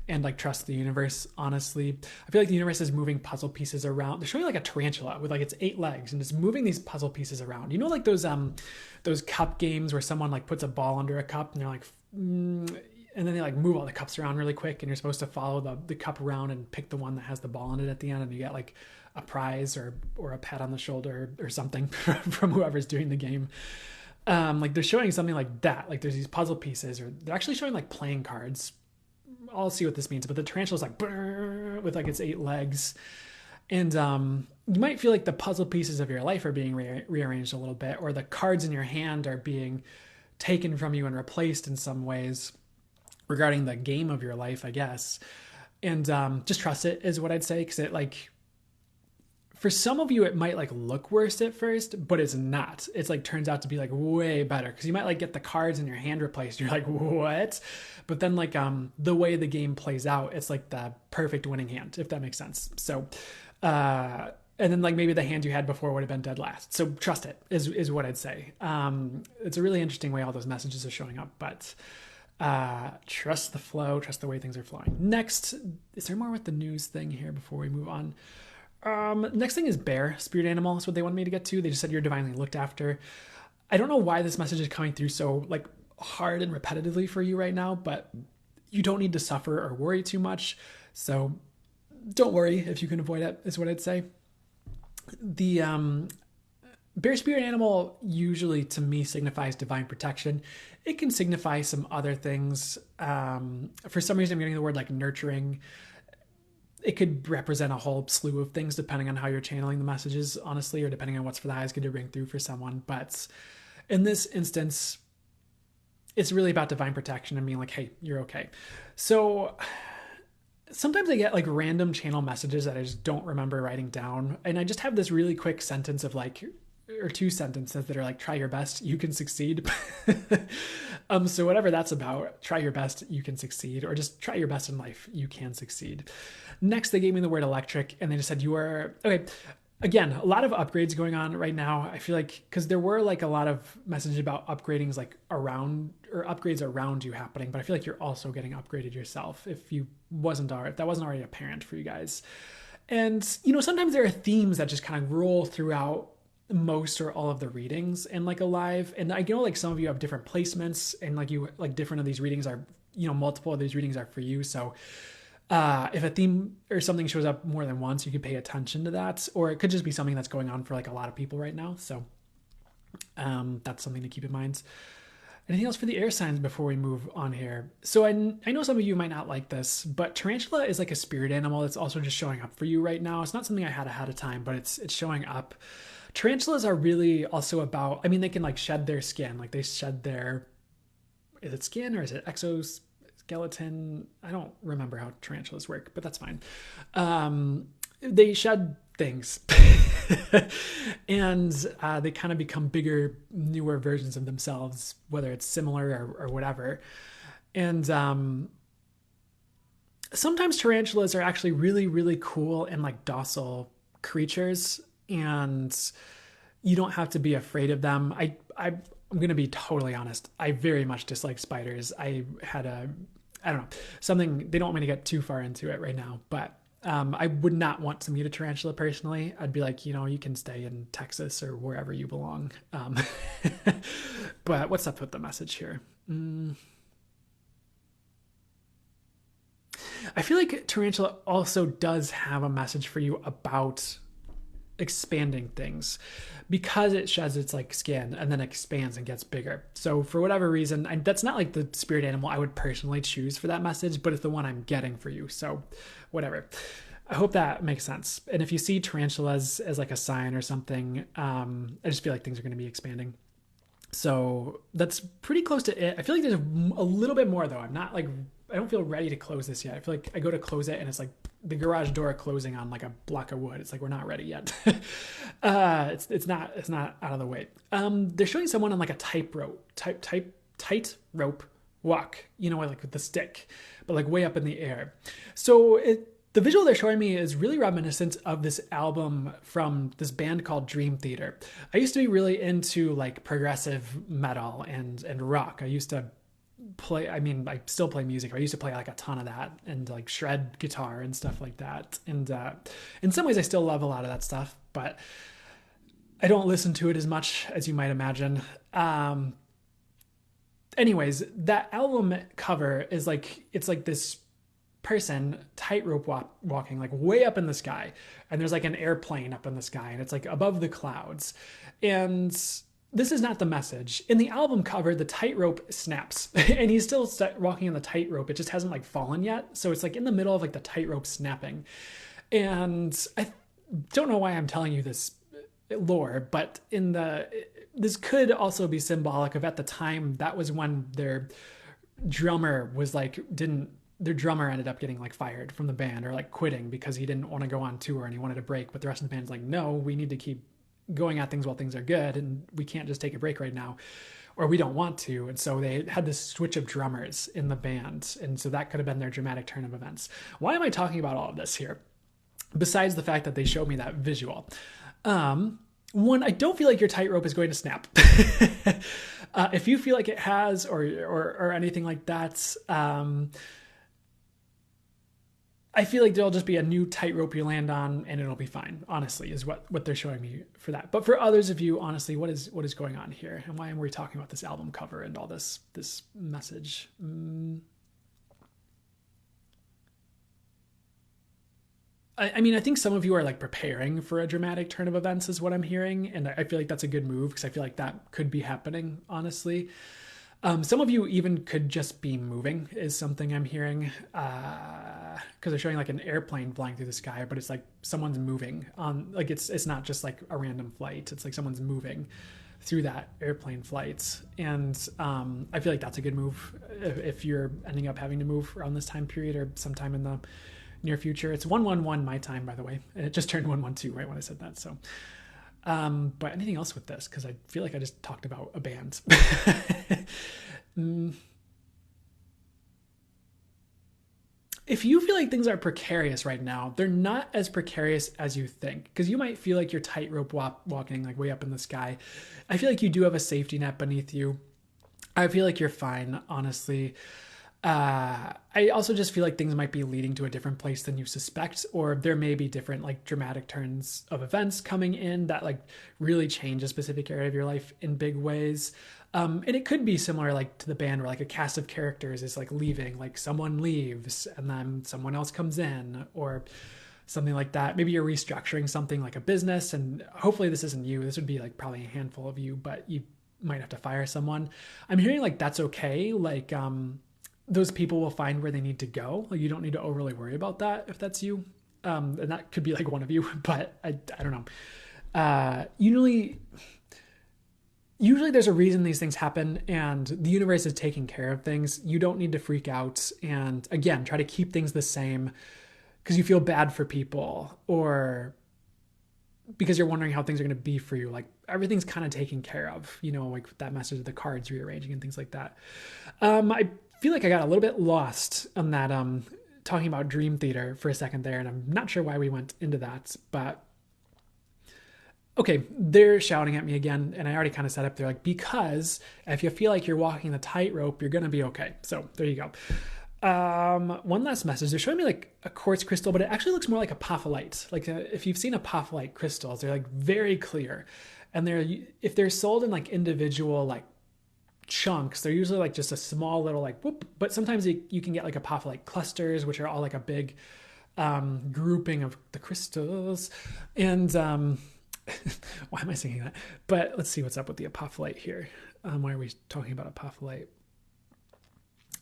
and like trust the universe. Honestly, I feel like the universe is moving puzzle pieces around. They're showing like a tarantula with like its 8 legs and just moving these puzzle pieces around. Like those cup games where someone like puts a ball under a cup and they're like, and then they like move all the cups around really quick, and you're supposed to follow the cup around and pick the one that has the ball in it at the end, and you get like a prize or a pat on the shoulder or something from whoever's doing the game. Like they're showing something like that. Like there's these puzzle pieces, or they're actually showing like playing cards. I'll see what this means, but the tarantula's like with like its 8 legs. And you might feel like the puzzle pieces of your life are being rearranged a little bit, or the cards in your hand are being taken from you and replaced in some ways regarding the game of your life, I guess. And just trust it is what I'd say, because it like, for some of you, it might like look worse at first, but it's not. It's like turns out to be like way better, because you might like get the cards in your hand replaced. You're like, what? But then like the way the game plays out, it's like the perfect winning hand, if that makes sense. So and then like maybe the hand you had before would have been dead last. So trust it is what I'd say. It's a really interesting way all those messages are showing up, but trust the flow, trust the way things are flowing. Next, is there more with the news thing here before we move on? Next thing is bear, spirit animal. That's what they wanted me to get to. They just said you're divinely looked after. I don't know why this message is coming through so like hard and repetitively for you right now, but you don't need to suffer or worry too much. So don't worry if you can avoid it, is what I'd say. The bear spirit animal usually to me signifies divine protection. It can signify some other things. For some reason, I'm getting the word like nurturing. It could represent a whole slew of things depending on how you're channeling the messages, honestly, or depending on what's for the highest good to bring through for someone. But in this instance, it's really about divine protection and being like, hey, you're okay. So sometimes I get like random channel messages that I just don't remember writing down. And I just have this really quick sentence of like, or 2 sentences that are like, try your best, you can succeed. So whatever that's about, try your best, you can succeed, or just try your best in life, you can succeed. Next, they gave me the word electric, and they just said, you are, okay. Again, a lot of upgrades going on right now. I feel like, because there were like a lot of messages about upgradings like around, or upgrades around you happening, but I feel like you're also getting upgraded yourself if that wasn't already apparent for you guys. And, sometimes there are themes that just kind of roll throughout most or all of the readings and like alive. And I know like some of you have different placements, and like you like different of these readings are, multiple of these readings are for you. So if a theme or something shows up more than once, you could pay attention to that, or it could just be something that's going on for like a lot of people right now. So that's something to keep in mind. Anything else for the air signs before we move on here? So I know some of you might not like this, but tarantula is like a spirit animal that's also just showing up for you right now. It's not something I had ahead of time, but it's showing up. Tarantulas are really also about, they can like shed their skin, like they shed their, is it skin or is it skeleton. I don't remember how tarantulas work, but that's fine. They shed things and they kind of become bigger, newer versions of themselves, whether it's similar or whatever. And sometimes tarantulas are actually really, really cool and like docile creatures, and you don't have to be afraid of them. I'm going to be totally honest. I very much dislike spiders. I don't know, something, they don't want me to get too far into it right now, but I would not want to meet a tarantula personally. I'd be like, you can stay in Texas or wherever you belong. But what's up with the message here? I feel like tarantula also does have a message for you about expanding things, because it sheds its like skin and then expands and gets bigger. So for whatever reason, that's not like the spirit animal I would personally choose for that message, but it's the one I'm getting for you. So whatever. I hope that makes sense. And if you see tarantulas as like a sign or something, I just feel like things are going to be expanding. So that's pretty close to it. I feel like there's a little bit more though. I don't feel ready to close this yet. I feel like I go to close it and it's like the garage door closing on like a block of wood. It's like, we're not ready yet. It's not out of the way. They're showing someone on like a tight rope walk, like with the stick, but like way up in the air. So the visual they're showing me is really reminiscent of this album from this band called Dream Theater. I used to be really into like progressive metal and rock. I still play music. I used to play like a ton of that and like shred guitar and stuff like that. And in some ways I still love a lot of that stuff, but I don't listen to it as much as you might imagine. Anyways, that album cover is like, it's like this person tightrope walking like way up in the sky, and there's like an airplane up in the sky and it's like above the clouds. And this is not the message. In the album cover, the tightrope snaps and he's still walking on the tightrope. It just hasn't like fallen yet. So it's like in the middle of like the tightrope snapping. And I don't know why I'm telling you this lore, but this could also be symbolic of, at the time, that was when their drummer ended up getting like fired from the band or like quitting because he didn't want to go on tour and he wanted a break. But the rest of the band's like, no, we need to keep going at things while things are good, and we can't just take a break right now, or we don't want to. And so they had this switch of drummers in the band, and so that could have been their dramatic turn of events. Why am I talking about all of this here, besides the fact that they showed me that visual? One, I don't feel like your tightrope is going to snap. If you feel like it has or anything like that, I feel like there'll just be a new tightrope you land on and it'll be fine, honestly, is what they're showing me for that. But for others of you, honestly, what is going on here? And why am we talking about this album cover and all this message? I think some of you are like preparing for a dramatic turn of events is what I'm hearing. And I feel like that's a good move, because I feel like that could be happening, honestly. Some of you even could just be moving is something I'm hearing, because they're showing like an airplane flying through the sky, but it's like someone's moving on, like it's not just like a random flight. It's like someone's moving through that airplane flight. And I feel like that's a good move if you're ending up having to move around this time period or sometime in the near future. It's 111 my time, by the way, and it just turned 112 right when I said that. So but anything else with this? Because I feel like I just talked about a band. If you feel like things are precarious right now, they're not as precarious as you think, because you might feel like you're tightrope walking like way up in the sky. I feel like you do have a safety net beneath you. I feel like you're fine, honestly. I also just feel like things might be leading to a different place than you suspect, or there may be different like dramatic turns of events coming in that like really change a specific area of your life in big ways. And it could be similar like to the band, where like a cast of characters is like leaving, like someone leaves and then someone else comes in, or something like that. Maybe you're restructuring something like a business, and hopefully this isn't you. This would be like probably a handful of you, but you might have to fire someone. I'm hearing like that's okay. Like, those people will find where they need to go. Like, you don't need to overly worry about that if that's you. And that could be like one of you, but I don't know. Usually usually there's a reason these things happen, and the universe is taking care of things. You don't need to freak out. And again, try to keep things the same because you feel bad for people, or because you're wondering how things are going to be for you. Like everything's kind of taken care of, like that message of the cards rearranging and things like that. I feel like I got a little bit lost on that, talking about dream theater for a second there, and I'm not sure why we went into that, but okay, they're shouting at me again, and I already kind of set up there, like, because if you feel like you're walking the tightrope, you're going to be okay. So there you go. One last message. They're showing me like a quartz crystal, but it actually looks more like apophyllite. Like if you've seen apophyllite crystals, they're like very clear, and if they're sold in like individual like chunks, they're usually like just a small little like whoop. But sometimes you can get like apophyllite clusters, which are all like a big grouping of the crystals. And why am I saying that? But let's see what's up with the apophyllite here. Why are we talking about apophyllite?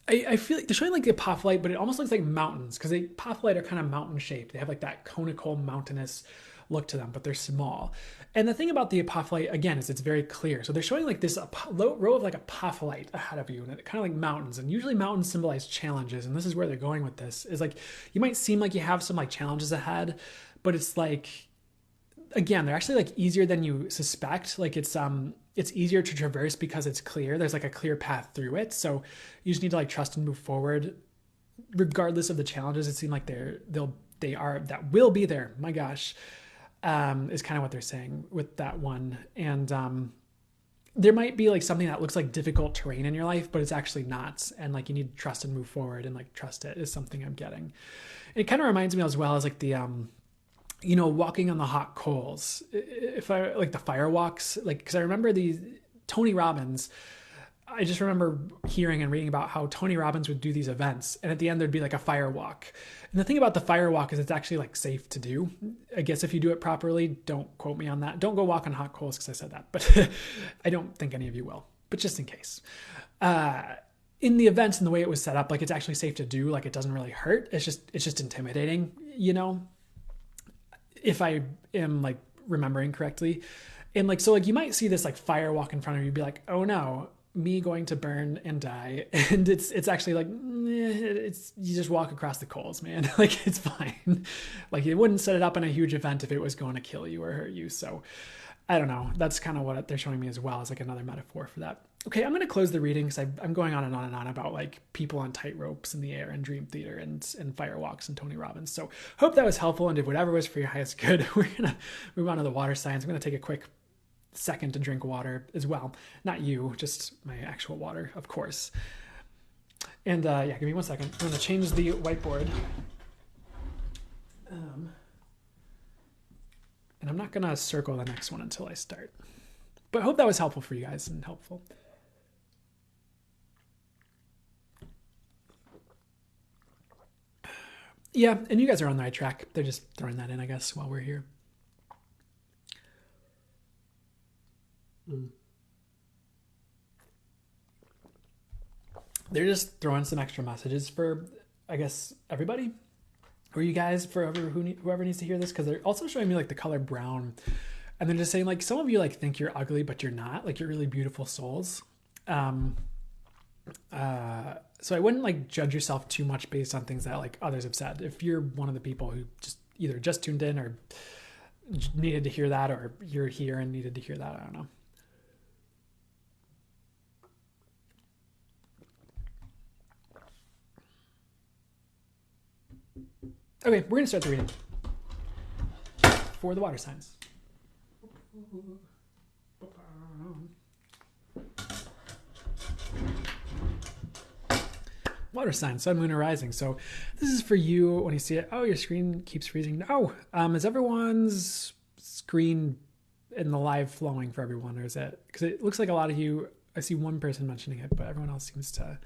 I feel like they're showing like the apophyllite, but it almost looks like mountains, because the apophyllite are kind of mountain shaped. They have like that conical mountainous look to them, but they're small. And the thing about the apophyllite, again, is it's very clear. So they're showing like this row of like apophyllite ahead of you, and it kind of like mountains. And usually mountains symbolize challenges, and this is where they're going with this. Is like you might seem like you have some like challenges ahead, but it's like, again, they're actually like easier than you suspect. Like it's easier to traverse because it's clear. There's like a clear path through it. So you just need to like trust and move forward regardless of the challenges. It seems like that will be there. My gosh, is kind of what they're saying with that one. And there might be like something that looks like difficult terrain in your life, but it's actually not. And like you need to trust and move forward, and like trust it is something I'm getting. And it kind of reminds me as well as like the walking on the hot coals. If I like the fire walks, like, because I remember Tony Robbins. I just remember hearing and reading about how Tony Robbins would do these events, and at the end there'd be like a fire walk. And the thing about the fire walk is it's actually like safe to do. I guess if you do it properly. Don't quote me on that. Don't go walk on hot coals because I said that, but I don't think any of you will. But just in case. In the events and the way it was set up, like it's actually safe to do. Like it doesn't really hurt. It's just intimidating, if I am like remembering correctly. And like, so like you might see this like fire walk in front of you, be like, oh no, me going to burn and die. And it's actually like, you just walk across the coals, man. Like it's fine. Like it wouldn't set it up in a huge event if it was going to kill you or hurt you. So I don't know. That's kind of what they're showing me as well, as like another metaphor for that. Okay, I'm going to close the reading because I'm going on and on and on about like people on tight ropes in the air and dream theater and firewalks and Tony Robbins. So hope that was helpful and did whatever was for your highest good. We're going to move on to the water signs. I'm going to take a quick second to drink water as well. Not you, just my actual water, of course. And give me 1 second. I'm going to change the whiteboard. And I'm not going to circle the next one until I start. But I hope that was helpful for you guys and helpful. Yeah, and you guys are on the right track. They're just throwing that in, I guess, while we're here. They're just throwing some extra messages for, I guess, everybody. Or you guys, for whoever needs to hear this, because they're also showing me like the color brown. And they're just saying like some of you like think you're ugly, but you're not. Like you're really beautiful souls. So I wouldn't like judge yourself too much based on things that like others have said. If you're one of the people who just either just tuned in or needed to hear that, or you're here and needed to hear that, I don't know. Okay, we're gonna start the reading for the water signs. Water sign, sun, moon, or rising. So this is for you when you see it. Oh, your screen keeps freezing. No. Is everyone's screen in the live flowing for everyone, or is it? Because it looks like a lot of you, I see one person mentioning it, but everyone else seems to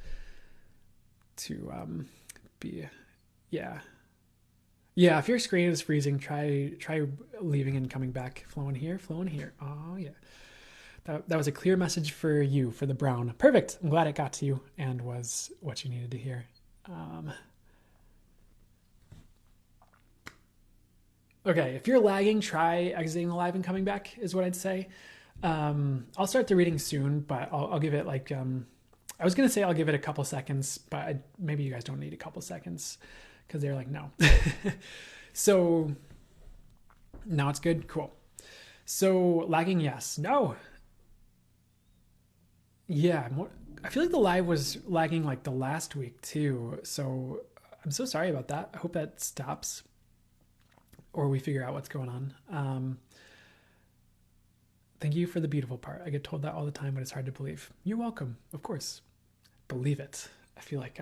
be, yeah. Yeah, if your screen is freezing, try leaving and coming back. Flowing here. Oh, yeah. That was a clear message for you, for the brown. Perfect. I'm glad it got to you and was what you needed to hear. Okay, if you're lagging, try exiting the live and coming back is what I'd say. I'll start the reading soon, but I'll give it like, I was going to say I'll give it a couple seconds, but maybe you guys don't need a couple seconds because they're like, no. So now it's good. Cool. So lagging, yes. No. Yeah. I feel like the live was lagging like the last week too. So I'm so sorry about that. I hope that stops or we figure out what's going on. Thank you for the beautiful part. I get told that all the time, but it's hard to believe. You're welcome. Of course. Believe it. I feel like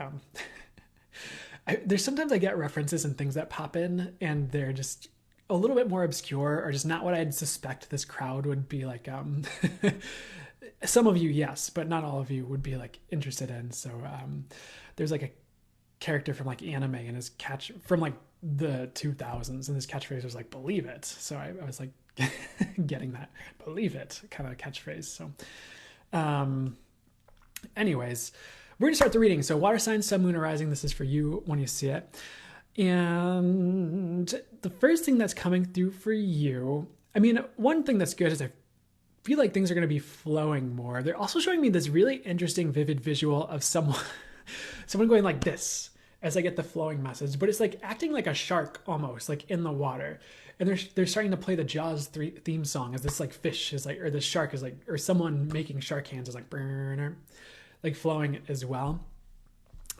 there's sometimes I get references and things that pop in and they're just a little bit more obscure or just not what I'd suspect this crowd would be like. Some of you, yes, but not all of you would be like interested in. So there's like a character from like anime and his catch from like the 2000s and his catchphrase was like, believe it. So I was like getting that believe it kind of catchphrase. So anyways, we're gonna start the reading. So water sign, sun, moon, or rising, this is for you when you see it. And the first thing that's coming through for you, I mean, one thing that's good is I feel like things are going to be flowing more. They're also showing me this really interesting, vivid visual of someone going like this as I get the flowing message, but it's like acting like a shark almost, like in the water. And they're starting to play the Jaws theme song as this like fish is like, or the shark is like, or someone making shark hands is like, burner, like flowing as well.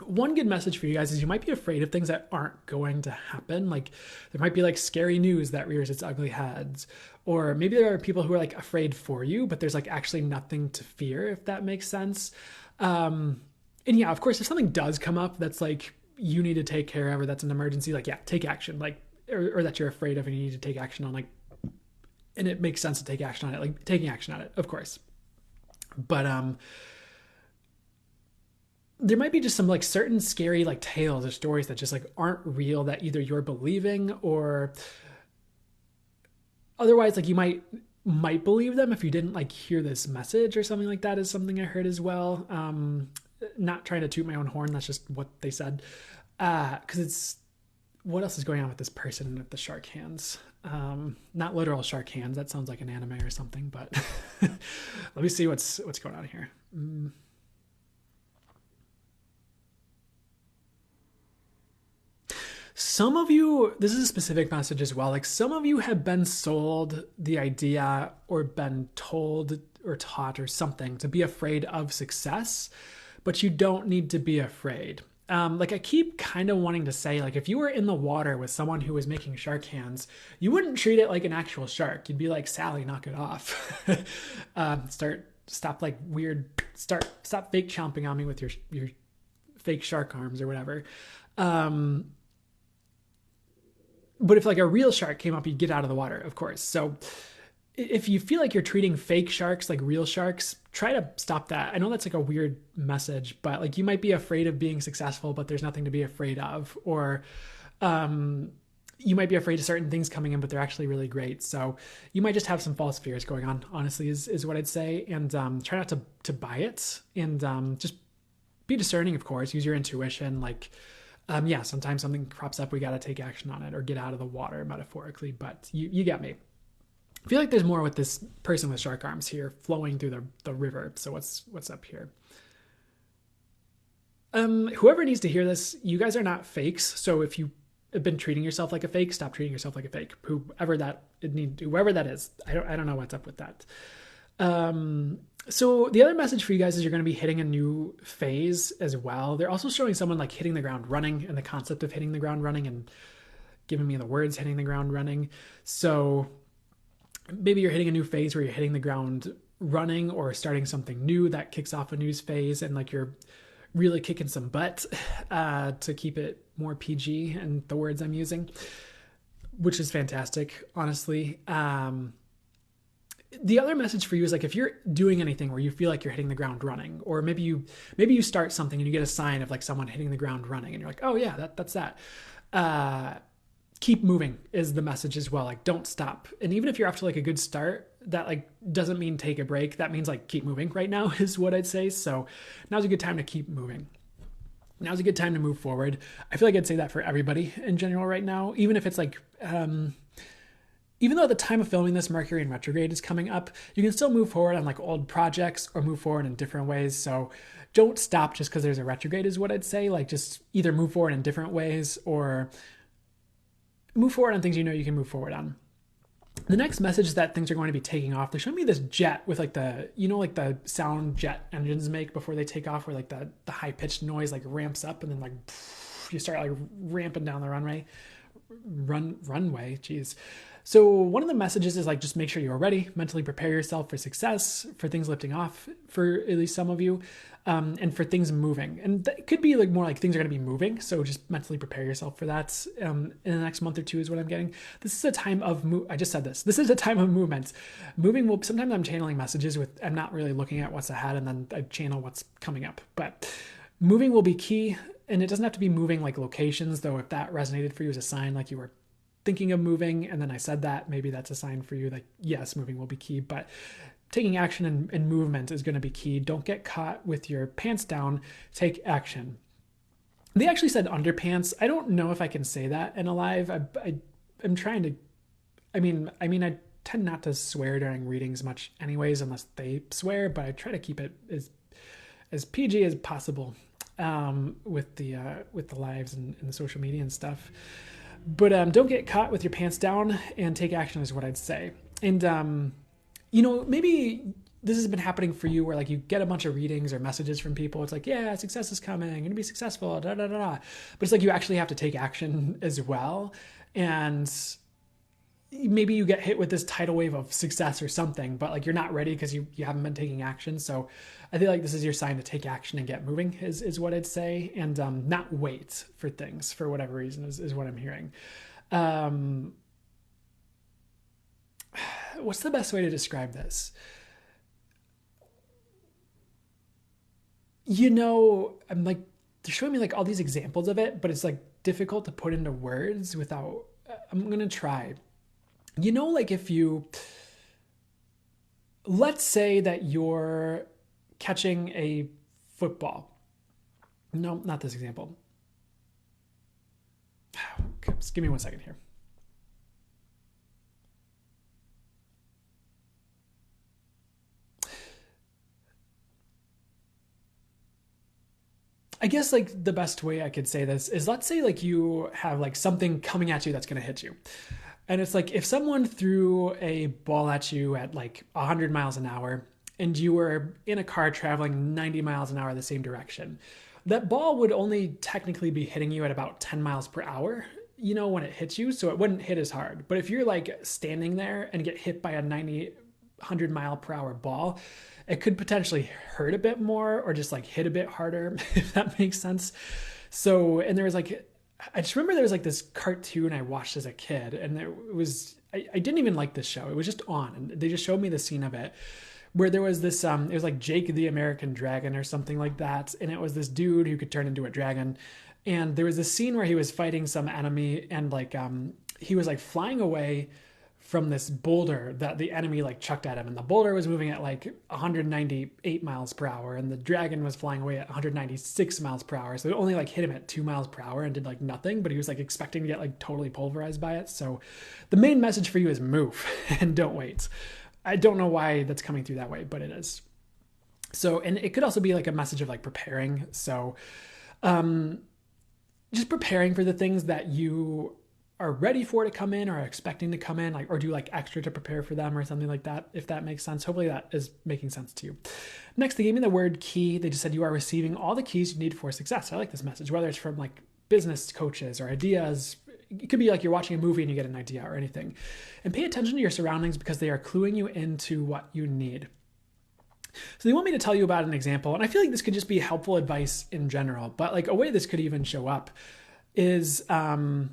One good message for you guys is you might be afraid of things that aren't going to happen. Like there might be like scary news that rears its ugly heads, or maybe there are people who are like afraid for you, but there's like actually nothing to fear, if that makes sense. And yeah, of course, if something does come up that's like you need to take care of, or that's an emergency, like yeah, take action, like, or that you're afraid of and you need to take action on, like, and it makes sense to take action on it, like taking action on it, of course. But there might be just some like certain scary like tales or stories that just like aren't real that either you're believing or otherwise like you might believe them if you didn't like hear this message or something like that is something I heard as well. Not trying to toot my own horn. That's just what they said. Cause it's, what else is going on with this person with the shark hands? Not literal shark hands. That sounds like an anime or something, but let me see what's going on here. Some of you, this is a specific message as well, like some of you have been sold the idea or been told or taught or something to be afraid of success, but you don't need to be afraid. Like I keep kind of wanting to say, like if you were in the water with someone who was making shark hands, you wouldn't treat it like an actual shark. You'd be like, Sally, knock it off. Stop fake chomping on me with your fake shark arms or whatever. But if like a real shark came up, you'd get out of the water, of course. So if you feel like you're treating fake sharks like real sharks, try to stop that. I know that's like a weird message, but like you might be afraid of being successful, but there's nothing to be afraid of. Or you might be afraid of certain things coming in, but they're actually really great. So you might just have some false fears going on, honestly, is what I'd say. And try not to buy it. And just be discerning, of course. Use your intuition. Like, yeah, sometimes something crops up, we got to take action on it or get out of the water metaphorically, but you get me. I feel like there's more with this person with shark arms here flowing through the river. So what's up here? Whoever needs to hear this, you guys are not fakes. So if you have been treating yourself like a fake, stop treating yourself like a fake. Whoever that is, I don't know what's up with that. So the other message for you guys is you're going to be hitting a new phase as well. They're also showing someone like hitting the ground running and the concept of hitting the ground running and giving me the words hitting the ground running. So maybe you're hitting a new phase where you're hitting the ground running or starting something new that kicks off a new phase and like you're really kicking some butt to keep it more PG and the words I'm using, which is fantastic, honestly. The other message for you is like if you're doing anything where you feel like you're hitting the ground running, or maybe you start something and you get a sign of like someone hitting the ground running and you're like, oh yeah, that's that. Keep moving is the message as well. Like don't stop. And even if you're off to like a good start, that like doesn't mean take a break. That means like keep moving right now is what I'd say. So now's a good time to keep moving. Now's a good time to move forward. I feel like I'd say that for everybody in general right now, even if it's like, even though at the time of filming this, Mercury in retrograde is coming up, you can still move forward on like old projects or move forward in different ways. So don't stop just because there's a retrograde is what I'd say. Like just either move forward in different ways or move forward on things you know you can move forward on. The next message is that things are going to be taking off. They're showing me this jet with like the, you know, like the sound jet engines make before they take off, where like the high pitched noise like ramps up and then like you start like ramping down the runway. Geez. So one of the messages is like, just make sure you're ready, mentally prepare yourself for success, for things lifting off for at least some of you, and for things moving. And that could be like more like things are going to be moving. So just mentally prepare yourself for that in the next month or two is what I'm getting. This is a time of, I just said this. This is a time of movement. Moving will, sometimes I'm channeling messages with, I'm not really looking at what's ahead and then I channel what's coming up. But moving will be key. And it doesn't have to be moving like locations, though if that resonated for you as a sign, like you were thinking of moving and then I said that, maybe that's a sign for you, like yes, moving will be key, but taking action and movement is going to be key. Don't get caught with your pants down, take action. They actually said underpants. I don't know if I can say that in a live. I'm trying to, I mean, I tend not to swear during readings much anyways, unless they swear, but I try to keep it as PG as possible with the lives and the social media and stuff. But don't get caught with your pants down and take action is what I'd say. And, you know, maybe this has been happening for you where like you get a bunch of readings or messages from people. It's like, yeah, success is coming. You're going to be successful, da, da, da, da. But it's like you actually have to take action as well. And maybe you get hit with this tidal wave of success or something, but like you're not ready because you haven't been taking action. So I feel like this is your sign to take action and get moving is what I'd say. And not wait for things for whatever reason is what I'm hearing. What's the best way to describe this? You know, I'm like, they're showing me like all these examples of it, but it's like difficult to put into words without, I'm going to try. You know, like if you, let's say that you're catching a football. No, not this example. Okay, just give me 1 second here. I guess like the best way I could say this is, let's say like you have like something coming at you that's going to hit you. And it's like if someone threw a ball at you at like 100 miles an hour and you were in a car traveling 90 miles an hour the same direction, that ball would only technically be hitting you at about 10 miles per hour, you know, when it hits you. So it wouldn't hit as hard. But if you're like standing there and get hit by a 100 mile per hour ball, it could potentially hurt a bit more or just like hit a bit harder, if that makes sense. So, and there was like, I just remember there was like this cartoon I watched as a kid, and it was, I didn't even like this show. It was just on, and they just showed me the scene of it where there was this, it was like Jake the American Dragon or something like that. And it was this dude who could turn into a dragon. And there was this scene where he was fighting some enemy and like, he was like flying away from this boulder that the enemy like chucked at him. And the boulder was moving at like 198 miles per hour. And the dragon was flying away at 196 miles per hour. So it only like hit him at 2 miles per hour and did like nothing, but he was like expecting to get like totally pulverized by it. So the main message for you is move and don't wait. I don't know why that's coming through that way, but it is. So, and it could also be like a message of like preparing. So, just preparing for the things that you are ready for to come in or are expecting to come in, like, or do like extra to prepare for them or something like that, if that makes sense. Hopefully that is making sense to you. Next, they gave me the word key. They just said you are receiving all the keys you need for success. I like this message, whether it's from like business coaches or ideas. It could be like you're watching a movie and you get an idea or anything. And pay attention to your surroundings because they are cluing you into what you need. So they want me to tell you about an example, and I feel like this could just be helpful advice in general, but like a way this could even show up is, I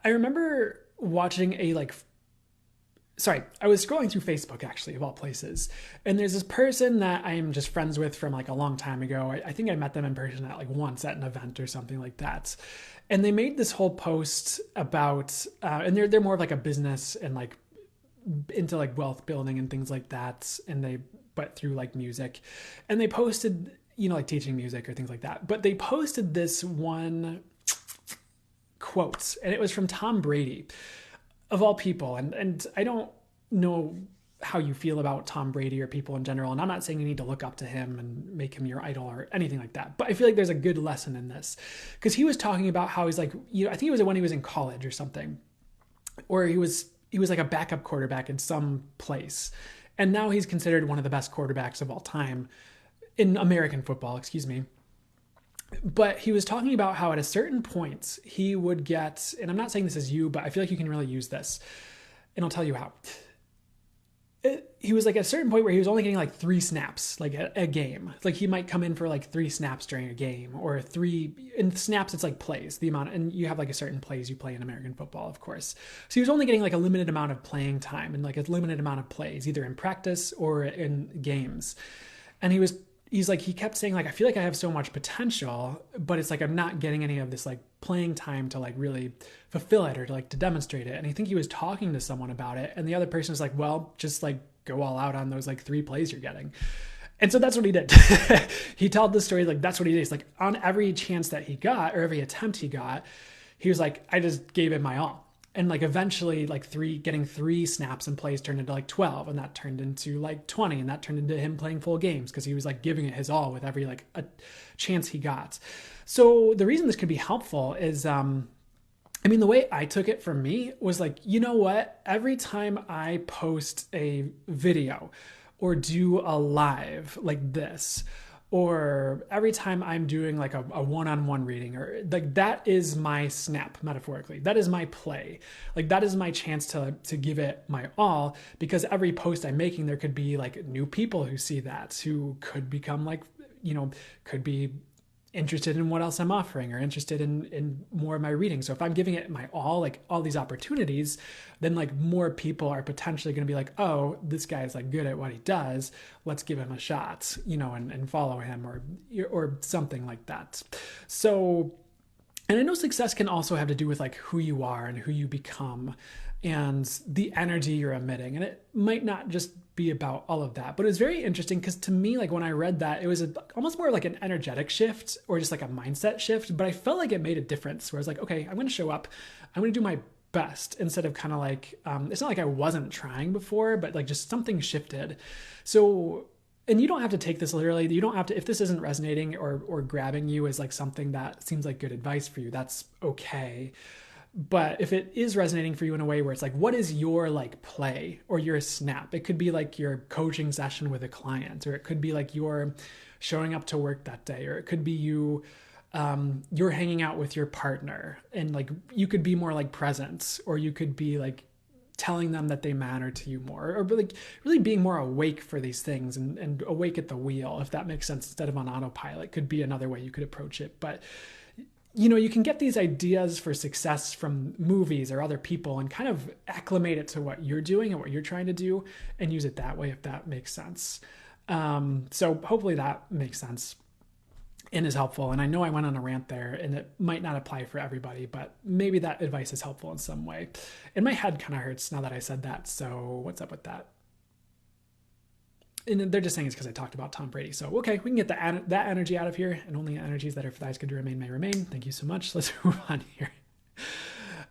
remember watching I was scrolling through Facebook, actually, of all places. And there's this person that I am just friends with from like a long time ago. I think I met them in person at like once at an event or something like that. And they made this whole post about, and they're more of like a business and like into like wealth building and things like that. And but through like music, and they posted, you know, like teaching music or things like that. But they posted this one quote, and it was from Tom Brady. of all people, and I don't know how you feel about Tom Brady or people in general, and I'm not saying you need to look up to him and make him your idol or anything like that, but I feel like there's a good lesson in this, because he was talking about how he's like, I think it was when he was in college or something, or he was like a backup quarterback in some place, and now he's considered one of the best quarterbacks of all time in American football, excuse me. But he was talking about how at a certain point he would get, and I'm not saying this is you, but I feel like you can really use this, and I'll tell you how. He was like at a certain point where he was only getting like 3 snaps, like a game. Like he might come in for like 3 snaps during a game, or 3 in snaps. It's like plays, the amount, and you have like a certain plays you play in American football, of course. So he was only getting like a limited amount of playing time and like a limited amount of plays, either in practice or in games. And he kept saying like, I feel like I have so much potential, but it's like I'm not getting any of this like playing time to like really fulfill it or to like to demonstrate it. And I think he was talking to someone about it, and the other person was like, well, just like go all out on those like 3 plays you're getting. And so that's what he did. He told the story like that's what he did. It's like on every chance that he got, or every attempt he got, he was like, I just gave it my all. And like eventually like getting 3 snaps and plays turned into like 12, and that turned into like 20, and that turned into him playing full games because he was like giving it his all with every like a chance he got. So the reason this could be helpful is, the way I took it for me was like, you know what? Every time I post a video or do a live like this, or every time I'm doing like a one-on-one reading, or like that is my snap, metaphorically. That is my play. Like that is my chance to give it my all, because every post I'm making, there could be like new people who see that, who could become like, could be interested in what else I'm offering, or interested in more of my reading. So if I'm giving it my all, like all these opportunities, then like more people are potentially going to be like, oh, this guy is like good at what he does. Let's give him a shot, and follow him, or something like that. So, and I know success can also have to do with like who you are and who you become and the energy you're emitting. And it might not just be about all of that, but it was very interesting because to me, like when I read that, it was almost more like an energetic shift or just like a mindset shift, but I felt like it made a difference where I was like, okay, I'm going to show up, I'm going to do my best, instead of kind of like, it's not like I wasn't trying before, but like just something shifted. So, and you don't have to take this literally. You don't have to, if this isn't resonating or grabbing you as like something that seems like good advice for you, that's okay. But if it is resonating for you in a way where it's like, what is your like play or your snap? It could be like your coaching session with a client, or it could be like you're showing up to work that day, or it could be you're hanging out with your partner, and like you could be more like present, or you could be like telling them that they matter to you more, or like really being more awake for these things and awake at the wheel, if that makes sense, instead of on autopilot could be another way you could approach it. But you can get these ideas for success from movies or other people and kind of acclimate it to what you're doing and what you're trying to do and use it that way, if that makes sense. So hopefully that makes sense and is helpful. And I know I went on a rant there, and it might not apply for everybody, but maybe that advice is helpful in some way. And my head kind of hurts now that I said that. So what's up with that? And they're just saying it's because I talked about Tom Brady. So, okay, we can get that energy out of here, and only energies that are for thighs good to remain may remain. Thank you so much. Let's move on here.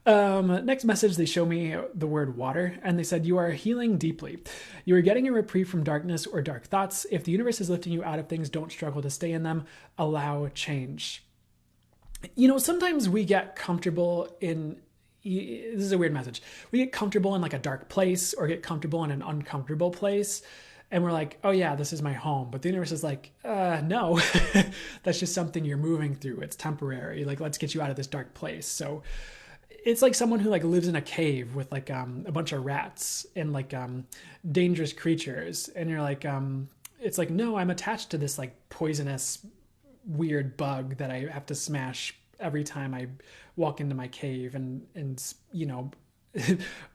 Next message, they show me the word water, and they said, you are healing deeply. You are getting a reprieve from darkness or dark thoughts. If the universe is lifting you out of things, don't struggle to stay in them. Allow change. Sometimes we get comfortable in, this is a weird message, we get comfortable in like a dark place, or get comfortable in an uncomfortable place. And we're like, oh yeah, this is my home. But the universe is like, no, that's just something you're moving through. It's temporary. Like, let's get you out of this dark place. So it's like someone who like lives in a cave with like a bunch of rats and like dangerous creatures. And you're like, it's like, no, I'm attached to this like poisonous, weird bug that I have to smash every time I walk into my cave and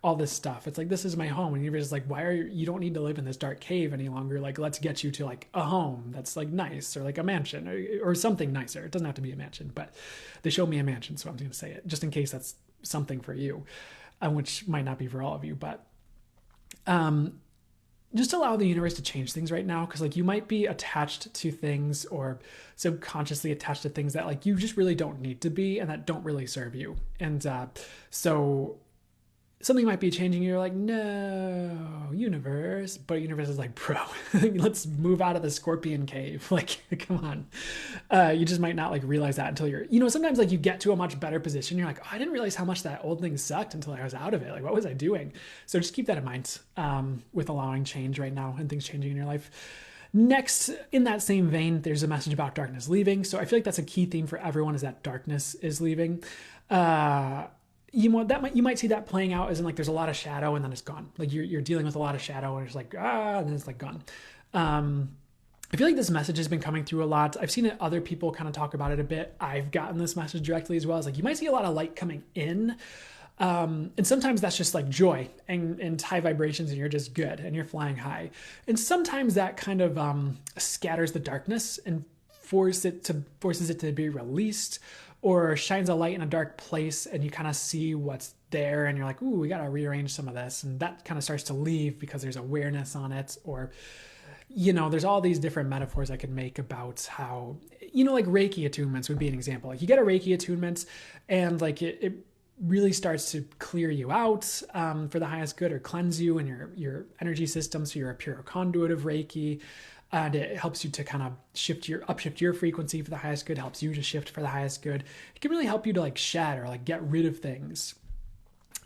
all this stuff. It's like, this is my home. And you're just like, you don't need to live in this dark cave any longer. Like, let's get you to like a home that's like nice, or like a mansion or something nicer. It doesn't have to be a mansion, but they showed me a mansion. So I'm going to say it just in case that's something for you, which might not be for all of you, but, just allow the universe to change things right now. Cause like you might be attached to things or subconsciously attached to things that like you just really don't need to be and that don't really serve you. And, so something might be changing. You're like, no, universe. But universe is like, bro, let's move out of the scorpion cave. Like, come on. You just might not like realize that until you're, sometimes like you get to a much better position. You're like, oh, I didn't realize how much that old thing sucked until I was out of it. Like, what was I doing? So just keep that in mind with allowing change right now and things changing in your life. Next, in that same vein, there's a message about darkness leaving. So I feel like that's a key theme for everyone, is that darkness is leaving. You might see that playing out as in like there's a lot of shadow and then it's gone. Like you're dealing with a lot of shadow and it's like and then it's like gone. I feel like this message has been coming through a lot. I've seen other people kind of talk about it a bit. I've gotten this message directly as well. It's like you might see a lot of light coming in. And sometimes that's just like joy and high vibrations and you're just good and you're flying high. And sometimes that kind of scatters the darkness and forces it to be released, or shines a light in a dark place and you kind of see what's there and you're like, ooh, we got to rearrange some of this. And that kind of starts to leave because there's awareness on it. Or, there's all these different metaphors I could make about how, like Reiki attunements would be an example. Like you get a Reiki attunement and like it really starts to clear you out for the highest good, or cleanse you and your energy system. So you're a pure conduit of Reiki. And it helps you to kind of upshift your frequency for the highest good, helps you to shift for the highest good. It can really help you to like shatter, like get rid of things.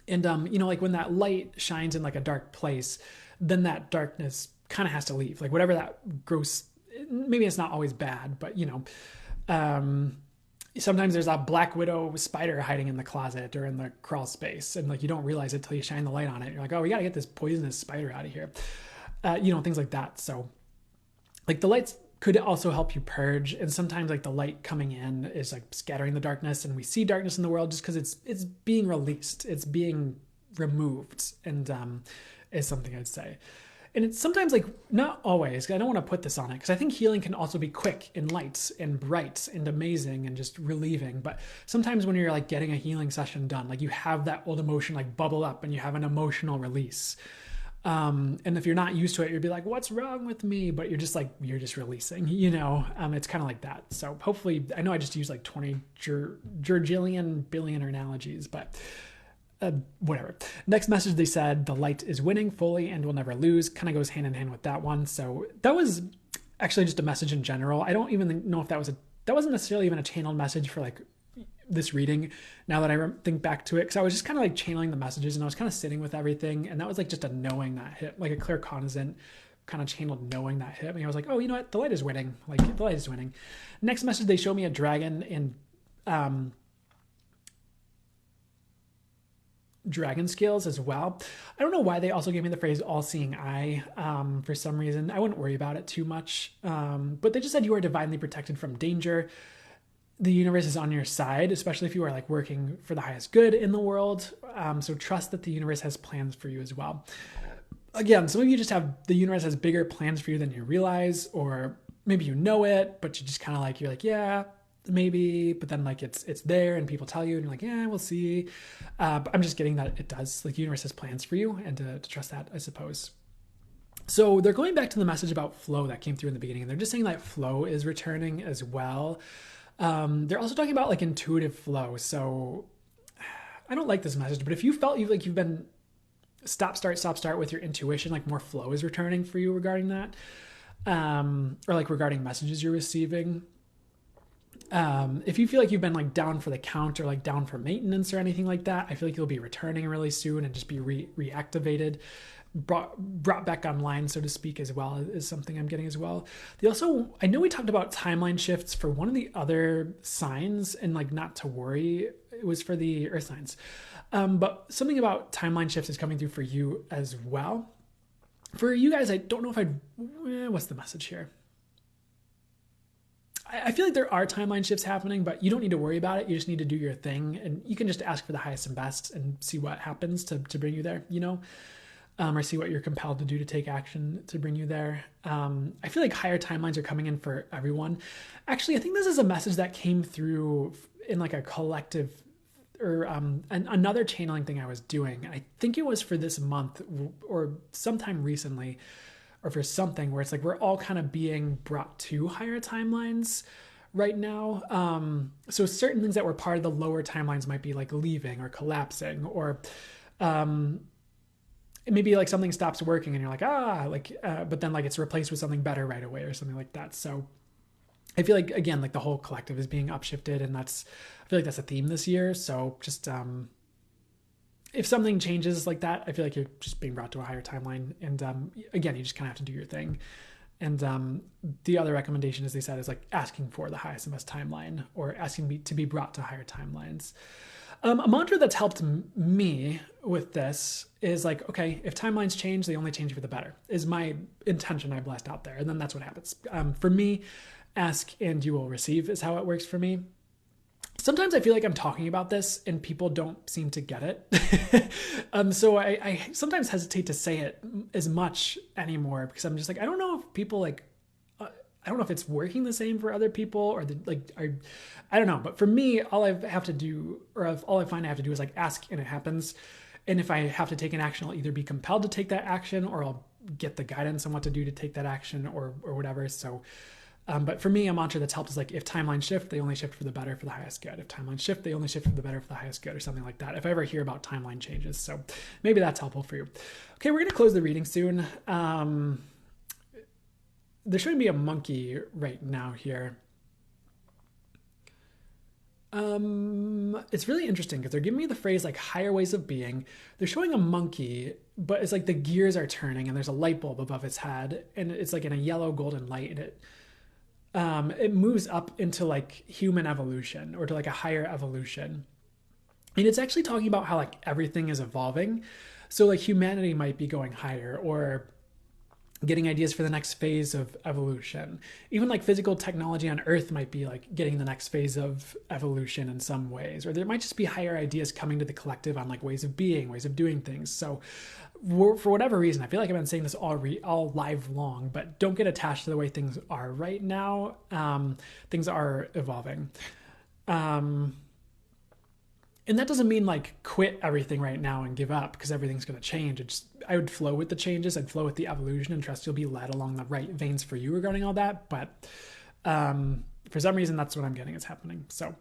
And, like when that light shines in like a dark place, then that darkness kind of has to leave. Like whatever that gross, maybe it's not always bad, but sometimes there's a black widow spider hiding in the closet or in the crawl space. And like, you don't realize it till you shine the light on it. You're like, oh, we got to get this poisonous spider out of here. Things like that. So, like the lights could also help you purge, and sometimes like the light coming in is like scattering the darkness, and we see darkness in the world just because it's being released, it's being removed, and is something I'd say. And it's sometimes like, not always, I don't want to put this on it because I think healing can also be quick and light and bright and amazing and just relieving. But sometimes when you're like getting a healing session done, like you have that old emotion like bubble up and you have an emotional release. And if you're not used to it, you'll be like, what's wrong with me? But you're just releasing, it's kind of like that. So hopefully, I know I just used like 20 Georgillian billionaire analogies, but whatever. Next message, they said, the light is winning fully and will never lose. Kind of goes hand in hand with that one. So that was actually just a message in general. I don't even know if that wasn't necessarily even a channeled message for like this reading, now that I think back to it, because I was just kind of like channeling the messages and I was kind of sitting with everything, and that was like just a knowing that hit, like a claircognizant kind of channeled knowing that hit me. I was like, oh, you know what, the light is winning. Like the light is winning. Next message, they show me a dragon in dragon scales as well. I don't know why they also gave me the phrase all-seeing eye for some reason. I wouldn't worry about it too much, but they just said you are divinely protected from danger. The universe is on your side, especially if you are like working for the highest good in the world. So trust that the universe has plans for you as well. Again, some of you just have, the universe has bigger plans for you than you realize, or maybe you know it, but you just kind of like, you're like, yeah, maybe, but then like it's there and people tell you and you're like, yeah, we'll see. But I'm just getting that it does, like, the universe has plans for you, and to trust that, I suppose. So they're going back to the message about flow that came through in the beginning, and they're just saying that flow is returning as well. They're also talking about like intuitive flow. So I don't like this message, but if you felt you've been stop, start with your intuition, like more flow is returning for you regarding that. Or like regarding messages you're receiving. If you feel like you've been like down for the count or like down for maintenance or anything like that, I feel like you'll be returning really soon and just be reactivated, brought back online, so to speak, as well, is something I'm getting as well. They also, I know we talked about timeline shifts for one of the other signs, and like not to worry, it was for the earth signs. But something about timeline shifts is coming through for you as well. For you guys, I don't know if what's the message here? I feel like there are timeline shifts happening, but you don't need to worry about it. You just need to do your thing, and you can just ask for the highest and best and see what happens to bring you there, or see what you're compelled to do to take action to bring you there. I feel like higher timelines are coming in for everyone. Actually, I think this is a message that came through in like a collective or another channeling thing I was doing. I think it was for this month or sometime recently, or for something where it's like we're all kind of being brought to higher timelines right now. So certain things that were part of the lower timelines might be like leaving or collapsing, or maybe like something stops working and you're like, but then like it's replaced with something better right away or something like that. So I feel like, again, like the whole collective is being upshifted, and I feel like that's a theme this year. So just, if something changes like that, I feel like you're just being brought to a higher timeline. And, again, you just kind of have to do your thing. And, the other recommendation, as they said, is like asking for the highest and best timeline, or asking to be brought to higher timelines. A mantra that's helped me with this is like, okay, if timelines change, they only change for the better, is my intention I blessed out there. And then that's what happens. For me, ask and you will receive is how it works for me. Sometimes I feel like I'm talking about this and people don't seem to get it. So I sometimes hesitate to say it as much anymore, because I'm just like, I don't know if people like, I don't know if it's working the same for other people, or I don't know. But for me, all I have to do, or all I find I have to do, is like ask and it happens. And if I have to take an action, I'll either be compelled to take that action, or I'll get the guidance on what to do to take that action, or whatever. So, but for me, a mantra that's helped is like, if timelines shift, they only shift for the better, for the highest good. If timelines shift, they only shift for the better, for the highest good, or something like that, if I ever hear about timeline changes. So maybe that's helpful for you. Okay, we're going to close the reading soon. There shouldn't be a monkey right now here. It's really interesting because they're giving me the phrase like higher ways of being. They're showing a monkey, but it's like the gears are turning and there's a light bulb above its head, and it's like in a yellow golden light, and it moves up into like human evolution, or to like a higher evolution. And it's actually talking about how like everything is evolving. So like humanity might be going higher, or getting ideas for the next phase of evolution. Even like physical technology on Earth might be like getting the next phase of evolution in some ways, or there might just be higher ideas coming to the collective on like ways of being, ways of doing things. So for whatever reason, I feel like I've been saying this all live long, but don't get attached to the way things are right now. Things are evolving. And that doesn't mean like quit everything right now and give up because everything's going to change. I would flow with the changes. I'd flow with the evolution and trust you'll be led along the right veins for you regarding all that. But for some reason, that's what I'm getting is happening. So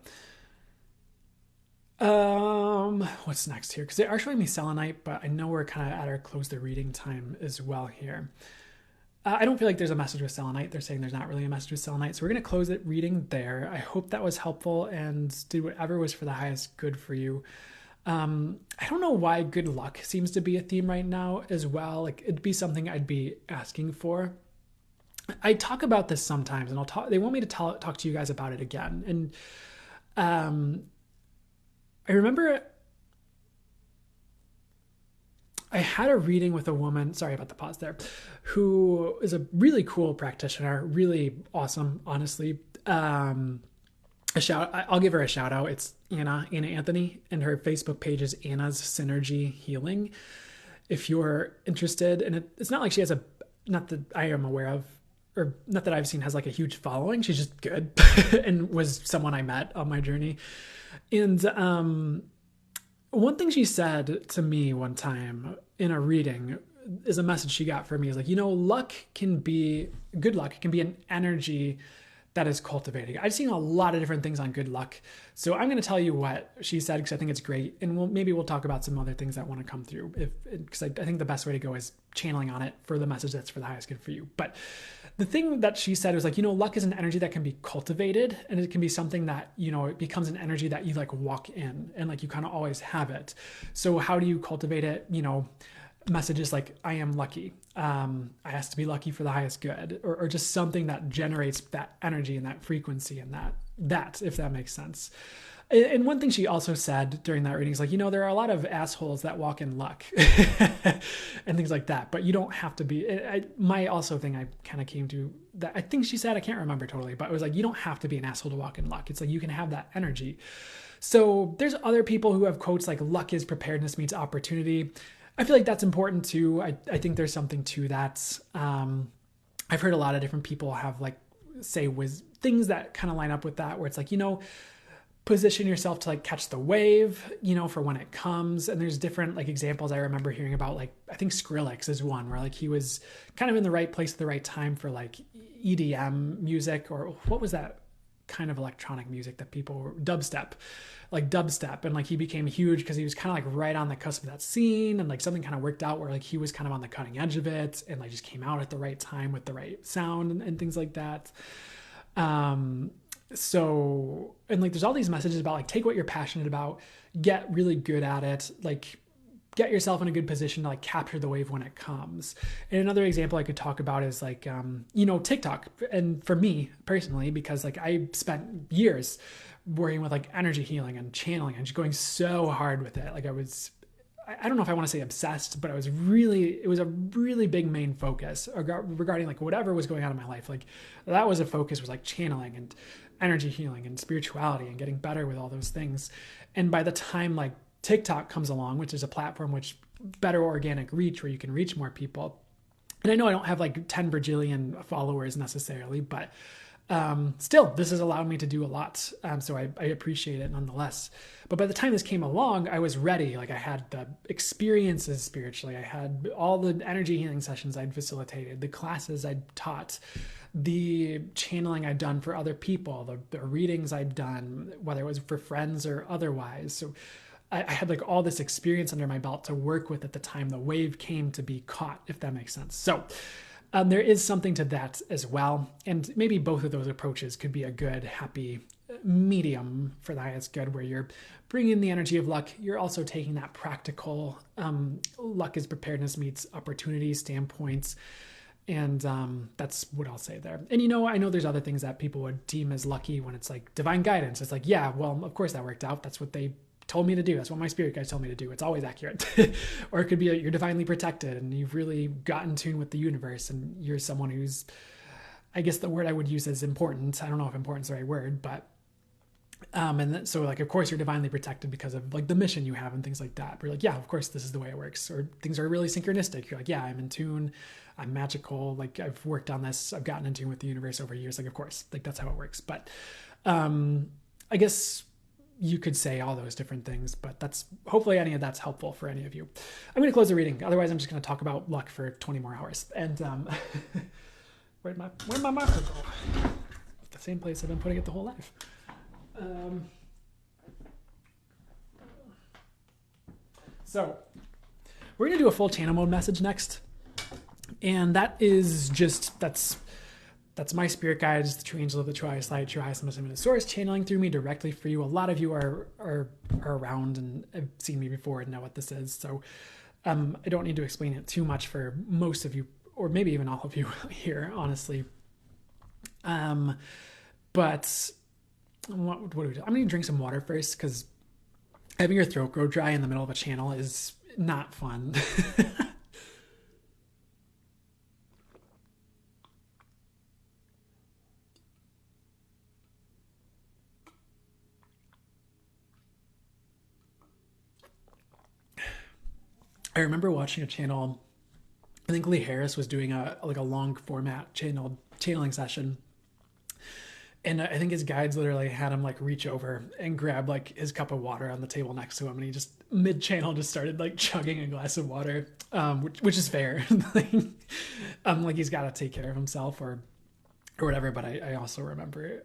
what's next here? Because they are showing me selenite, but I know we're kind of at our close the reading time as well here. I don't feel like there's a message with selenite. They're saying there's not really a message with selenite. So we're going to close it reading there. I hope that was helpful and did whatever was for the highest good for you. I don't know why good luck seems to be a theme right now as well. Like it'd be something I'd be asking for. I talk about this sometimes, and they want me to talk to you guys about it again. And I remember I had a reading with a woman, sorry about the pause there, who is a really cool practitioner, really awesome, honestly. I'll give her a shout out. It's Anna Anthony, and her Facebook page is Anna's Energyhealing. If you're interested, and it's not like she has not that I am aware of, or not that I've seen has like a huge following. She's just good and was someone I met on my journey. And, one thing she said to me one time in a reading is a message she got for me is like, good luck can be an energy that is cultivating. I've seen a lot of different things on good luck. So I'm going to tell you what she said, because I think it's great. And maybe we'll talk about some other things that want to come through, because I think the best way to go is channeling on it for the message that's for the highest good for you. But the thing that she said was like, luck is an energy that can be cultivated, and it can be something that, it becomes an energy that you like walk in, and like you kind of always have it. So how do you cultivate it? Messages like, I am lucky. I ask to be lucky for the highest good, or just something that generates that energy and that frequency and that, if that makes sense. And one thing she also said during that reading is like, there are a lot of assholes that walk in luck and things like that, but you don't have to be. My also thing I kind of came to that, I think she said, I can't remember totally, but it was like, you don't have to be an asshole to walk in luck. It's like, you can have that energy. So there's other people who have quotes like, luck is preparedness meets opportunity. I feel like that's important too. I think there's something to that. I've heard a lot of different people have like say things that kind of line up with that, where it's like, position yourself to like catch the wave, for when it comes. And there's different like examples I remember hearing about, like, I think Skrillex is one where like he was kind of in the right place at the right time for like EDM music, or what was that kind of electronic music that dubstep. And like he became huge because he was kind of like right on the cusp of that scene, and like something kind of worked out where like he was kind of on the cutting edge of it, and like just came out at the right time with the right sound and things like that. So, and like there's all these messages about like take what you're passionate about, get really good at it, like get yourself in a good position to like capture the wave when it comes. And another example I could talk about is like, TikTok. And for me personally, because like I spent years working with like energy healing and channeling and just going so hard with it. Like I don't know if I want to say obsessed, but it was a really big main focus regarding like whatever was going on in my life. Like that was like channeling and energy healing and spirituality and getting better with all those things. And by the time like TikTok comes along, which is a platform which better organic reach where you can reach more people. And I know I don't have like 10 bajillion followers necessarily, but still, this has allowed me to do a lot. So I appreciate it nonetheless. But by the time this came along, I was ready. Like I had the experiences spiritually. I had all the energy healing sessions I'd facilitated, the classes I'd taught, the channeling I'd done for other people, the readings I'd done, whether it was for friends or otherwise. So I had like all this experience under my belt to work with at the time the wave came to be caught, if that makes sense. So there is something to that as well. And maybe both of those approaches could be a good, happy medium for the highest good, where you're bringing in the energy of luck. You're also taking that practical luck is preparedness meets opportunity standpoints. And that's what I'll say there. And, I know there's other things that people would deem as lucky when it's like divine guidance. It's like, yeah, well, of course that worked out. That's what they told me to do. That's what my spirit guides told me to do. It's always accurate. Or it could be you're divinely protected and you've really got in tune with the universe and you're someone who's, I guess the word I would use is important. I don't know if important's the right word, but so like, of course you're divinely protected because of like the mission you have and things like that. But you're like, yeah, of course this is the way it works. Or things are really synchronistic. You're like, yeah, I'm in tune. I'm magical. Like I've worked on this. I've gotten in tune with the universe over years. Like, of course, like that's how it works. But I guess you could say all those different things, but hopefully any of that's helpful for any of you. I'm going to close the reading. Otherwise, I'm just going to talk about luck for 20 more hours. And where'd my marker go? The same place I've been putting it the whole life. So we're going to do a full channel mode message next. And that is just, that's my spirit guides, the true angel of the true highest light, true highest and source, channeling through me directly for you. A lot of you are around and have seen me before and know what this is. So I don't need to explain it too much for most of you, or maybe even all of you here, honestly. But what do we do? I'm going to drink some water first, because having your throat grow dry in the middle of a channel is not fun. I remember watching a channel, I think Lee Harris was doing a long format channeling session. And I think his guides literally had him like reach over and grab like his cup of water on the table next to him. And he just mid-channel just started like chugging a glass of water, which is fair. Like he's got to take care of himself or whatever. But I also remember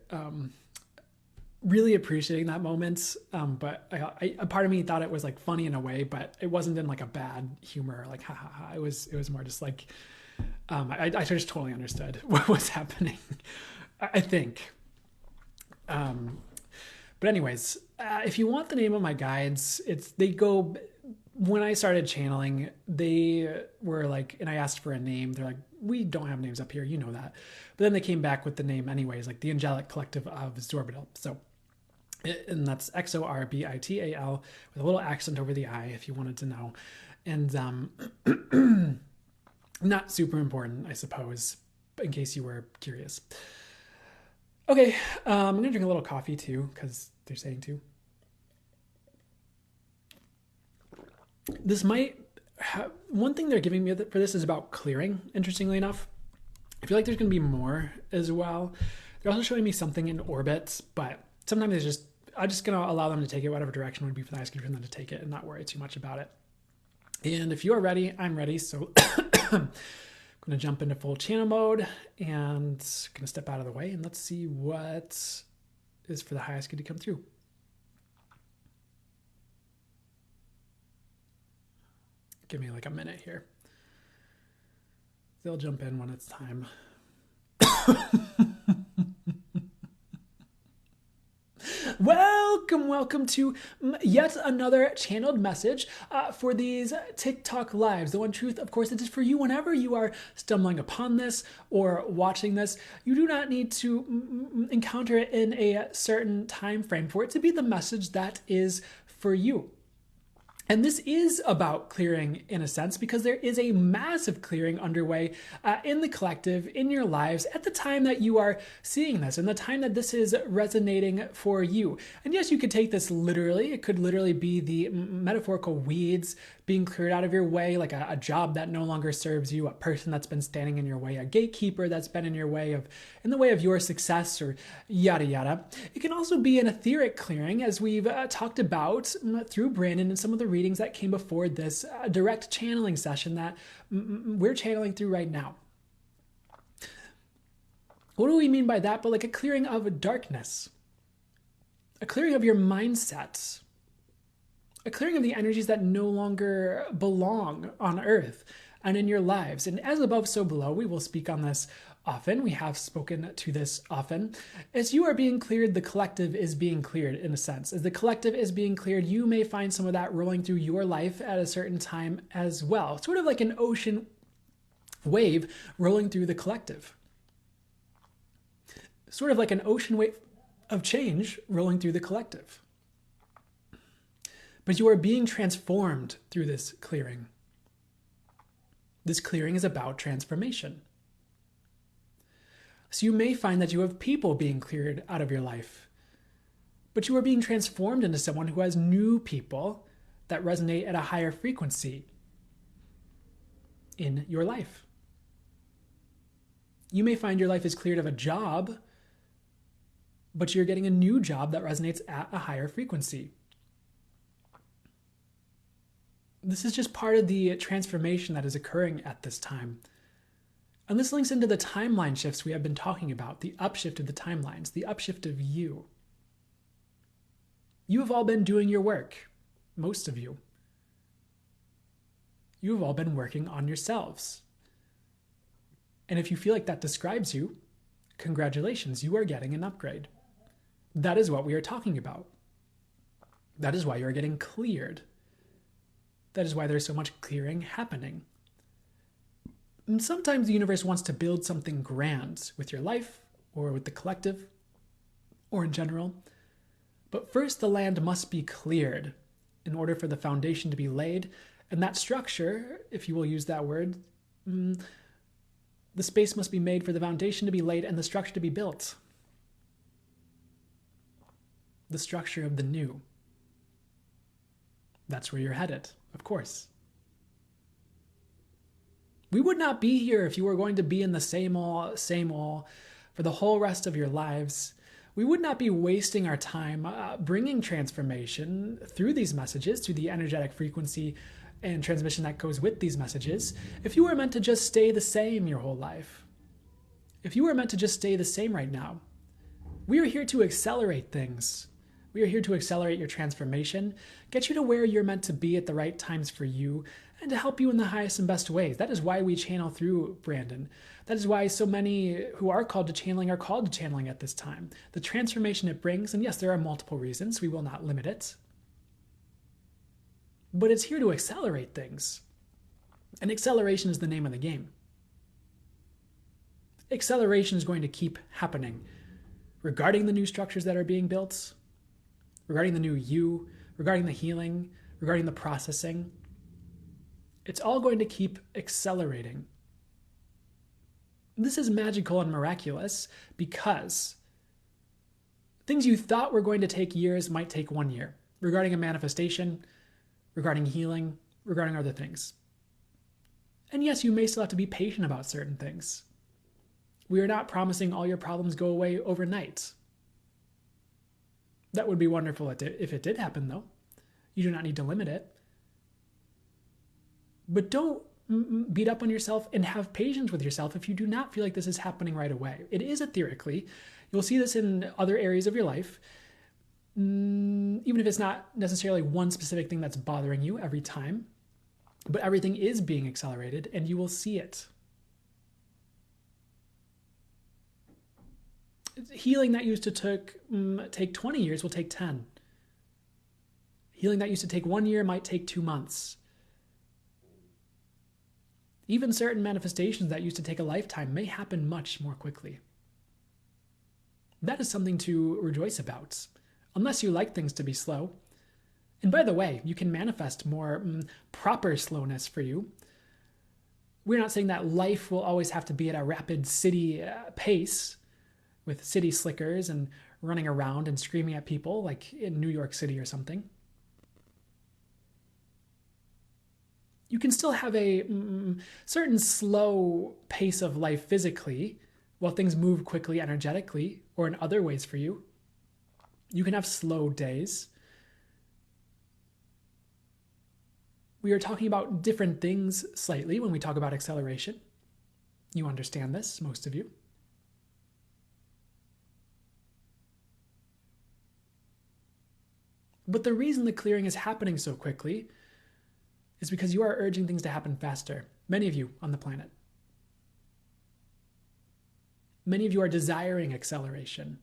really appreciating that moment. But a part of me thought it was like funny in a way, but it wasn't in like a bad humor, like ha ha ha. It was more just like, I just totally understood what was happening, I think. But anyways, if you want the name of my guides, when I started channeling, they were like, and I asked for a name. They're like, we don't have names up here. You know that. But then they came back with the name anyways, like the Angelic Collective of Zorbital. So, and that's Xorbital with a little accent over the I, if you wanted to know. And, not super important, I suppose, in case you were curious. Okay. I'm going to drink a little coffee too, because they're saying to. This might one thing they're giving me for this is about clearing, interestingly enough. I feel like there's going to be more as well. They're also showing me something in orbit, but sometimes I'm just going to allow them to take it whatever direction would be for the highest good for them to take it and not worry too much about it. And if you are ready, I'm ready. So I'm going to jump into full channel mode and going to step out of the way and let's see what is for the highest good to come through. Give me like a minute here. They'll jump in when it's time. Welcome to yet another channeled message for these TikTok lives. The one truth, of course, it is for you whenever you are stumbling upon this or watching this. You do not need to encounter it in a certain time frame for it to be the message that is for you. And this is about clearing in a sense, because there is a massive clearing underway in the collective, in your lives, at the time that you are seeing this and the time that this is resonating for you. And yes, you could take this literally. It could literally be the metaphorical weeds being cleared out of your way, like a job that no longer serves you, a person that's been standing in your way, a gatekeeper that's been in the way of your success, or yada yada. It can also be an etheric clearing, as we've talked about through Brandon and some of the readings that came before this direct channeling session that we're channeling through right now. What do we mean by that? But like a clearing of darkness, a clearing of your mindset, a clearing of the energies that no longer belong on earth and in your lives. And as above, so below, we will speak on this often. We have spoken to this often. As you are being cleared, the collective is being cleared in a sense. As the collective is being cleared, you may find some of that rolling through your life at a certain time as well. Sort of like an ocean wave rolling through the collective. Sort of like an ocean wave of change rolling through the collective. But you are being transformed through this clearing. This clearing is about transformation. So you may find that you have people being cleared out of your life, but you are being transformed into someone who has new people that resonate at a higher frequency in your life. You may find your life is cleared of a job, but you're getting a new job that resonates at a higher frequency. This is just part of the transformation that is occurring at this time. And this links into the timeline shifts we have been talking about, the upshift of the timelines, the upshift of you. You have all been doing your work, most of you. You have all been working on yourselves. And if you feel like that describes you, congratulations, you are getting an upgrade. That is what we are talking about. That is why you are getting cleared. That is why there's so much clearing happening. And sometimes the universe wants to build something grand with your life or with the collective or in general. But first, the land must be cleared in order for the foundation to be laid. And that structure, if you will use that word, the space must be made for the foundation to be laid and the structure to be built. The structure of the new. That's where you're headed, of course. We would not be here if you were going to be in the same all for the whole rest of your lives. We would not be wasting our time bringing transformation through these messages, through the energetic frequency and transmission that goes with these messages, if you were meant to just stay the same your whole life. If you were meant to just stay the same right now. We are here to accelerate things. We are here to accelerate your transformation, get you to where you're meant to be at the right times for you, and to help you in the highest and best ways. That is why we channel through Brandon. That is why so many who are called to channeling are called to channeling at this time. The transformation it brings, and yes, there are multiple reasons. We will not limit it. But it's here to accelerate things. And acceleration is the name of the game. Acceleration is going to keep happening regarding the new structures that are being built, regarding the new you, regarding the healing, regarding the processing. It's all going to keep accelerating. This is magical and miraculous because things you thought were going to take years might take 1 year, regarding a manifestation, regarding healing, regarding other things. And yes, you may still have to be patient about certain things. We are not promising all your problems go away overnight. That would be wonderful if it did happen, though. You do not need to limit it. But don't beat up on yourself and have patience with yourself if you do not feel like this is happening right away. It is etherically. You'll see this in other areas of your life, even if it's not necessarily one specific thing that's bothering you every time, but everything is being accelerated and you will see it. Healing that used to take 20 years will take 10. Healing that used to take 1 year might take 2 months. Even certain manifestations that used to take a lifetime may happen much more quickly. That is something to rejoice about, unless you like things to be slow. And by the way, you can manifest more proper slowness for you. We're not saying that life will always have to be at a rapid city pace, with city slickers and running around and screaming at people like in New York City or something. You can still have a certain slow pace of life physically while things move quickly energetically or in other ways for you. You can have slow days. We are talking about different things slightly when we talk about acceleration. You understand this, most of you. But the reason the clearing is happening so quickly is because you are urging things to happen faster. Many of you on the planet. Many of you are desiring acceleration,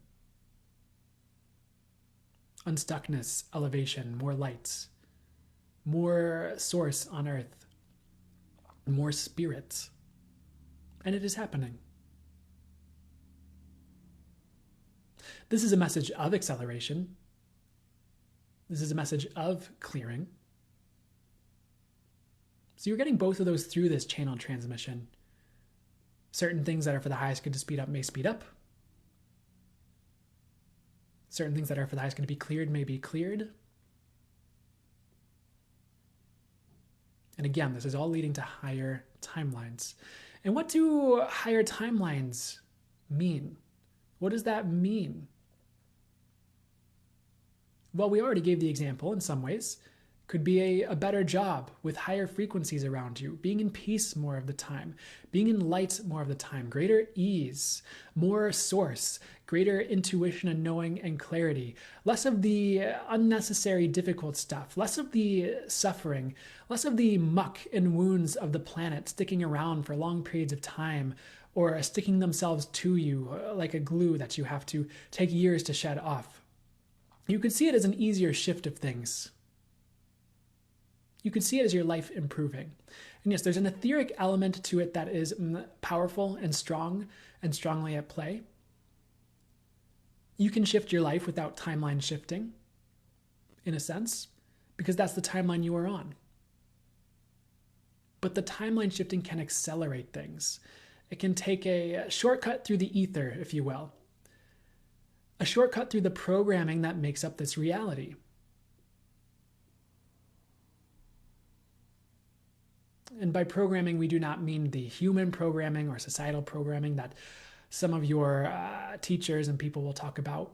unstuckness, elevation, more light, more source on earth, more spirit. And it is happening. This is a message of acceleration. This is a message of clearing. So you're getting both of those through this channel transmission. Certain things that are for the highest good to speed up may speed up. Certain things that are for the highest good to be cleared may be cleared. And again, this is all leading to higher timelines. And what do higher timelines mean? What does that mean? Well, we already gave the example in some ways. Could be a better job with higher frequencies around you, being in peace more of the time, being in light more of the time, greater ease, more source, greater intuition and knowing and clarity, less of the unnecessary difficult stuff, less of the suffering, less of the muck and wounds of the planet sticking around for long periods of time or sticking themselves to you like a glue that you have to take years to shed off. You could see it as an easier shift of things. You could see it as your life improving. And yes, there's an etheric element to it that is powerful and strong and strongly at play. You can shift your life without timeline shifting, in a sense, because that's the timeline you are on. But the timeline shifting can accelerate things. It can take a shortcut through the ether, if you will. A shortcut through the programming that makes up this reality. And by programming, we do not mean the human programming or societal programming that some of your teachers and people will talk about,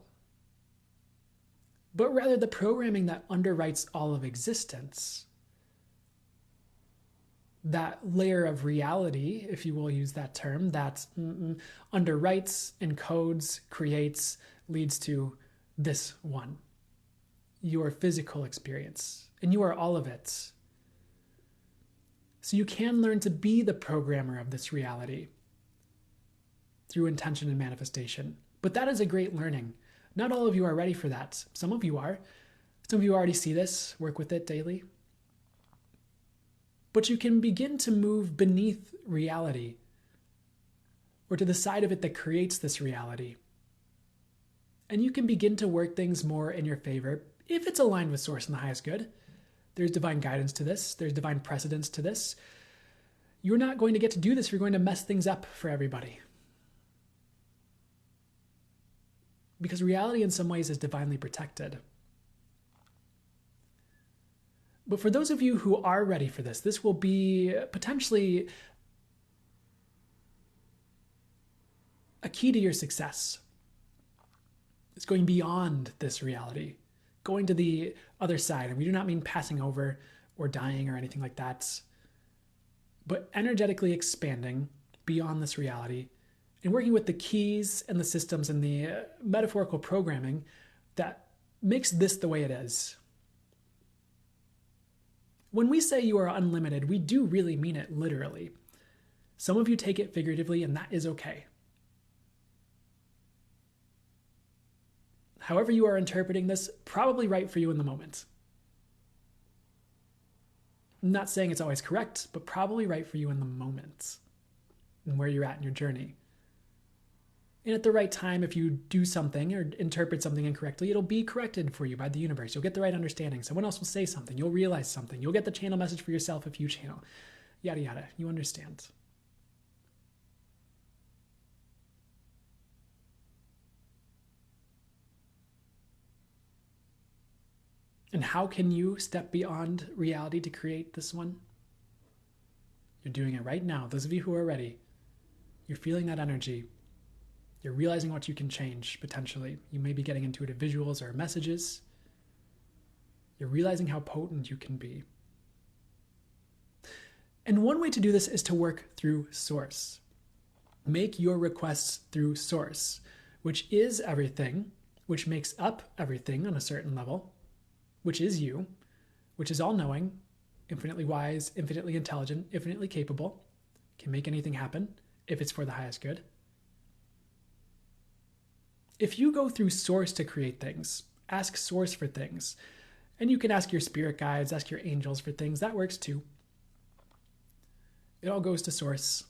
but rather the programming that underwrites all of existence. That layer of reality, if you will use that term, that underwrites, encodes, creates, leads to this one, your physical experience. And you are all of it. So you can learn to be the programmer of this reality through intention and manifestation. But that is a great learning. Not all of you are ready for that. Some of you are. Some of you already see this, work with it daily. But you can begin to move beneath reality or to the side of it that creates this reality. And you can begin to work things more in your favor if it's aligned with source and the highest good. There's divine guidance to this. There's divine precedence to this. You're not going to get to do this. You're going to mess things up for everybody. Because reality in some ways is divinely protected. But for those of you who are ready for this, this will be potentially a key to your success. It's going beyond this reality, going to the other side. And we do not mean passing over or dying or anything like that, but energetically expanding beyond this reality and working with the keys and the systems and the metaphorical programming that makes this the way it is. When we say you are unlimited, we do really mean it literally. Some of you take it figuratively, and that is okay. However you are interpreting this, probably right for you in the moment. I'm not saying it's always correct, but probably right for you in the moment and where you're at in your journey. And at the right time, if you do something or interpret something incorrectly, it'll be corrected for you by the universe. You'll get the right understanding. Someone else will say something. You'll realize something. You'll get the channel message for yourself if you channel. Yada, yada. You understand. And how can you step beyond reality to create this one? You're doing it right now. Those of you who are ready, you're feeling that energy. You're realizing what you can change, potentially. You may be getting intuitive visuals or messages. You're realizing how potent you can be. And one way to do this is to work through Source. Make your requests through Source, which is everything, which makes up everything on a certain level, which is you, which is all-knowing, infinitely wise, infinitely intelligent, infinitely capable, can make anything happen if it's for the highest good. If you go through Source to create things, ask Source for things, and you can ask your spirit guides, ask your angels for things, that works too. It all goes to Source,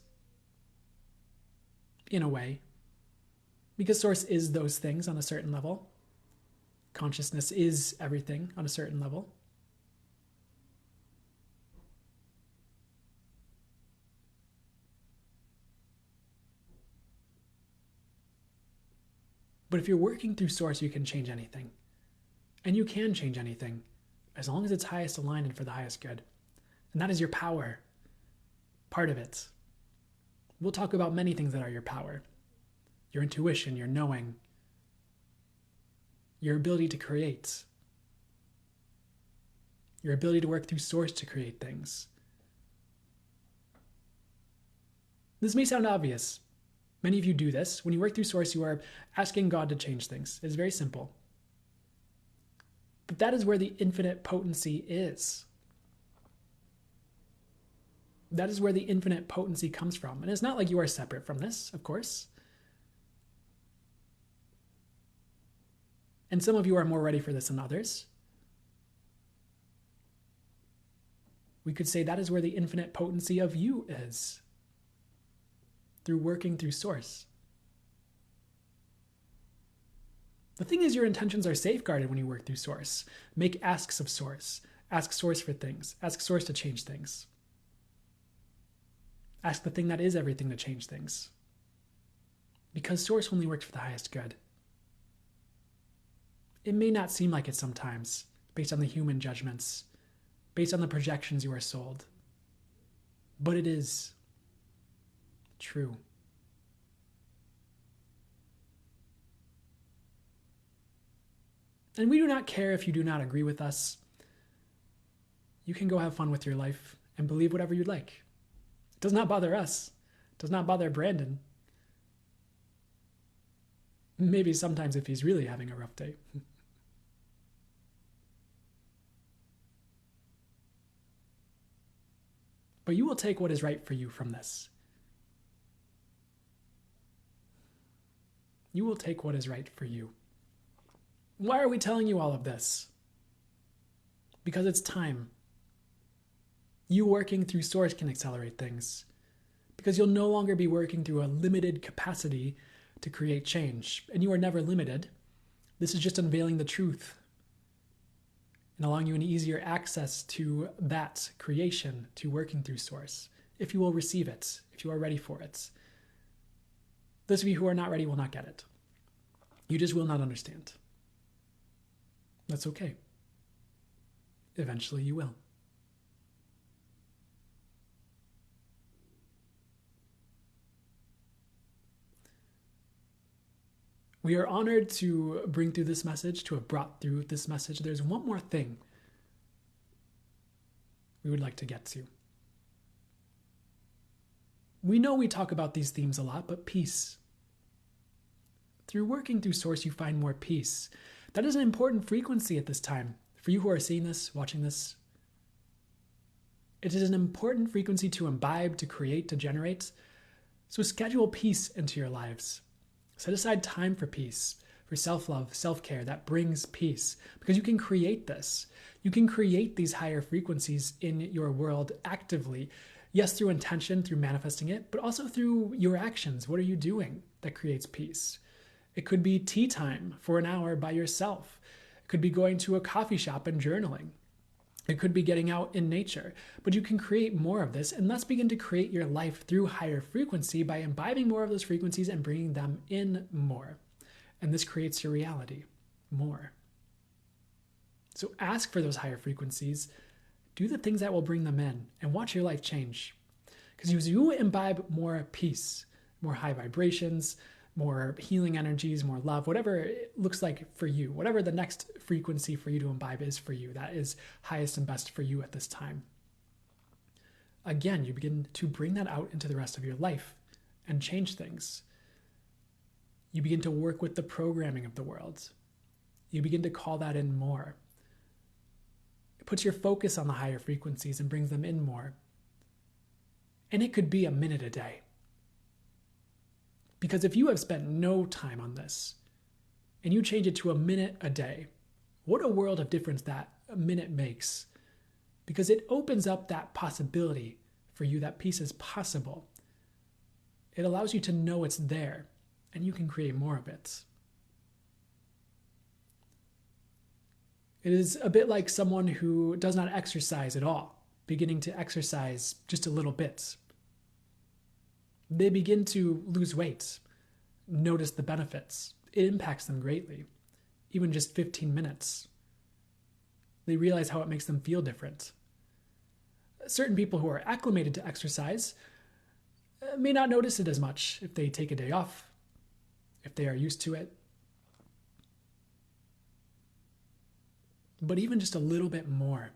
in a way, because Source is those things on a certain level. Consciousness is everything on a certain level. But if you're working through Source, you can change anything. And you can change anything, as long as it's highest aligned and for the highest good. And that is your power. Part of it. We'll talk about many things that are your power. Your intuition, your knowing, your ability to create, your ability to work through Source to create things. This may sound obvious. Many of you do this. When you work through Source, you are asking God to change things. It's very simple. But that is where the infinite potency is. That is where the infinite potency comes from. And it's not like you are separate from this, of course. And some of you are more ready for this than others. We could say that is where the infinite potency of you is, through working through Source. The thing is, your intentions are safeguarded when you work through Source. Make asks of Source. Ask Source for things. Ask Source to change things. Ask the thing that is everything to change things. Because Source only works for the highest good. It may not seem like it sometimes, based on the human judgments, based on the projections you are sold. But it is true. And we do not care if you do not agree with us. You can go have fun with your life and believe whatever you'd like. It does not bother us. It does not bother Brandon. Maybe sometimes if he's really having a rough day. But you will take what is right for you from this. You will take what is right for you. Why are we telling you all of this? Because it's time. You working through Source can accelerate things. Because you'll no longer be working through a limited capacity to create change. And you are never limited. This is just unveiling the truth and allowing you an easier access to that creation, to working through Source, if you will receive it, if you are ready for it. Those of you who are not ready will not get it. You just will not understand. That's okay. Eventually you will. We are honored to bring through this message, to have brought through this message. There's one more thing we would like to get to. We know we talk about these themes a lot, but peace, Through working through Source, you find more peace. That is an important frequency at this time. For you who are seeing this, watching this, it is an important frequency to imbibe, to create, to generate. So schedule peace into your lives. Set aside time for peace, for self-love, self-care that brings peace, because you can create this. You can create these higher frequencies in your world actively. Yes, through intention, through manifesting it, but also through your actions. What are you doing that creates peace? It could be tea time for an hour by yourself. It could be going to a coffee shop and journaling. It could be getting out in nature, but you can create more of this, and let's begin to create your life through higher frequency by imbibing more of those frequencies and bringing them in more. And this creates your reality more. So ask for those higher frequencies, do the things that will bring them in, and watch your life change. Because as you imbibe more peace, more high vibrations, more healing energies, more love, whatever it looks like for you, whatever the next frequency for you to imbibe is for you, that is highest and best for you at this time. Again, you begin to bring that out into the rest of your life and change things. You begin to work with the programming of the world. You begin to call that in more. It puts your focus on the higher frequencies and brings them in more. And it could be a minute a day. Because if you have spent no time on this and you change it to a minute a day, what a world of difference that a minute makes. Because it opens up that possibility for you, that peace is possible. It allows you to know it's there and you can create more of it. It is a bit like someone who does not exercise at all, beginning to exercise just a little bit. They begin to lose weight, notice the benefits. It impacts them greatly, even just 15 minutes. They realize how it makes them feel different. Certain people who are acclimated to exercise may not notice it as much if they take a day off, if they are used to it. But even just a little bit more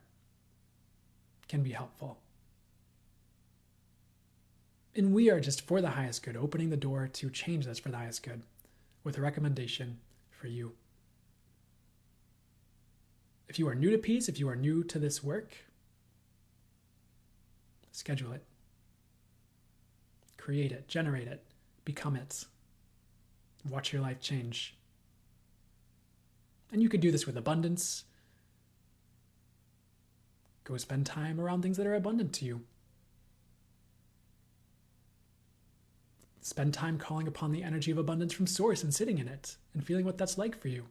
can be helpful. And we are just for the highest good, opening the door to change this for the highest good with a recommendation for you. If you are new to peace, if you are new to this work, schedule it. Create it, generate it, become it. Watch your life change. And you could do this with abundance. Go spend time around things that are abundant to you. Spend time calling upon the energy of abundance from Source and sitting in it and feeling what that's like for you.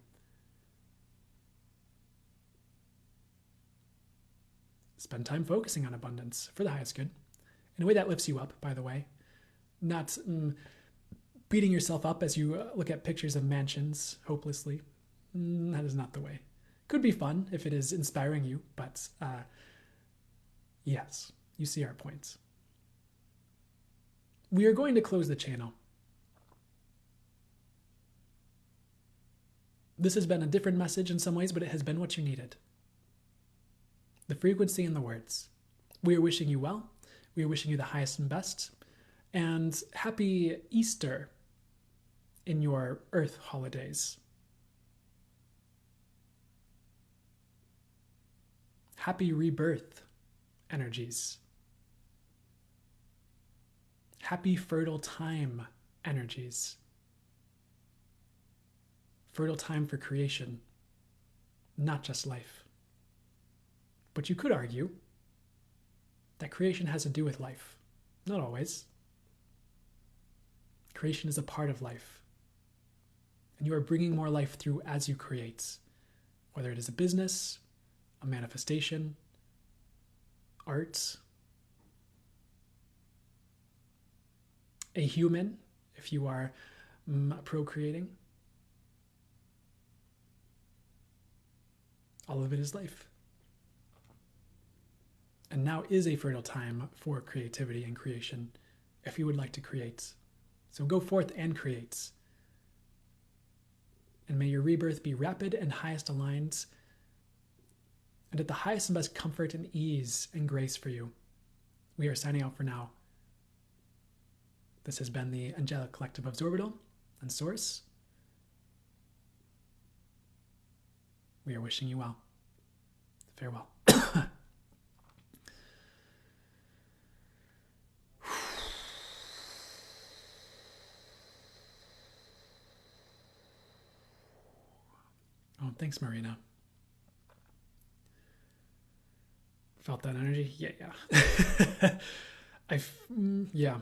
Spend time focusing on abundance for the highest good in a way that lifts you up, by the way. Not beating yourself up as you look at pictures of mansions hopelessly. That is not the way. Could be fun if it is inspiring you, but yes, you see our points. We are going to close the channel. This has been a different message in some ways, but it has been what you needed. The frequency and the words. We are wishing you well. We are wishing you the highest and best. And happy Easter in your Earth holidays. Happy rebirth energies. Happy fertile time energies. Fertile time for creation, not just life. But you could argue that creation has to do with life. Not always. Creation is a part of life. And you are bringing more life through as you create, whether it is a business, a manifestation, art, a human, if you are procreating. All of it is life. And now is a fertile time for creativity and creation, if you would like to create. So go forth and create. And may your rebirth be rapid and highest aligned, and at the highest and best comfort and ease and grace for you. We are signing out for now. This has been the Angelic Collective of Zorbital and Source. We are wishing you well. Farewell. Oh, thanks, Marina. Felt that energy? Yeah. Yeah.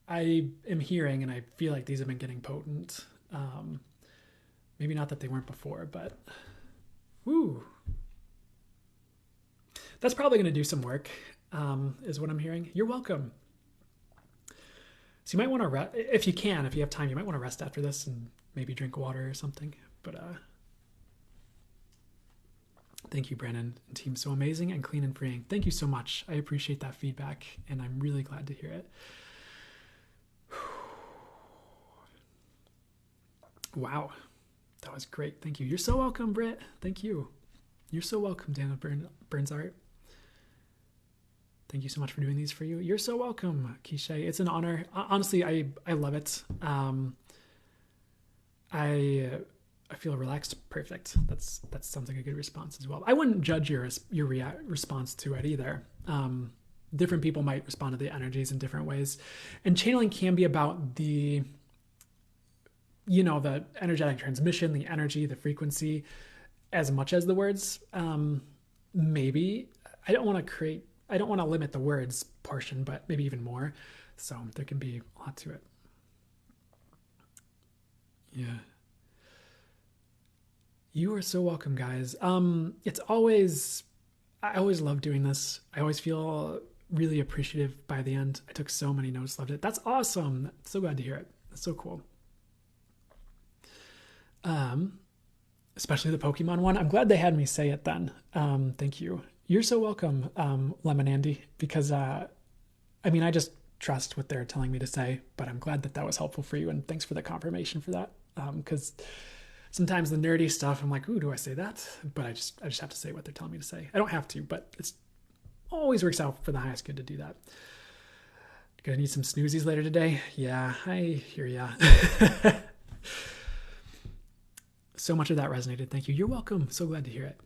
I am hearing, and I feel like these have been getting potent. Maybe not that they weren't before, but woo. That's probably going to do some work, is what I'm hearing. You're welcome. So you might want to rest, if you have time, you might want to rest after this and maybe drink water or something. But thank you, Brandon and team. So amazing and clean and freeing. Thank you so much. I appreciate that feedback, and I'm really glad to hear it. Wow. That was great. Thank you. You're so welcome, Britt. Thank you. You're so welcome, Dana Burns Art. Thank you so much for doing these for you. You're so welcome, Kishay. It's an honor. Honestly, I love it. I feel relaxed. Perfect. That sounds like a good response as well. I wouldn't judge your response to it either. Different people might respond to the energies in different ways, and channeling can be about the energetic transmission, the energy, the frequency, as much as the words. Maybe I don't want to limit the words portion, but maybe even more. So there can be a lot to it. Yeah. You are so welcome, guys. I always love doing this. I always feel really appreciative by the end. I took so many notes, loved it. That's awesome. So glad to hear it. That's so cool. Especially the Pokemon one. I'm glad they had me say it then. Thank you. You're so welcome, Lemon Andy, because, I just trust what they're telling me to say, but I'm glad that was helpful for you. And thanks for the confirmation for that. Cause sometimes the nerdy stuff, I'm like, ooh, do I say that? But I just have to say what they're telling me to say. I don't have to, but it's always works out for the highest good to do that. Gonna need some snoozies later today. Yeah, I hear ya. So much of that resonated. Thank you. You're welcome. So glad to hear it.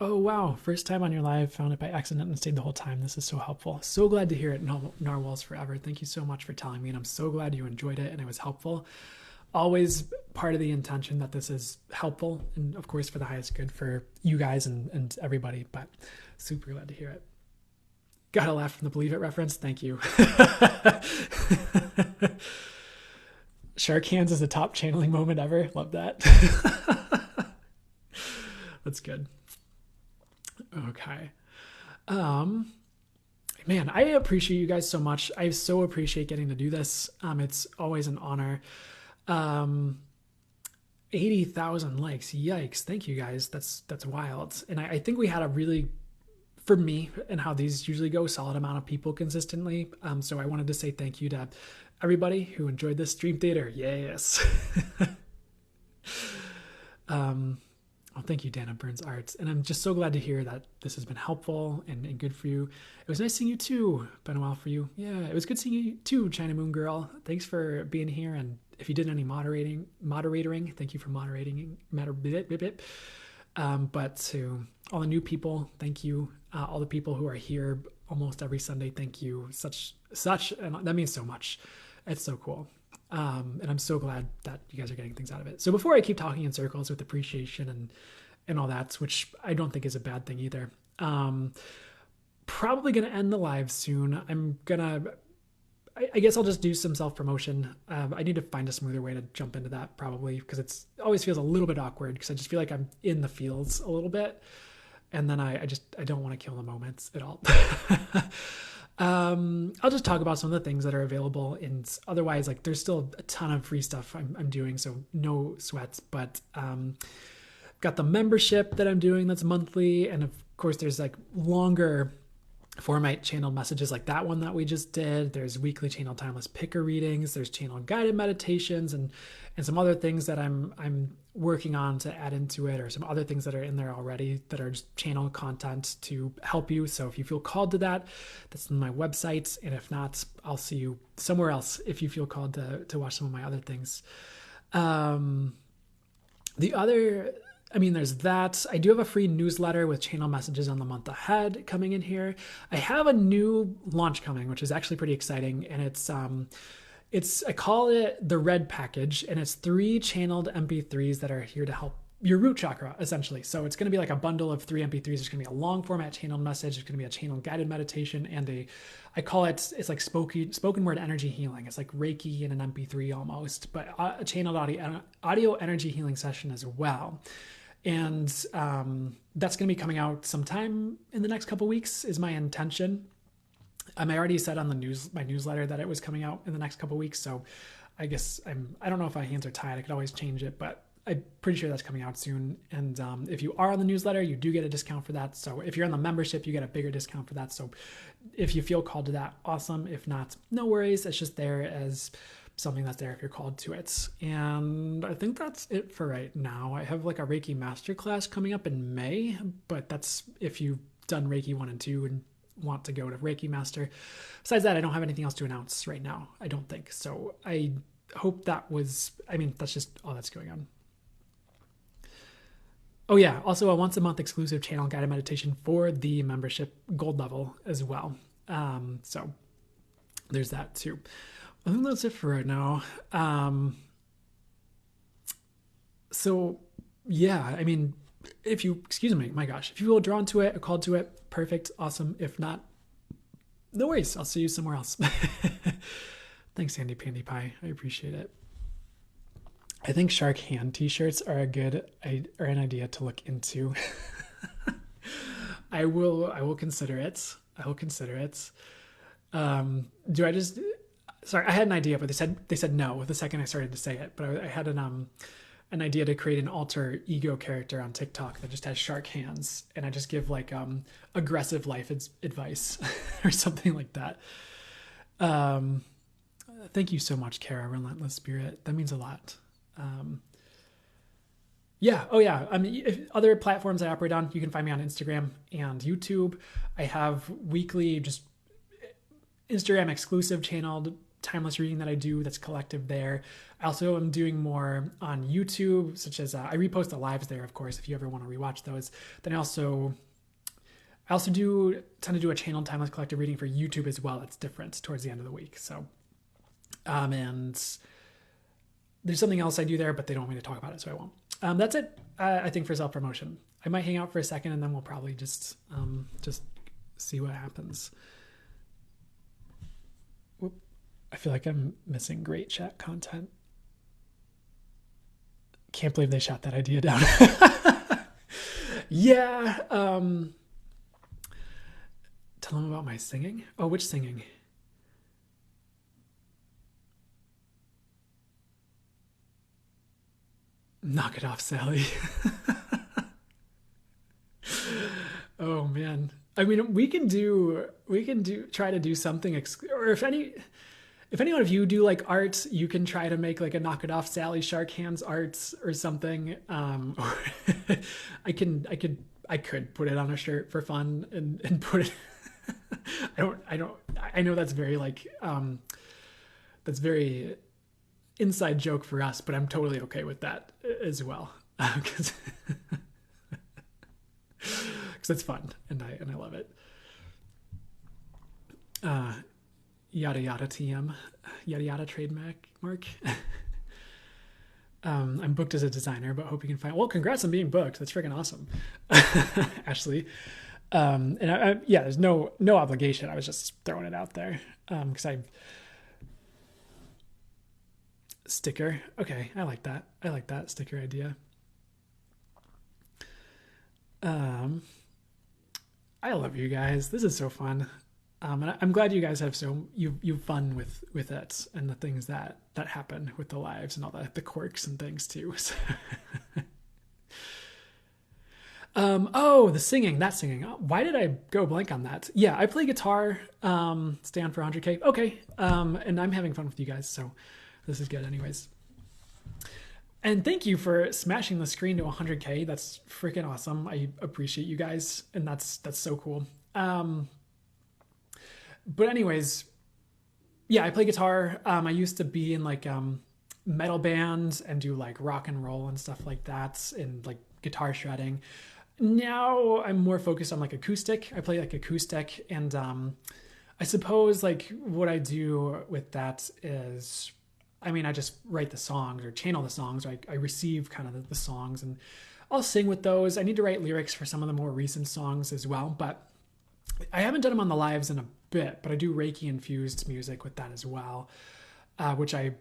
Oh, wow. First time on your live. Found it by accident and stayed the whole time. This is so helpful. So glad to hear it. Narwhals forever. Thank you so much for telling me. And I'm so glad you enjoyed it and it was helpful. Always part of the intention that this is helpful. And of course, for the highest good for you guys and everybody. But super glad to hear it. Got a laugh from the Believe It reference. Thank you. Shark hands is the top channeling moment ever. Love that. That's good. Okay. Man, I appreciate you guys so much. I so appreciate getting to do this. It's always an honor. 80,000 likes. Yikes. Thank you guys. That's wild. And I think we had a really, for me and how these usually go, solid amount of people consistently. So I wanted to say thank you to everybody who enjoyed this stream theater. Yes. Oh, thank you, Dana Burns Arts. And I'm just so glad to hear that this has been helpful and good for you. It was nice seeing you too. Been a while for you. Yeah, it was good seeing you too, China Moon Girl. Thanks for being here. And if you did any moderatoring, thank you for moderating. But to all the new people, thank you. All the people who are here almost every Sunday, thank you. Such, and that means so much. It's so cool. And I'm so glad that you guys are getting things out of it. So before I keep talking in circles with appreciation and all that, which I don't think is a bad thing either, probably going to end the live soon. I guess I'll just do some self-promotion. I need to find a smoother way to jump into that probably, because it always feels a little bit awkward because I just feel like I'm in the fields a little bit. And then I don't want to kill the moments at all. I'll just talk about some of the things that are available, and otherwise, like, there's still a ton of free stuff I'm doing, so no sweats. But got the membership that I'm doing that's monthly, and of course, there's like longer format channel messages like that one that we just did. There's weekly channel timeless picker readings. There's channel guided meditations and some other things that I'm working on to add into it, or some other things that are in there already that are just channel content to help you. So if you feel called to that, that's on my website. And if not, I'll see you somewhere else if you feel called to watch some of my other things. Um, the other, I mean, there's that. I do have a free newsletter with channel messages on the month ahead coming in here. I have a new launch coming, which is actually pretty exciting, and it's I call it the red package, and it's 3 channeled MP3s that are here to help your root chakra, essentially. So it's going to be like a bundle of 3 MP3s. There's going to be a long format channeled message. There's going to be a channeled guided meditation, and I call it's like spoken word energy healing. It's like Reiki in an MP3 almost, but a channeled audio energy healing session as well. And that's going to be coming out sometime in the next couple weeks is my intention. I already said on my newsletter that it was coming out in the next couple weeks. So I guess I don't know if my hands are tied. I could always change it, but I'm pretty sure that's coming out soon. And if you are on the newsletter, you do get a discount for that. So if you're on the membership, you get a bigger discount for that. So if you feel called to that, awesome. If not, no worries. It's just there as something that's there if you're called to it. And I think that's it for right now. I have like a Reiki masterclass coming up in May, but that's if you've done Reiki 1 and 2 and want to go to Reiki Master. Besides that, I don't have anything else to announce right now, I don't think. So I hope that's just all that's going on. Oh yeah, also a once a month exclusive channel guided meditation for the membership gold level as well. So there's that too. I think that's it for right now. So yeah, I mean, if you feel drawn to it or called to it, perfect, awesome. If not, no worries. I'll see you somewhere else. Thanks, Sandy Pandy Pie. I appreciate it. I think shark hand t-shirts are an idea to look into. I will consider it. Sorry, I had an idea, but they said no the second I started to say it. But I had an idea to create an alter ego character on TikTok that just has shark hands, and I just give like aggressive life advice or something like that. Thank you so much, Kara, Relentless Spirit. That means a lot. Yeah. Oh yeah. I mean, if other platforms I operate on, you can find me on Instagram and YouTube. I have weekly, just Instagram exclusive channeled timeless reading that I do that's collective there. I also am doing more on YouTube, such as I repost the lives there, of course, if you ever want to rewatch those. Then I also tend to do a channeled timeless collective reading for YouTube as well. It's different towards the end of the week. So, and there's something else I do there, but they don't want me to talk about it, so I won't. That's it, I think, for self-promotion. I might hang out for a second, and then we'll probably just see what happens. Whoop. I feel like I'm missing great chat content. Can't believe they shot that idea down. Yeah. Tell them about my singing. Oh, which singing? Knock it off, Sally. Oh man. I mean, we can try to do something, or if any one of you do like art, you can try to make like a Knock It Off Sally Shark Hands arts or something. I could put it on a shirt for fun and put it. I know that's very like, that's very inside joke for us, but I'm totally okay with that as well. Cause it's fun and I love it. Yada yada TM, yada yada trademark. I'm booked as a designer, but hope you can find. Well, congrats on being booked. That's freaking awesome, Ashley. And yeah, there's no obligation. I was just throwing it out there because sticker. Okay, I like that. Sticker idea. I love you guys. This is so fun. And I'm glad you guys have you've fun with it and the things that happen with the lives and all the quirks and things too. Oh, that singing. Why did I go blank on that? Yeah, I play guitar, stand for 100K. Okay. And I'm having fun with you guys. So this is good anyways. And thank you for smashing the screen to 100K. That's freaking awesome. I appreciate you guys. And that's so cool. But anyways, yeah, I play guitar. I used to be in like, metal bands and do like rock and roll and stuff like that, and like guitar shredding. Now I'm more focused on like acoustic. I play like acoustic, and I suppose like what I do with that is, I mean, I just write the songs or channel the songs. Or I receive kind of the songs, and I'll sing with those. I need to write lyrics for some of the more recent songs as well, but I haven't done them on the lives in a bit, but I do Reiki infused music with that as well, which I'd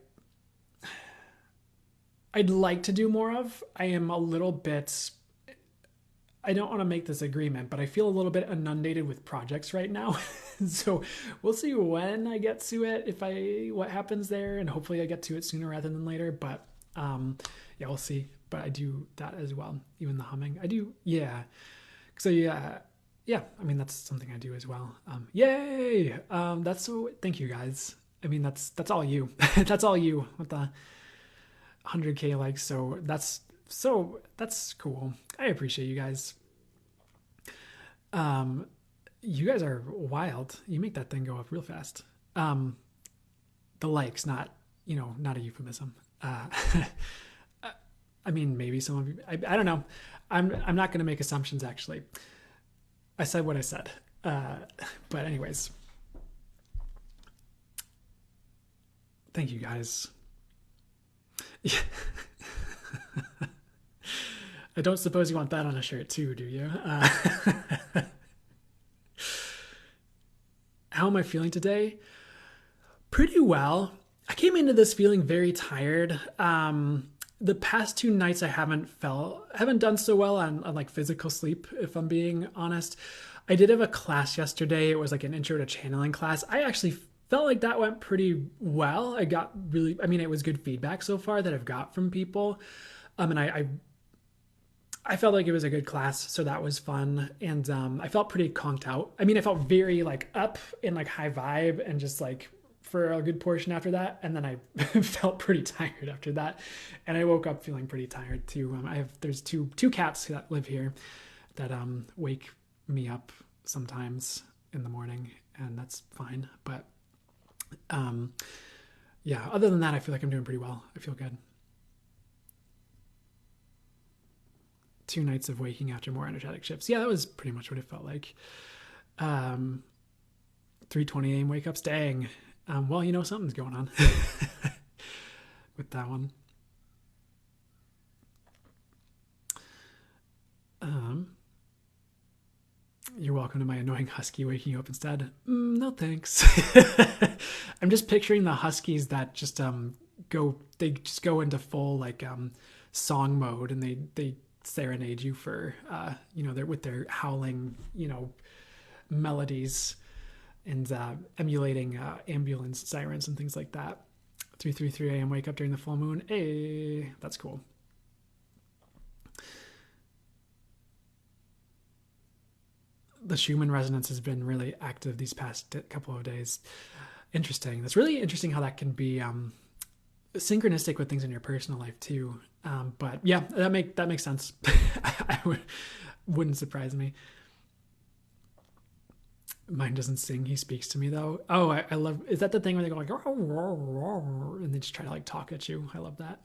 like to do more of. I am a little bit, I don't want to make this agreement, but I feel a little bit inundated with projects right now. So we'll see when I get to it, what happens there, and hopefully I get to it sooner rather than later. But yeah, we'll see. But I do that as well. Even the humming, I do. Yeah. So yeah. I mean, that's something I do as well. Yay! That's so. Thank you guys. I mean, that's all you. That's all you with the 100K likes. So that's cool. I appreciate you guys. You guys are wild. You make that thing go up real fast. The likes, not a euphemism. I mean, maybe some of you. I don't know. I'm not going to make assumptions. Actually, I said what I said. But anyways, thank you guys. Yeah. I don't suppose you want that on a shirt too, do you? How am I feeling today? Pretty well. I came into this feeling very tired. The past 2 nights I haven't done so well on like physical sleep, if I'm being honest. I did have a class yesterday. It was like an intro to channeling class. I actually felt like that went pretty well. It was good feedback so far that I've got from people. And I felt like it was a good class, so that was fun. And I felt pretty conked out. I mean, I felt very like up in like high vibe and just like for a good portion after that. And then I felt pretty tired after that. And I woke up feeling pretty tired too. There's two cats that live here that wake me up sometimes in the morning, and that's fine. But yeah, other than that, I feel like I'm doing pretty well. I feel good. 2 nights of waking after more energetic shifts. Yeah, that was pretty much what it felt like. 3:20 a.m. wake ups. Dang. Well, something's going on with that one. You're welcome to my annoying husky waking you up instead. No thanks. I'm just picturing the huskies that just go into full like song mode, and they serenade you for they're with their howling melodies and emulating ambulance sirens and things like that. 3:33 a.m. wake up during the full moon. Hey, that's cool. The Schumann resonance has been really active these past couple of days. Interesting. That's really interesting how that can be synchronistic with things in your personal life too. But yeah, that makes sense. Wouldn't surprise me. Mine doesn't sing. He speaks to me though. Oh, I love. Is that the thing where they go like and they just try to like talk at you? I love that.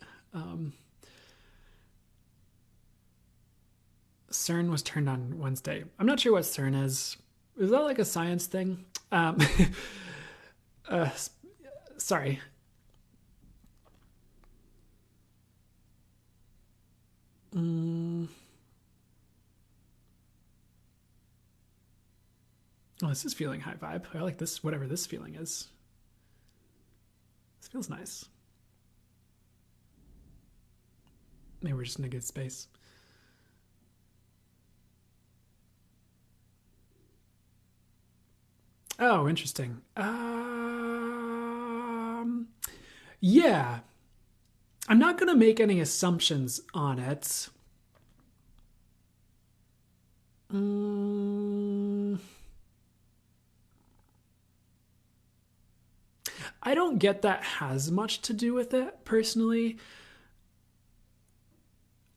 CERN was turned on Wednesday. I'm not sure what CERN is. Is that like a science thing? Sorry. Oh, this is feeling high vibe. I like this, whatever this feeling is. This feels nice. Maybe we're just in a good space. Oh, interesting. Yeah. I'm not going to make any assumptions on it. I don't get that has much to do with it personally.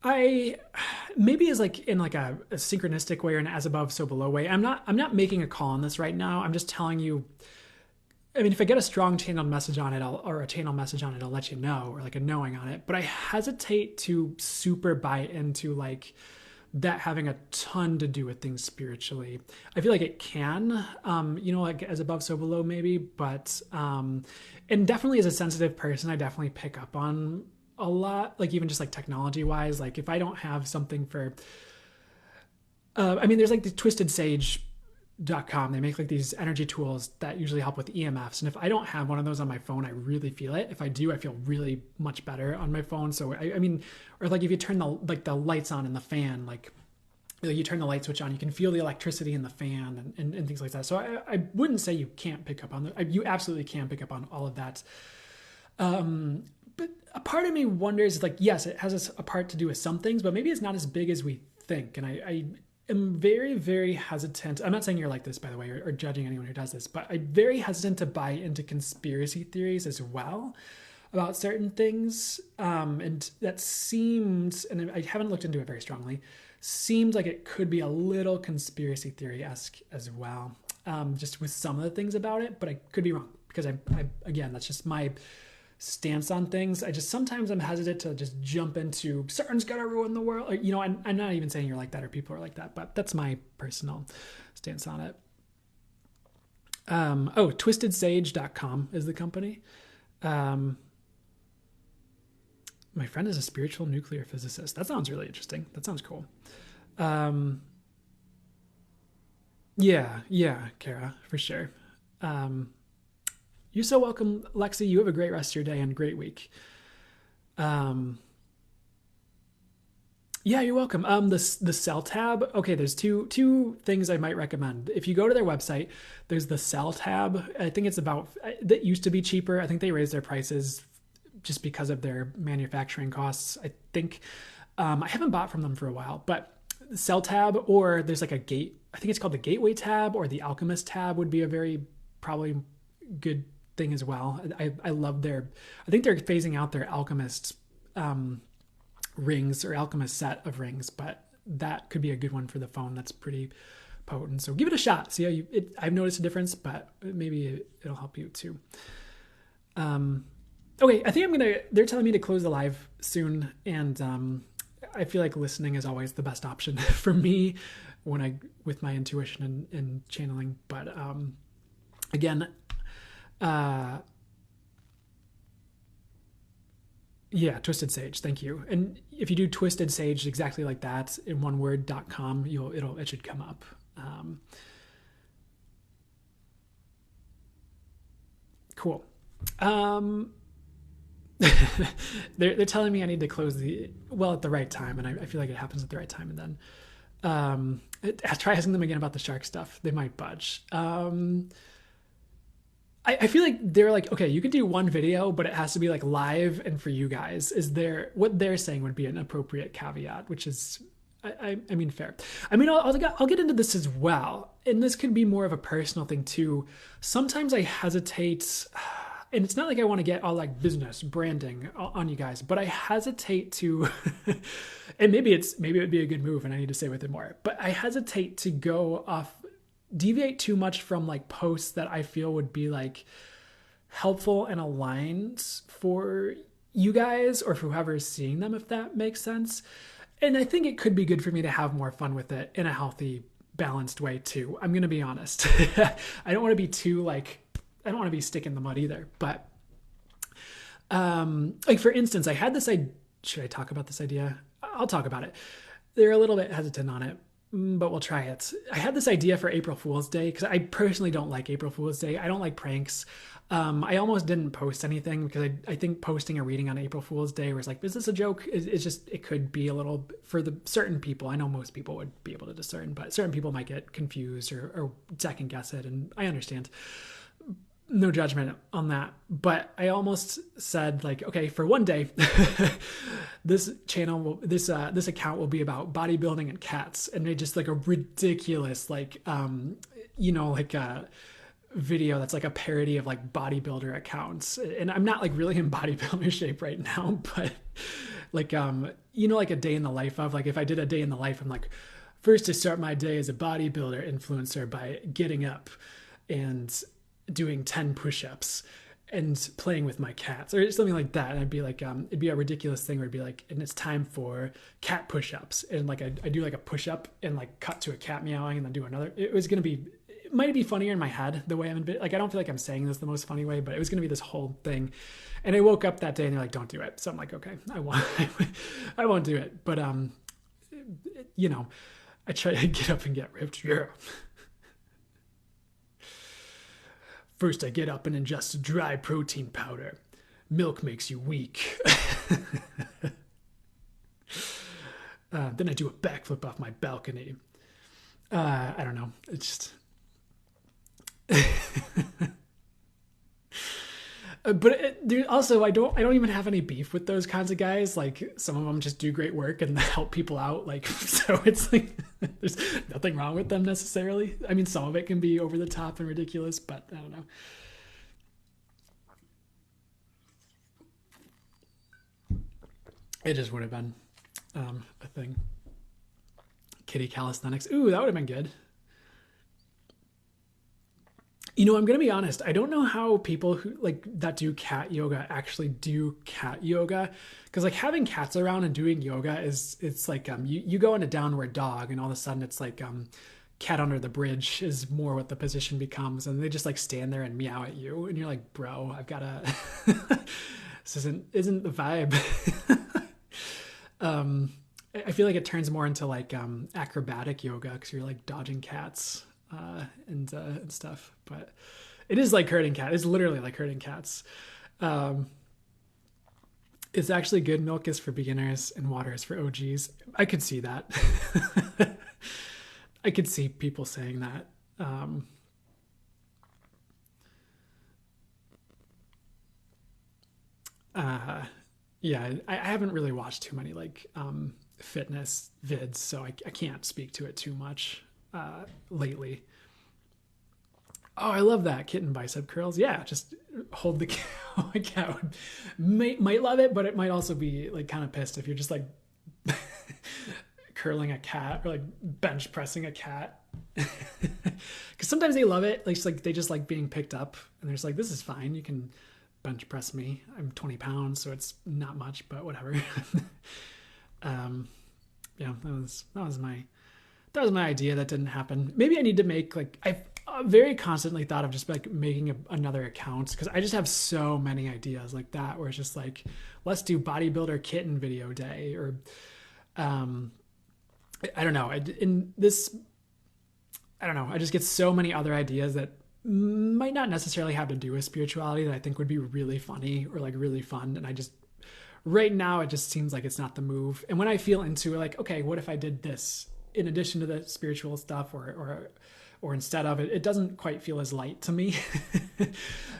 Maybe is like in like a synchronistic way or an as above so below way. I'm not making a call on this right now. I'm just telling you I mean, if I get a strong channeled message on it, or a channel message on it, I'll let you know, or like a knowing on it. But I hesitate to super buy into like that having a ton to do with things spiritually. I feel like it can, like as above, so below maybe, but, and definitely as a sensitive person, I definitely pick up on a lot, like even just like technology wise, like if I don't have something for, there's like the twistedsage.com. They make like these energy tools that usually help with EMFs. And if I don't have one of those on my phone, I really feel it. If I do, I feel really much better on my phone. So or like if you turn the lights on in the fan, like you turn the light switch on, you can feel the electricity in the fan and things like that. So I wouldn't say you can't pick up on you absolutely can pick up on all of that. But a part of me wonders, like, yes, it has a part to do with some things, but maybe it's not as big as we think. And I am very, very hesitant. I'm not saying you're like this, by the way, or judging anyone who does this, but I'm very hesitant to buy into conspiracy theories as well about certain things. And that seems, and I haven't looked into it very strongly, seems like it could be a little conspiracy theory-esque as well, just with some of the things about it, but I could be wrong because again, that's just my stance on things. Sometimes I'm hesitant to just jump into CERN's gonna ruin the world. I'm not even saying you're like that or people are like that, but that's my personal stance on it. Twistedsage.com is the company. My friend is a spiritual nuclear physicist. That sounds really interesting. That sounds cool. Yeah, Kara, for sure. You're so welcome, Lexi. You have a great rest of your day and great week. Yeah, you're welcome. The sell tab. Okay, there's two things I might recommend. If you go to their website, there's the sell tab. I think it's that used to be cheaper. I think they raised their prices just because of their manufacturing costs. I think I haven't bought from them for a while, but the sell tab, or there's like I think it's called the gateway tab, or the alchemist tab would be a very probably good thing as well. I love I think they're phasing out their alchemist rings or alchemist set of rings, but that could be a good one for the phone. That's pretty potent. So give it a shot. See how I've noticed a difference, but maybe it'll help you too. Okay, I think they're telling me to close the live soon. And I feel like listening is always the best option for me with my intuition and channeling. But again, yeah, Twisted Sage. Thank you. And if you do Twisted Sage exactly like that in one word.com, it should come up. Cool. They're telling me I need to close at the right time, and I feel like it happens at the right time. And then try asking them again about the shark stuff. They might budge. I feel like they're like, okay, you can do one video, but it has to be like live and for you guys. What they're saying would be an appropriate caveat, which is, I mean, fair. I mean, I'll get into this as well, and this could be more of a personal thing too. Sometimes I hesitate, and it's not like I want to get all like business branding on you guys, but I hesitate to, and maybe it would be a good move, and I need to say with it more. But I hesitate to deviate too much from like posts that I feel would be like helpful and aligned for you guys or for whoever is seeing them, if that makes sense. And I think it could be good for me to have more fun with it in a healthy, balanced way too. I'm going to be honest. I don't want to be I don't want to be stick in the mud either. But like for instance, I had this idea. Should I talk about this idea? I'll talk about it. They're a little bit hesitant on it, but we'll try it. I had this idea for April Fool's Day because I personally don't like April Fool's Day. I don't like pranks. I almost didn't post anything because I think posting a reading on April Fool's Day was like, is this a joke? It's just, it could be a little, for the certain people, I know most people would be able to discern, but certain people might get confused or second guess it. And I understand. No judgment on that. But I almost said like, okay, for one day, this account will be about bodybuilding and cats, and made just like a ridiculous, like, video that's like a parody of like bodybuilder accounts. And I'm not like really in bodybuilder shape right now, but like, like a day in the life of, like, if I did a day in the life, I'm like, first I start my day as a bodybuilder influencer by getting up and doing 10 push-ups and playing with my cats or something like that. And I'd be like, it'd be a ridiculous thing where it'd be like, and it's time for cat push-ups. And like, I do like a push-up and like cut to a cat meowing and then do another. It was going to be, it might be funnier in my head the way I'm like, I don't feel like I'm saying this the most funny way, but it was going to be this whole thing. And I woke up that day and they're like, don't do it. So I'm like, okay, I won't do it. But, you know, I try to get up and get ripped. Yeah. First, I get up and ingest dry protein powder. Milk makes you weak. Then I do a backflip off my balcony. I don't know. It's just... But also, I don't even have any beef with those kinds of guys. Like, some of them just do great work and help people out. Like, so it's like, there's nothing wrong with them necessarily. I mean, some of it can be over the top and ridiculous, but I don't know. It just would have been a thing. Kitty calisthenics. Ooh, that would have been good. You know, I'm going to be honest. I don't know how people who like that do cat yoga actually do cat yoga. Because like having cats around and doing yoga it's like you go into downward dog and all of a sudden it's like cat under the bridge is more what the position becomes. And they just like stand there and meow at you. And you're like, bro, I've got to... This isn't the vibe. I feel like it turns more into like acrobatic yoga because you're like dodging cats. And stuff, but it is like herding cats. It's literally like herding cats. It's actually good. Milk is for beginners and water is for OGs. I could see that. I could see people saying that. Yeah, I haven't really watched too many like fitness vids, so I can't speak to it too much. Lately. Oh, I love that. Kitten bicep curls. Yeah, just hold the cat. My cat might love it, but it might also be like kind of pissed if you're just like curling a cat or like bench pressing a cat. Because sometimes they love it. Like they just like being picked up and they're just like, this is fine. You can bench press me. I'm 20 pounds, so it's not much, but whatever. Yeah, that was my idea. That didn't happen. Maybe I need to make like, I've very constantly thought of just like making another account because I just have so many ideas like that where it's just like, let's do bodybuilder kitten video day or I don't know. I don't know. I just get so many other ideas that might not necessarily have to do with spirituality that I think would be really funny or like really fun. And I just, right now, it just seems like it's not the move. And when I feel into it, like, okay, what if I did this in addition to the spiritual stuff or instead of it, it doesn't quite feel as light to me.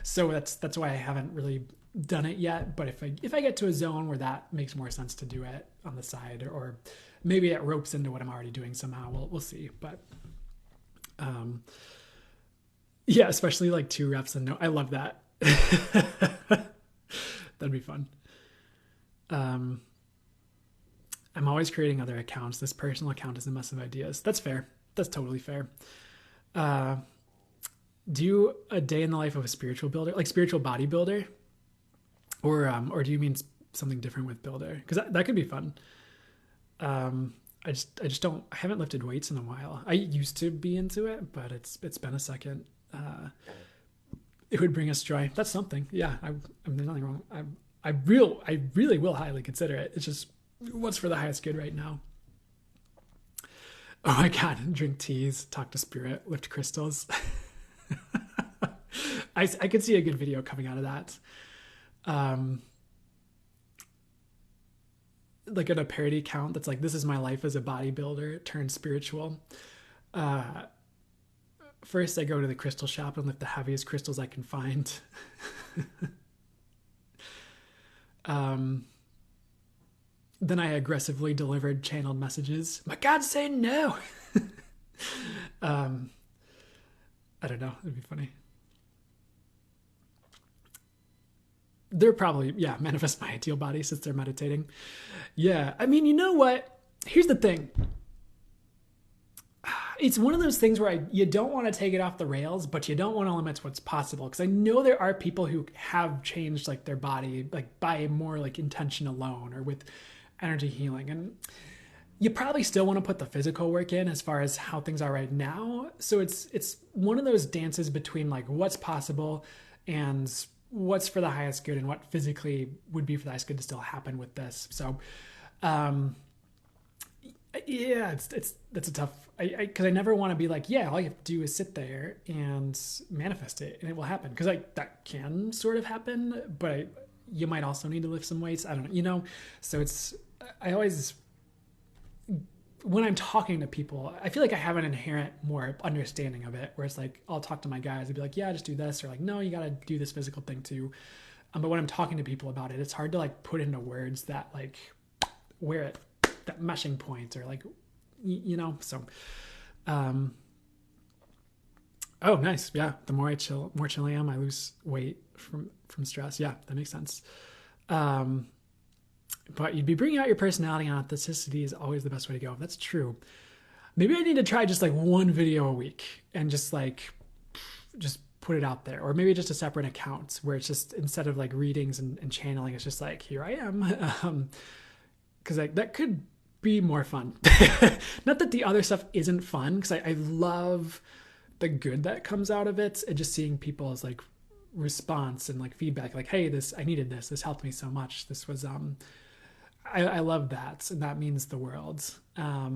So that's why I haven't really done it yet. But if I get to a zone where that makes more sense to do it on the side, or maybe it ropes into what I'm already doing somehow, we'll see. But yeah, especially like 2 reps and no, I love that. That'd be fun. I'm always creating other accounts. This personal account is a mess of ideas. That's fair. That's totally fair. Do a day in the life of a spiritual builder, like spiritual bodybuilder, or do you mean something different with builder? Because that could be fun. I just don't. I haven't lifted weights in a while. I used to be into it, but it's been a second. It would bring us joy. That's something. Yeah, there's nothing wrong. I really will highly consider it. It's just what's for the highest good right now. Oh my God, drink teas, talk to spirit, lift crystals. I could see a good video coming out of that. Like in a parody account that's like, this is my life as a bodybuilder turned spiritual. First I go to the crystal shop and lift the heaviest crystals I can find. Then I aggressively delivered channeled messages. My God, say no. I don't know. It'd be funny. They're probably, manifest my ideal body since they're meditating. Yeah. I mean, you know what? Here's the thing. it's one of those things where you don't want to take it off the rails, but you don't want to limit what's possible. Because I know there are people who have changed like their body, like by more like intention alone or with energy healing. And you probably still want to put the physical work in as far as how things are right now. So it's one of those dances between like what's possible and what's for the highest good and what physically would be for the highest good to still happen with this. So, yeah, that's a tough, because I never want to be like, yeah, all you have to do is sit there and manifest it and it will happen. Because like that can sort of happen, but you might also need to lift some weights. I don't know, so I always, when I'm talking to people, I feel like I have an inherent more understanding of it, where it's like, I'll talk to my guys and be like, yeah, just do this, or like, no, you got to do this physical thing too. But when I'm talking to people about it, it's hard to like put into words that like where it, that meshing point, or like, so, oh, nice. Yeah. The more chill I am, I lose weight from stress. Yeah, that makes sense. But you'd be bringing out your personality, and authenticity is always the best way to go. That's true. Maybe I need to try just like one video a week and just put it out there. Or maybe just a separate account where it's just, instead of like readings and channeling, it's just like, here I am. Because like that could be more fun. Not that the other stuff isn't fun, because I love the good that comes out of it, and just seeing people's like response and like feedback, like, hey, I needed this helped me so much. This was I love that, and that means the world. I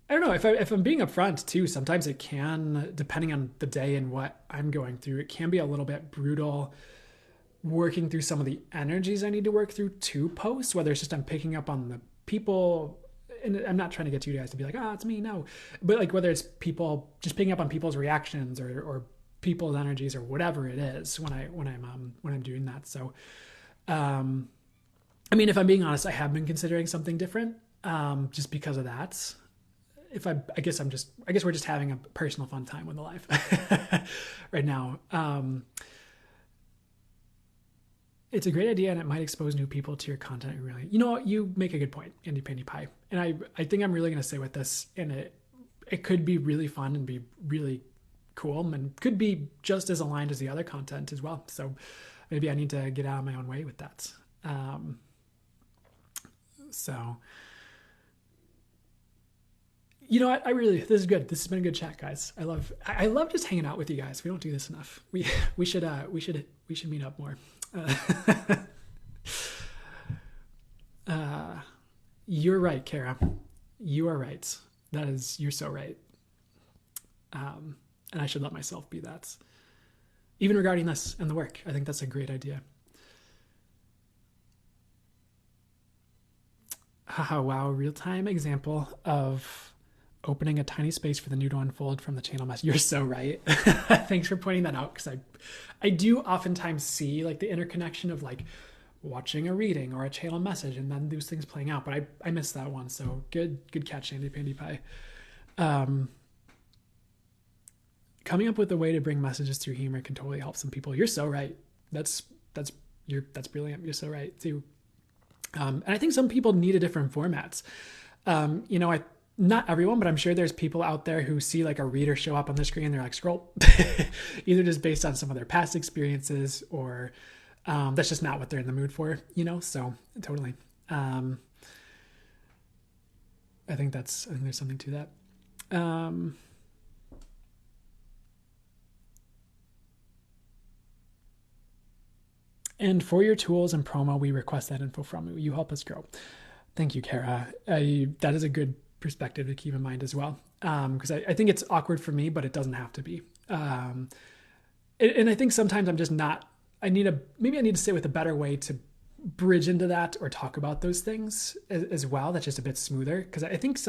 don't know, if I'm being upfront too, sometimes it can, depending on the day and what I'm going through, it can be a little bit brutal working through some of the energies I need to work through to post, whether it's just I'm picking up on the people, and I'm not trying to get you guys to be like, it's me, no, but like whether it's people, just picking up on people's reactions or people's energies or whatever it is when I'm doing that. So, I mean, if I'm being honest, I have been considering something different, just because of that. I guess we're just having a personal fun time with the life right now. It's a great idea, and it might expose new people to your content. Really, you make a good point, Andy Pandy Pie. And I think I'm really going to stay with this, and it could be really fun and be really cool, and could be just as aligned as the other content as well. So maybe I need to get out of my own way with that. So, what? This is good. This has been a good chat, guys. I love just hanging out with you guys. We don't do this enough. We should meet up more. You're right, Kara. You are right. You're so right. And I should let myself be that. Even regarding this and the work, I think that's a great idea. Haha, wow, real-time example of opening a tiny space for the new to unfold from the channel message. You're so right. Thanks for pointing that out, because I do oftentimes see like the interconnection of like watching a reading or a channel message and then those things playing out, but I missed that one. So good catch, Andy Pandy Pie. Coming up with a way to bring messages through humor can totally help some people. You're so right. That's brilliant. You're so right too. And I think some people need a different formats. Not everyone, but I'm sure there's people out there who see like a reader show up on the screen. They're like, scroll, either just based on some of their past experiences, or that's just not what they're in the mood for, so totally. I think there's something to that. And for your tools and promo, we request that info from you. You help us grow. Thank you, Kara. That is a good perspective to keep in mind as well. Because I think it's awkward for me, but it doesn't have to be. And I think sometimes I'm just not, maybe I need to say with a better way to bridge into that or talk about those things as well. That's just a bit smoother. Because I think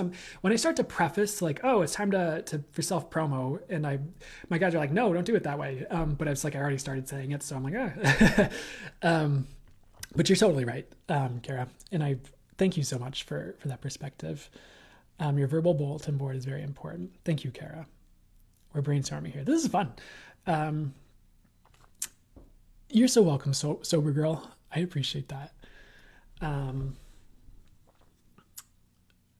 when I start to preface like, oh, it's time for self promo, and my guys are like, no, don't do it that way. But it's like I already started saying it, so I'm like, but you're totally right, Kara. And I thank you so much for that perspective. Your verbal bulletin board is very important. Thank you, Kara. We're brainstorming here. This is fun. You're so welcome, sober girl. I appreciate that.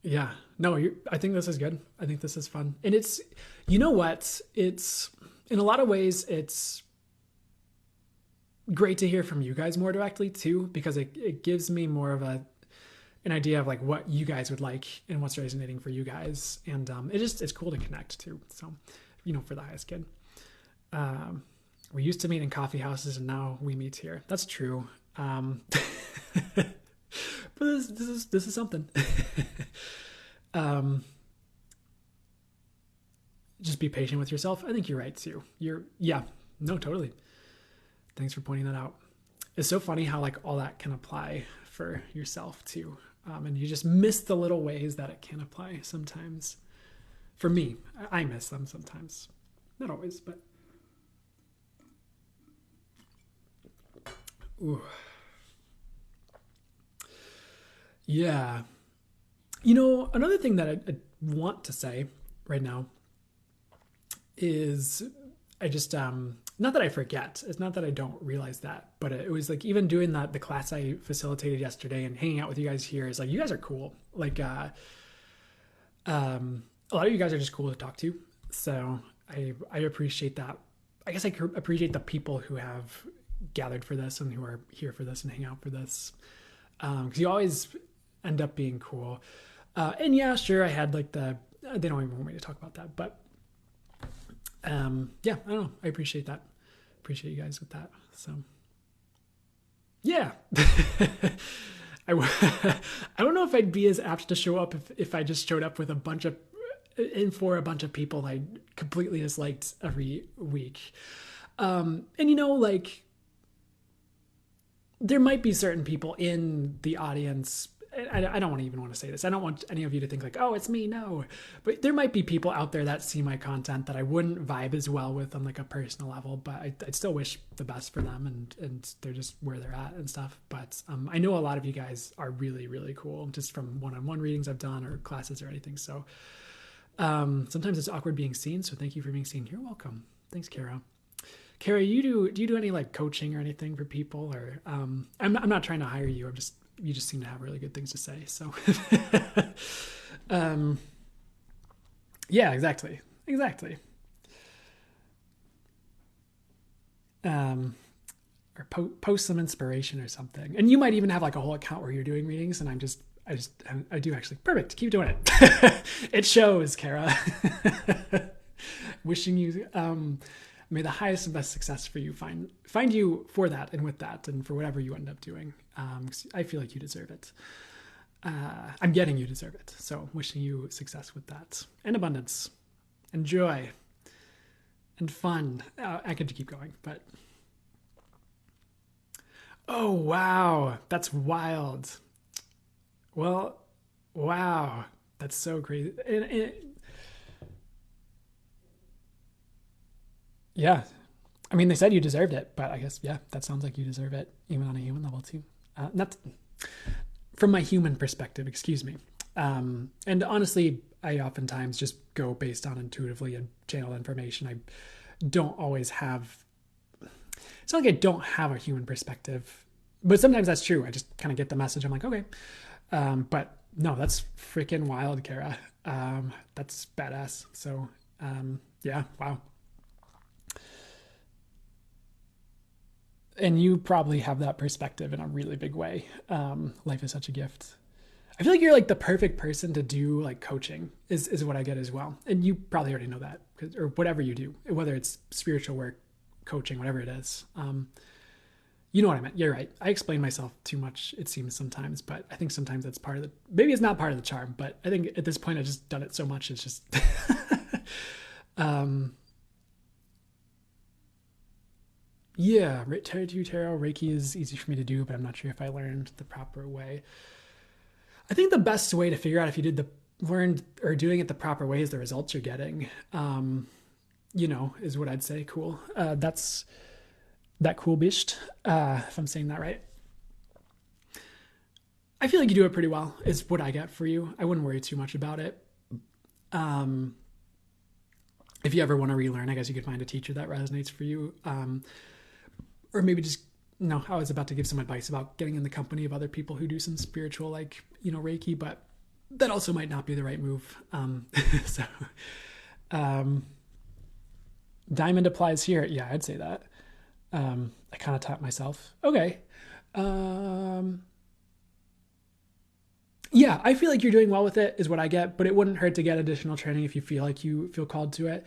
Yeah. No, I think this is good. I think this is fun. And it's, you know what? It's, in a lot of ways, it's great to hear from you guys more directly too, because it gives me more of an idea of like what you guys would like and what's resonating for you guys. And it's cool to connect too. So, for the highest good. We used to meet in coffee houses and now we meet here. That's true. But this is something. Just be patient with yourself. I think you're right too. No, totally. Thanks for pointing that out. It's so funny how like all that can apply for yourself too. And you just miss the little ways that it can apply sometimes. For me, I miss them sometimes. Not always, but. Ooh. Yeah. Another thing that I want to say right now is I just, not that I forget, it's not that I don't realize that, but it was like even doing the class I facilitated yesterday and hanging out with you guys here is like, you guys are cool. Like, a lot of you guys are just cool to talk to. So I appreciate that. I guess I appreciate the people who have gathered for this and who are here for this and hang out for this. Cause you always end up being cool. And yeah, sure. I had like they don't even want me to talk about that, but, yeah, I don't know. I appreciate that. Appreciate you guys with that. So yeah, I don't know if I'd be as apt to show up if I just showed up with for a bunch of people I completely disliked every week. And like there might be certain people in the audience. I don't even want to say this. I don't want any of you to think like, oh, it's me. No, but there might be people out there that see my content that I wouldn't vibe as well with on like a personal level, but I'd still wish the best for them and they're just where they're at and stuff. But I know a lot of you guys are really, really cool just from one-on-one readings I've done or classes or anything. So sometimes it's awkward being seen. So thank you for being seen. You're welcome. Thanks, Kara. Kara, do you do any like coaching or anything for people or I'm not trying to hire you. You just seem to have really good things to say. So, yeah, exactly. Or post some inspiration or something. And you might even have like a whole account where you're doing readings and I do actually. Perfect. Keep doing it. It shows, Kara. Wishing you, may the highest and best success for you find you for that and with that and for whatever you end up doing. I feel like you deserve it. I'm getting you deserve it. So wishing you success with that and abundance and joy and fun. I could keep going, but. Oh, wow. That's wild. Well, wow. That's so crazy. Yeah. I mean, they said you deserved it, but I guess, yeah, that sounds like you deserve it, even on a human level too. Not from my human perspective, excuse me. And honestly, I oftentimes just go based on intuitively and channel information. I don't always have, it's not like I don't have a human perspective, but sometimes that's true. I just kind of get the message. I'm like, okay. But no, that's freaking wild, Kara. That's badass. So, yeah, wow. And you probably have that perspective in a really big way. Life is such a gift. I feel like you're like the perfect person to do like coaching is what I get as well. And you probably already know that or whatever you do, whether it's spiritual work, coaching, whatever it is. You know what I meant. You're right. I explain myself too much, it seems sometimes, but I think sometimes that's maybe it's not part of the charm, but I think at this point I've just done it so much. It's just, yeah, tarot, Reiki is easy for me to do, but I'm not sure if I learned the proper way. I think the best way to figure out if you learned or doing it the proper way is the results you're getting, is what I'd say. Cool. That's that cool bisht, if I'm saying that right. I feel like you do it pretty well is what I get for you. I wouldn't worry too much about it. If you ever want to relearn, I guess you could find a teacher that resonates for you. Or maybe just, I was about to give some advice about getting in the company of other people who do some spiritual, Reiki, but that also might not be the right move. So, um, diamond applies here. Yeah, I'd say that. I kind of taught myself. Okay. Um, yeah, I feel like you're doing well with it, is what I get, but it wouldn't hurt to get additional training if you feel like you feel called to it.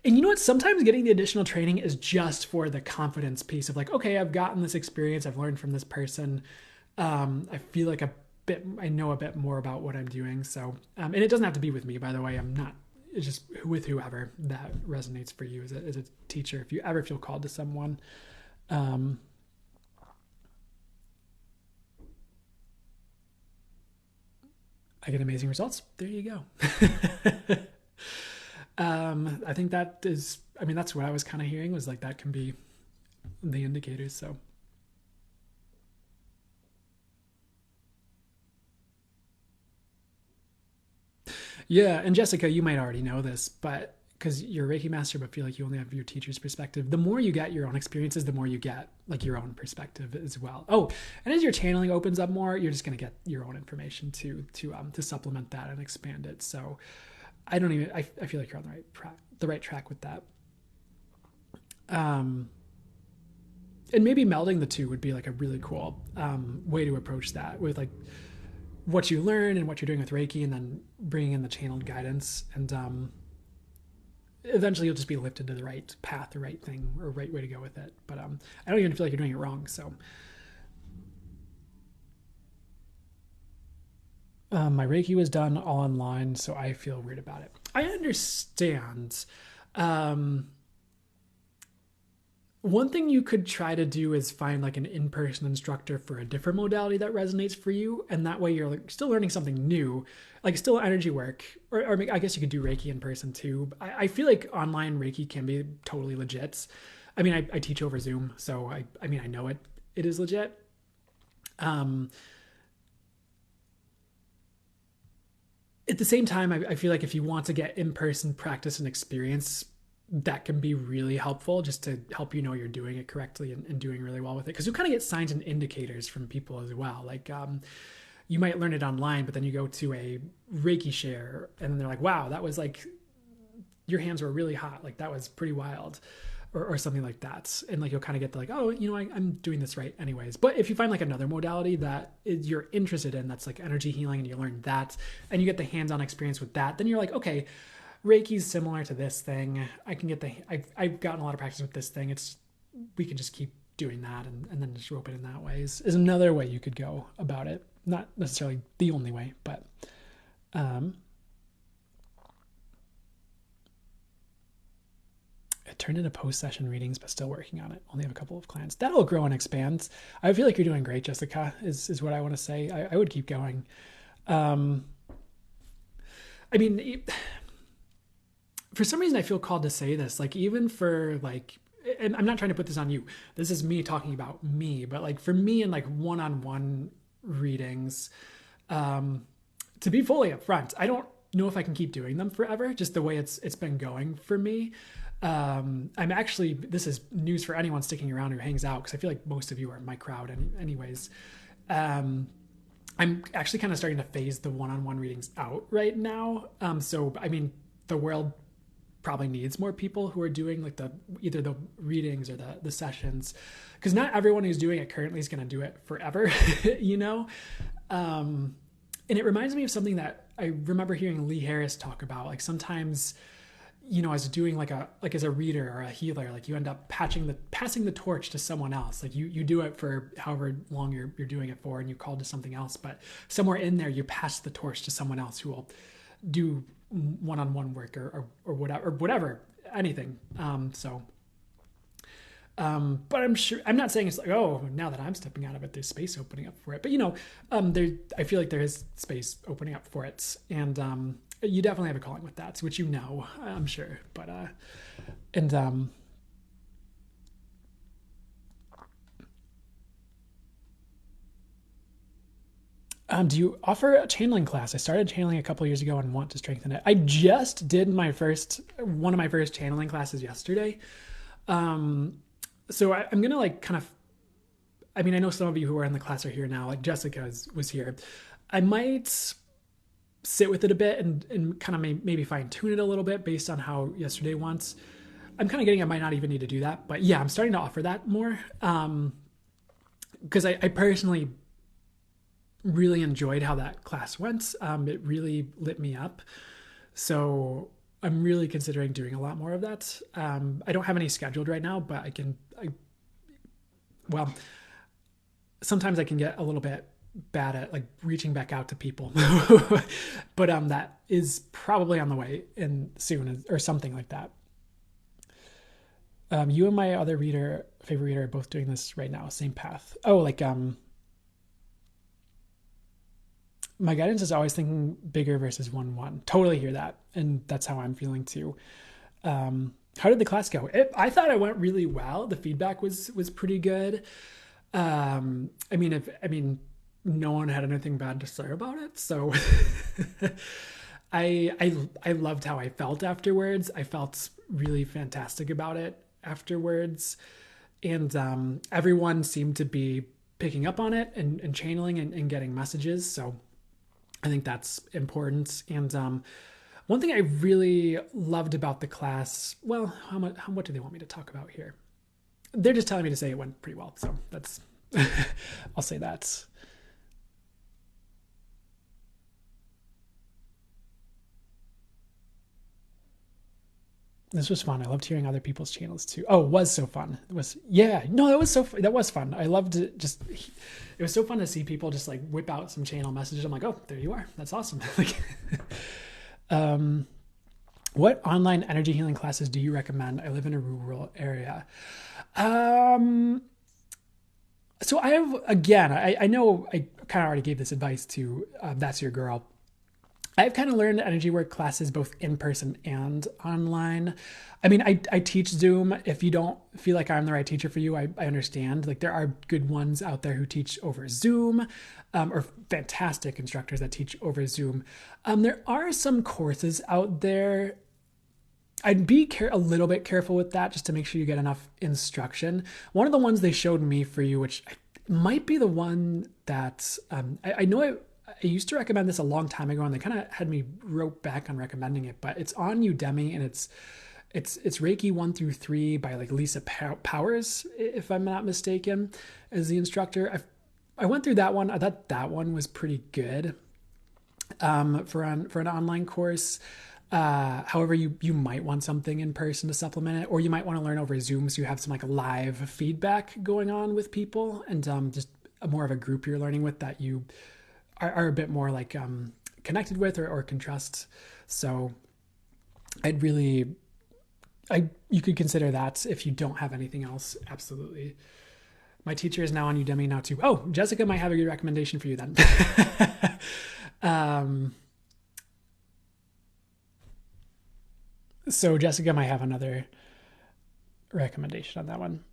And you know what? Sometimes getting the additional training is just for the confidence piece of like, okay, I've gotten this experience, I've learned from this person. I feel like I know a bit more about what I'm doing. So, and it doesn't have to be with me, by the way. I'm not, it's just with whoever that resonates for you as a teacher. If you ever feel called to someone, I get amazing results. There you go. I think that is, I mean, that's what I was kind of hearing was like, that can be the indicators. So yeah. And Jessica, you might already know this, but because you're a Reiki master, but feel like you only have your teacher's perspective. The more you get your own experiences, the more you get like your own perspective as well. Oh, and as your channeling opens up more, you're just going to get your own information to supplement that and expand it. So I feel like you're on the right track with that. And maybe melding the two would be like a really cool way to approach that with like what you learn and what you're doing with Reiki, and then bringing in the channeled guidance, and eventually you'll just be lifted to the right path, the right thing, or right way to go with it. But I don't even feel like you're doing it wrong. So my Reiki was done all online, so I feel weird about it. I understand. Um, One thing you could try to do is find like an in-person instructor for a different modality that resonates for you, and that way you're like still learning something new, like still energy work, or I guess you could do Reiki in person too. I feel like online Reiki can be totally legit. I mean, I teach over Zoom, so I mean I know it is legit. Um, at the same time, I feel like if you want to get in-person practice and experience, that can be really helpful just to help you know you're doing it correctly and doing really well with it. Because you kind of get signs and indicators from people as well. Like you might learn it online, but then you go to a Reiki share and then they're like, wow, that was like, your hands were really hot. Like that was pretty wild. Or something like that. And like, you'll kind of get the like, oh, you know, I'm doing this right anyways. But if you find like another modality that you're interested in, that's like energy healing, and you learn that, and you get the hands-on experience with that, then you're like, okay, Reiki's similar to this thing. I can get I've gotten a lot of practice with this thing. We can just keep doing that, and then just rope it in that way is another way you could go about it. Not necessarily the only way, but it turned into post-session readings, but still working on it. Only have a couple of clients. That'll grow and expand. I feel like you're doing great, Jessica, is what I want to say. I would keep going. I mean, for some reason I feel called to say this, like even for like, and I'm not trying to put this on you. This is me talking about me, but like for me in like one-on-one readings, to be fully upfront, I don't know if I can keep doing them forever, just the way it's been going for me. I'm actually, this is news for anyone sticking around who hangs out, because I feel like most of you are my crowd anyways. I'm actually kind of starting to phase the one-on-one readings out right now. So, I mean, the world probably needs more people who are doing like either the readings or the sessions, because not everyone who's doing it currently is going to do it forever, you know? And it reminds me of something that I remember hearing Lee Harris talk about. Like sometimes, you know, as doing as a reader or a healer, like you end up passing the torch to someone else. Like you do it for however long you're doing it for, and you call to something else, but somewhere in there you pass the torch to someone else who will do one-on-one work or whatever, anything. But I'm sure, I'm not saying it's like, oh, now that I'm stepping out of it, there's space opening up for it. But you know, I feel like there is space opening up for it, and you definitely have a calling with that, which you know, I'm sure. But do you offer a channeling class? I started channeling a couple years ago and want to strengthen it. I just did one of my first channeling classes yesterday. So I'm gonna like kind of, I mean, I know some of you who are in the class are here now. Like Jessica was here. I might sit with it a bit and kind of maybe fine tune it a little bit based on how yesterday wants. I'm kind of getting I might not even need to do that, but yeah, I'm starting to offer that more. Because I personally really enjoyed how that class went. It really lit me up. So I'm really considering doing a lot more of that. I don't have any scheduled right now, but well, sometimes I can get a little bit bad at like reaching back out to people, but that is probably on the way in soon or something like that. You and my other favorite reader are both doing this right now. Same path. Oh, like, my guidance is always thinking bigger versus 1-1. Totally hear that. And that's how I'm feeling too. How did the class go? I thought it went really well. The feedback was pretty good. I mean, no one had anything bad to say about it. So I loved how I felt afterwards. I felt really fantastic about it afterwards. And everyone seemed to be picking up on it and channeling and getting messages. So I think that's important. And one thing I really loved about the class, well, what do they want me to talk about here? They're just telling me to say it went pretty well. So that's, I'll say that. This was fun. I loved hearing other people's channels too. Oh, it was so fun. That was fun. I loved it. It was so fun to see people just like whip out some channel messages. I'm like, oh, there you are. That's awesome. What online energy healing classes do you recommend? I live in a rural area. So I have, again, I know I kind of already gave this advice to That's Your Girl. I've kind of learned energy work classes both in person and online. I mean, I teach Zoom. If you don't feel like I'm the right teacher for you, I understand. Like there are good ones out there who teach over Zoom, or fantastic instructors that teach over Zoom. There are some courses out there. I'd be a little bit careful with that just to make sure you get enough instruction. One of the ones they showed me for you, which might be the one that I know I used to recommend this a long time ago, and they kind of had me rope back on recommending it, but it's on Udemy, and it's Reiki 1-3 by like Lisa Powers, if I'm not mistaken, as the instructor. I went through that one. I thought that one was pretty good for an online course. However, you might want something in person to supplement it, or you might want to learn over Zoom so you have some like live feedback going on with people, and just more of a group you're learning with that you are a bit more like connected with or can trust. So you could consider that if you don't have anything else. Absolutely. My teacher is now on Udemy now too. Oh, Jessica might have a good recommendation for you then. So Jessica might have another recommendation on that one.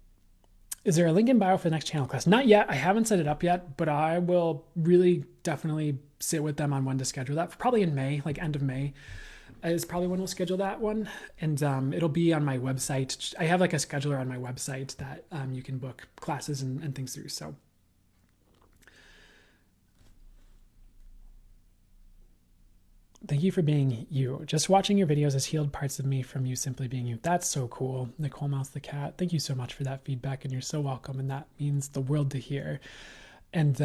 Is there a link in bio for the next channel class? Not yet. I haven't set it up yet, but I will really definitely sit with them on when to schedule that. Probably in May, like end of May is probably when we'll schedule that one. And it'll be on my website. I have like a scheduler on my website that you can book classes and things through. So thank you for being you. Just watching your videos has healed parts of me from you simply being you. That's so cool. Nicole Mouse the Cat, thank you so much for that feedback, and you're so welcome, and that means the world to hear. And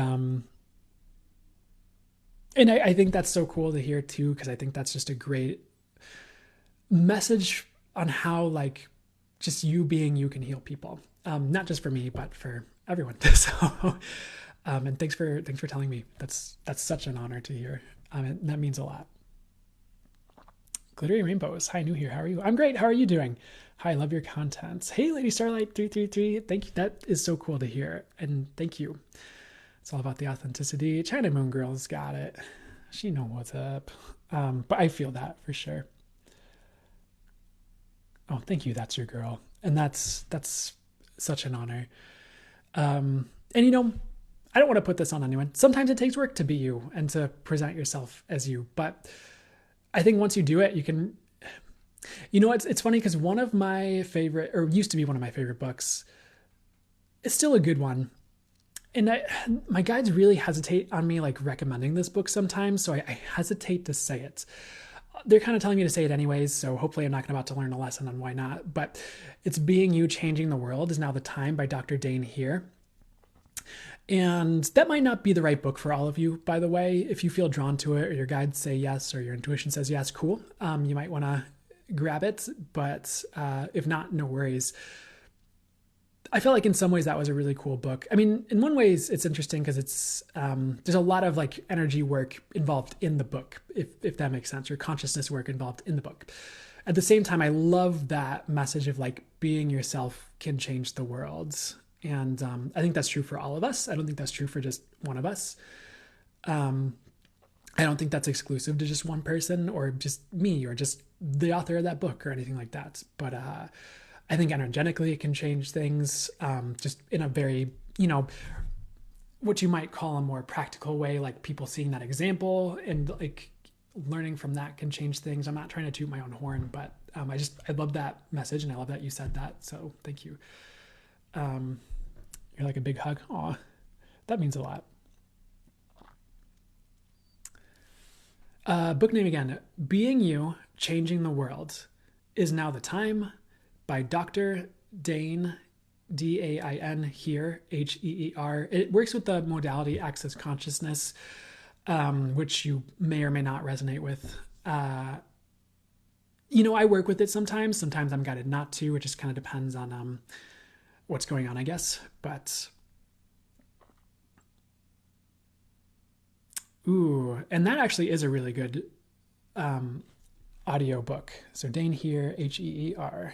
I think that's so cool to hear too, because I think that's just a great message on how like just you being you can heal people. Not just for me, but for everyone. So and thanks for telling me. That's such an honor to hear. That means a lot. Glittery Rainbows. Hi, new here. How are you? I'm great. How are you doing? Hi, love your content. Hey, Lady Starlight 333. Thank you. That is so cool to hear. And thank you. It's all about the authenticity. China Moon Girl's got it. She knows what's up. But I feel that for sure. Oh, thank you. That's your girl. And that's such an honor. And you know, I don't want to put this on anyone. Sometimes it takes work to be you and to present yourself as you, but I think once you do it, you can, you know, it's funny because one of my favorite, or used to be one of my favorite books, it's still a good one. my guides really hesitate on me like recommending this book sometimes, so I hesitate to say it. They're kind of telling me to say it anyways, so hopefully I'm not about to learn a lesson on why not. But it's Being You, Changing the World Is Now the Time by Dr. Dane Here. And that might not be the right book for all of you, by the way. If you feel drawn to it, or your guides say yes, or your intuition says yes, cool. You might want to grab it, but if not, no worries. I felt like in some ways that was a really cool book. I mean, in one ways it's interesting because it's there's a lot of like energy work involved in the book, if that makes sense, or consciousness work involved in the book. At the same time, I love that message of like being yourself can change the world. And I think that's true for all of us. I don't think that's true for just one of us. I don't think that's exclusive to just one person or just me or just the author of that book or anything like that. But I think energetically it can change things just in a very, what you might call a more practical way, like people seeing that example and like learning from that can change things. I'm not trying to toot my own horn, but I love that message and I love that you said that. So thank you. You're like a big hug. Aw, that means a lot. Book name again, Being You, Changing the World Is Now the Time by Dr. Dane, D-A-I-N, Here, H-E-E-R. It works with the modality Access Consciousness, which you may or may not resonate with. I work with it sometimes. Sometimes I'm guided not to. It just kind of depends on what's going on, I guess. But, and that actually is a really good audio book. So Dane Here, H-E-E-R.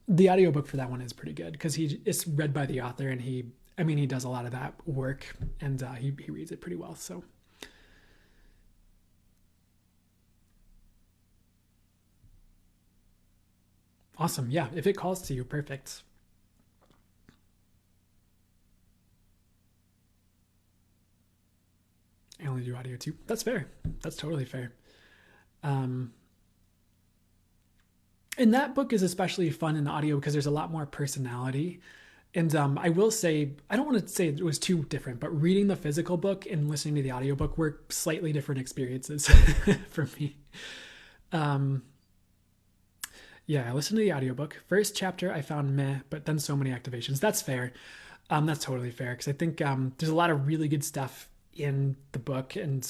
The audiobook for that one is pretty good because it's read by the author and he does a lot of that work and he reads it pretty well. So awesome. Yeah. If it calls to you, perfect. I only do audio too. That's fair. That's totally fair. And that book is especially fun in audio because there's a lot more personality. And I will say, I don't want to say it was too different, but reading the physical book and listening to the audiobook were slightly different experiences for me. Yeah, I listened to the audiobook. First chapter I found meh, but then so many activations. That's fair. That's totally fair because I think there's a lot of really good stuff in the book. And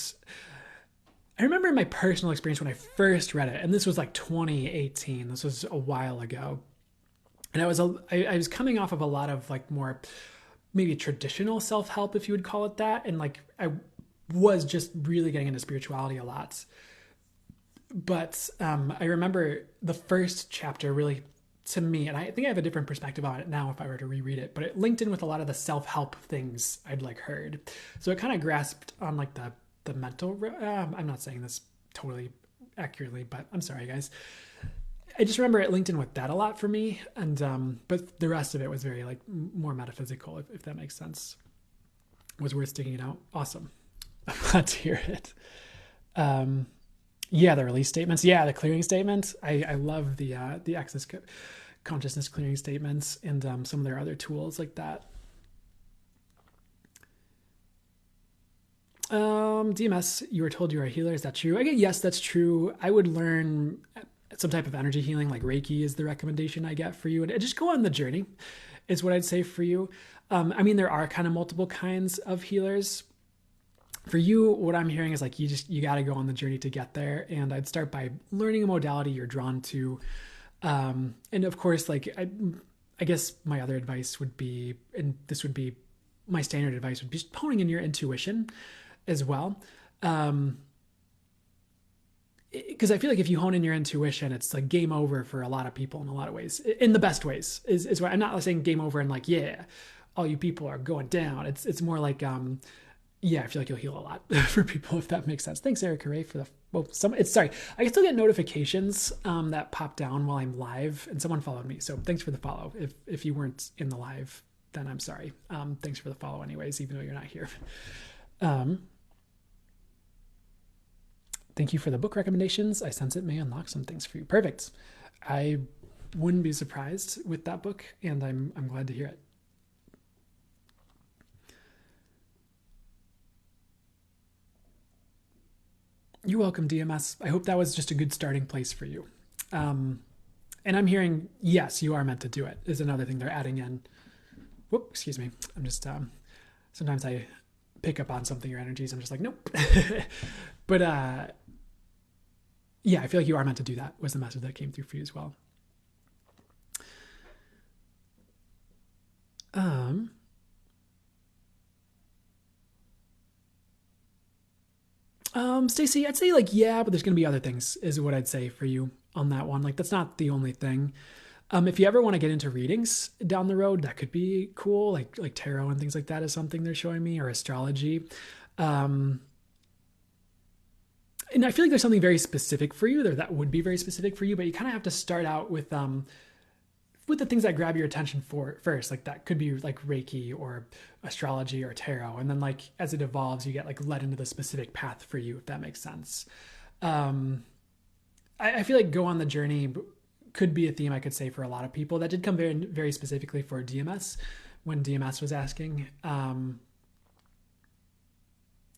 I remember my personal experience when I first read it, and this was like 2018. This was a while ago. And I was coming off of a lot of like more maybe traditional self-help, if you would call it that. And like I was just really getting into spirituality a lot. But I remember the first chapter really, to me, and I think I have a different perspective on it now if I were to reread it, but it linked in with a lot of the self-help things I'd like heard. So it kind of grasped on like the mental, I'm not saying this totally accurately, but I'm sorry guys. I just remember it linked in with that a lot for me. And, but the rest of it was very like more metaphysical, if that makes sense. Was worth sticking it out. Awesome. I'm glad to hear it. Yeah, the release statements. Yeah, the clearing statements. I love the access consciousness clearing statements and some of their other tools like that. DMS, you were told you are a healer. Is that true? Yes, that's true. I would learn some type of energy healing, like Reiki is the recommendation I get for you. And just go on the journey is what I'd say for you. There are kind of multiple kinds of healers. For you, what I'm hearing is like, you got to go on the journey to get there. And I'd start by learning a modality you're drawn to. And of course, like, I guess my other advice would be, and this would be my standard advice, would be just honing in your intuition as well. Because I feel like if you hone in your intuition, it's like game over for a lot of people in a lot of ways, in the best ways is what I'm not saying game over and like, yeah, all you people are going down. It's more like, yeah, I feel like you'll heal a lot for people, if that makes sense. Thanks, Erica Ray, for sorry. I can still get notifications that pop down while I'm live, and someone followed me. So thanks for the follow. If you weren't in the live, then I'm sorry. Thanks for the follow anyways, even though you're not here. Thank you for the book recommendations. I sense it may unlock some things for you. Perfect. I wouldn't be surprised with that book, and I'm glad to hear it. You're welcome, DMS. I hope that was just a good starting place for you. And I'm hearing, yes, you are meant to do it, is another thing they're adding in. Whoop, excuse me. I'm just, sometimes I pick up on something, your energies. I'm just like, nope. But yeah, I feel like you are meant to do that, was the message that came through for you as well. Stacey, I'd say like, yeah, but there's going to be other things is what I'd say for you on that one. Like, that's not the only thing. If you ever want to get into readings down the road, that could be cool. Like tarot and things like that is something they're showing me, or astrology. And I feel like there's something very specific for you there that would be very specific for you, but you kind of have to start out with the things that grab your attention for first. Like that could be like Reiki or astrology or tarot, and then like as it evolves, you get like led into the specific path for you, if that makes sense. I feel like go on the journey could be a theme I could say for a lot of people. That did come very very specifically for DMS when DMS was asking.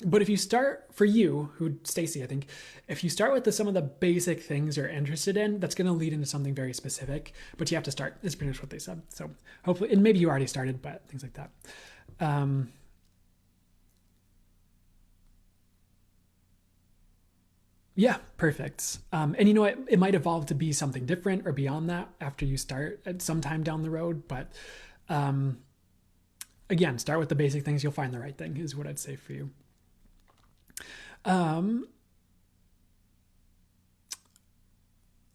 But if you start, for you, who Stacy, I think, if you start with some of the basic things you're interested in, that's going to lead into something very specific. But you have to start. Is pretty much what they said. So hopefully, and maybe you already started, but things like that. Yeah, perfect. And you know what? It might evolve to be something different or beyond that after you start at some time down the road. But again, start with the basic things. You'll find the right thing, is what I'd say for you.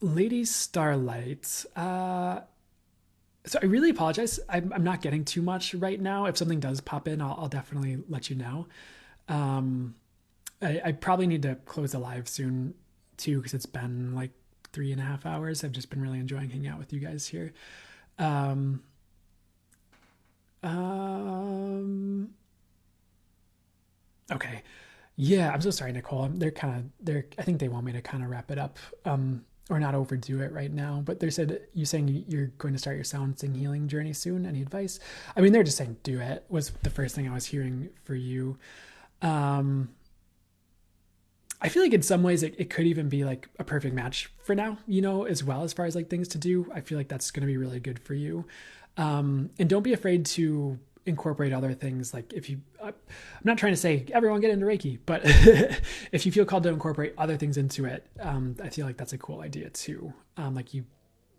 Lady Starlight. So I really apologize. I'm not getting too much right now. If something does pop in, I'll definitely let you know. I probably need to close the live soon too, because it's been like 3.5 hours. I've just been really enjoying hanging out with you guys here. Okay. Yeah, I'm so sorry, Nicole. I think they want me to kind of wrap it up, or not overdo it right now. But they said, you saying you're going to start your sounding healing journey soon. Any advice? I mean, they're just saying do it, was the first thing I was hearing for you. I feel like in some ways it could even be like a perfect match for now, as well, as far as like things to do. I feel like that's going to be really good for you. And don't be afraid to incorporate other things. Like I'm not trying to say everyone get into Reiki, but if you feel called to incorporate other things into it, I feel like that's a cool idea too.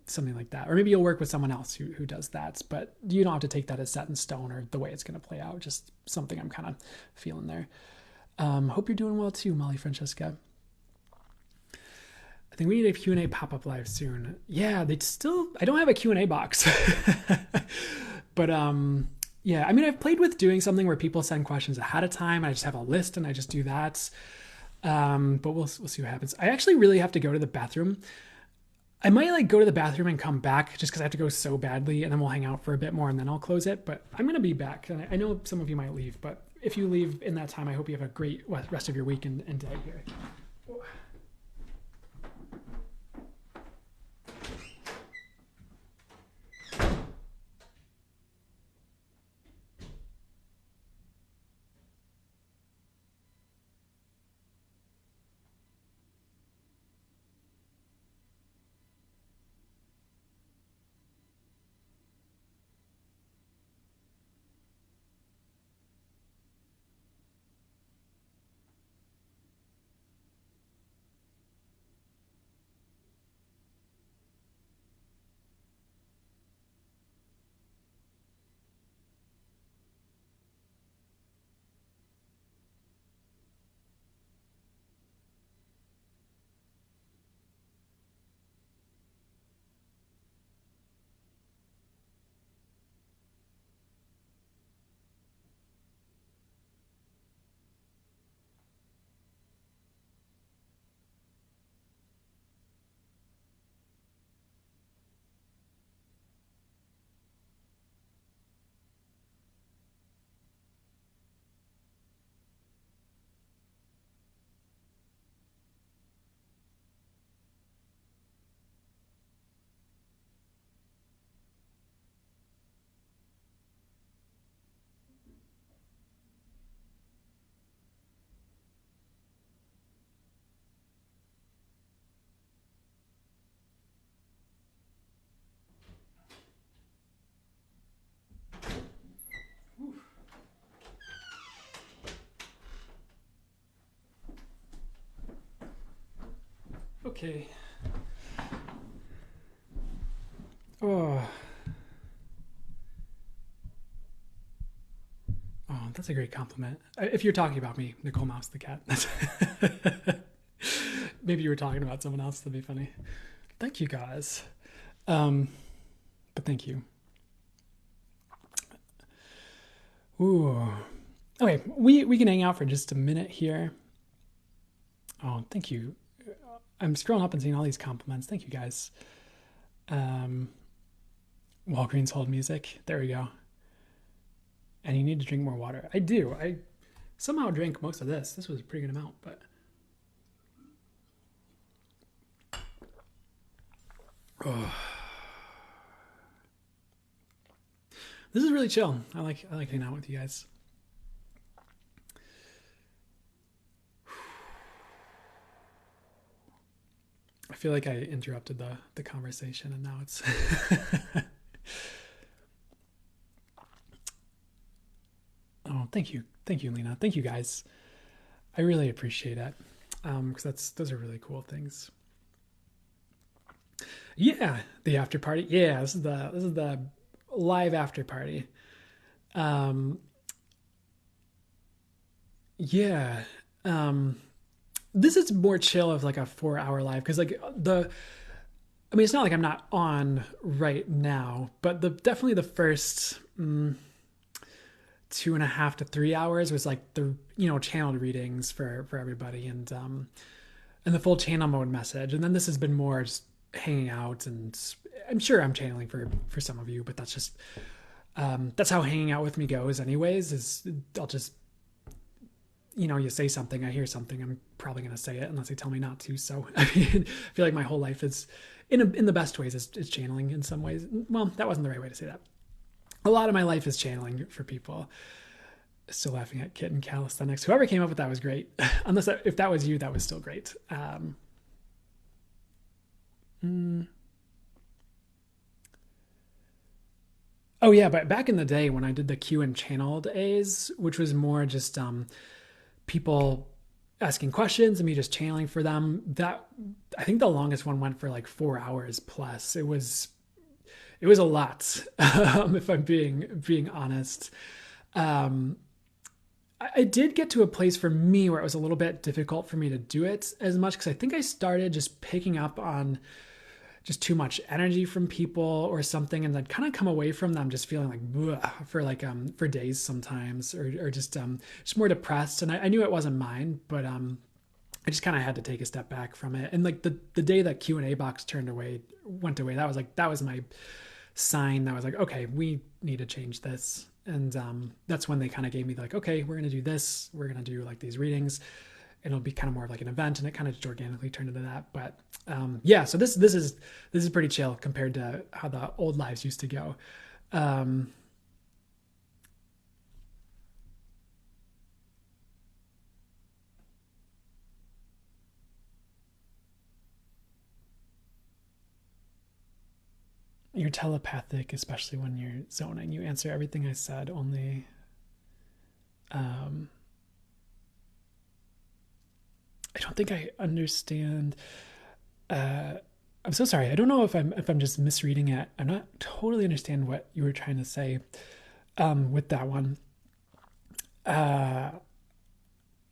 Something like that, or maybe you'll work with someone else who does that, but you don't have to take that as set in stone or the way it's going to play out. Just something I'm kind of feeling there. Hope you're doing well too, Molly Francesca. I think we need a Q&A pop-up live soon. Yeah, I don't have a Q&A box. But yeah, I mean, I've played with doing something where people send questions ahead of time. I just have a list and I just do that. But we'll see what happens. I actually really have to go to the bathroom. I might like go to the bathroom and come back just because I have to go so badly, and then we'll hang out for a bit more and then I'll close it. But I'm going to be back. And I know some of you might leave, but if you leave in that time, I hope you have a great rest of your week and day here. Okay. Oh. Oh, that's a great compliment. If you're talking about me, Nicole Mouse the cat. Maybe you were talking about someone else. That'd be funny. Thank you guys. But thank you. Ooh. Okay, we can hang out for just a minute here. Oh, thank you. I'm scrolling up and seeing all these compliments. Thank you guys. Walgreens hold music. There we go. And you need to drink more water. I do. I somehow drank most of this. This was a pretty good amount, but oh. This is really chill. I like hanging out with you guys. I feel like I interrupted the conversation and now it's Oh, thank you. Thank you, Lena. Thank you guys. I really appreciate it. Because those are really cool things. Yeah, the after party. Yeah, this is the live after party. Yeah. This is more chill of like a 4-hour live because like I mean, it's not like I'm not on right now, but definitely the first 2.5 to 3 hours was like the channeled readings for everybody and the full channel mode message, and then this has been more just hanging out, and I'm sure I'm channeling for some of you, but that's just that's how hanging out with me goes anyways. Is I'll just you say something, I hear something, I'm probably going to say it unless they tell me not to. So I mean, I feel like my whole life is in the best ways is channeling in some ways. Well, that wasn't the right way to say that. A lot of my life is channeling for people. Still laughing at Kit and calisthenics. Whoever came up with that was great. Unless if that was you, that was still great. Oh yeah, but back in the day when I did the Q and channeled A's, which was more just people asking questions and me just channeling for them, that I think the longest one went for like 4 hours plus. It was a lot, if I'm being honest. I did get to a place for me where it was a little bit difficult for me to do it as much because I think I started just picking up on just too much energy from people or something, and then kind of come away from them just feeling like for days sometimes, or just more depressed. And I knew it wasn't mine, but I just kind of had to take a step back from it. And like the day that Q&A box went away, that was my sign that was like, okay, we need to change this. And that's when they kind of gave me like, okay, we're going to do this. We're going to do like these readings. It'll be kind of more of like an event, and it kind of just organically turned into that. But yeah, so this is pretty chill compared to how the old lives used to go. You're telepathic, especially when you're zoning. You answer everything I said, only I don't think I understand. I'm so sorry. I don't know if I'm just misreading it. I'm not totally understand what you were trying to say with that one. And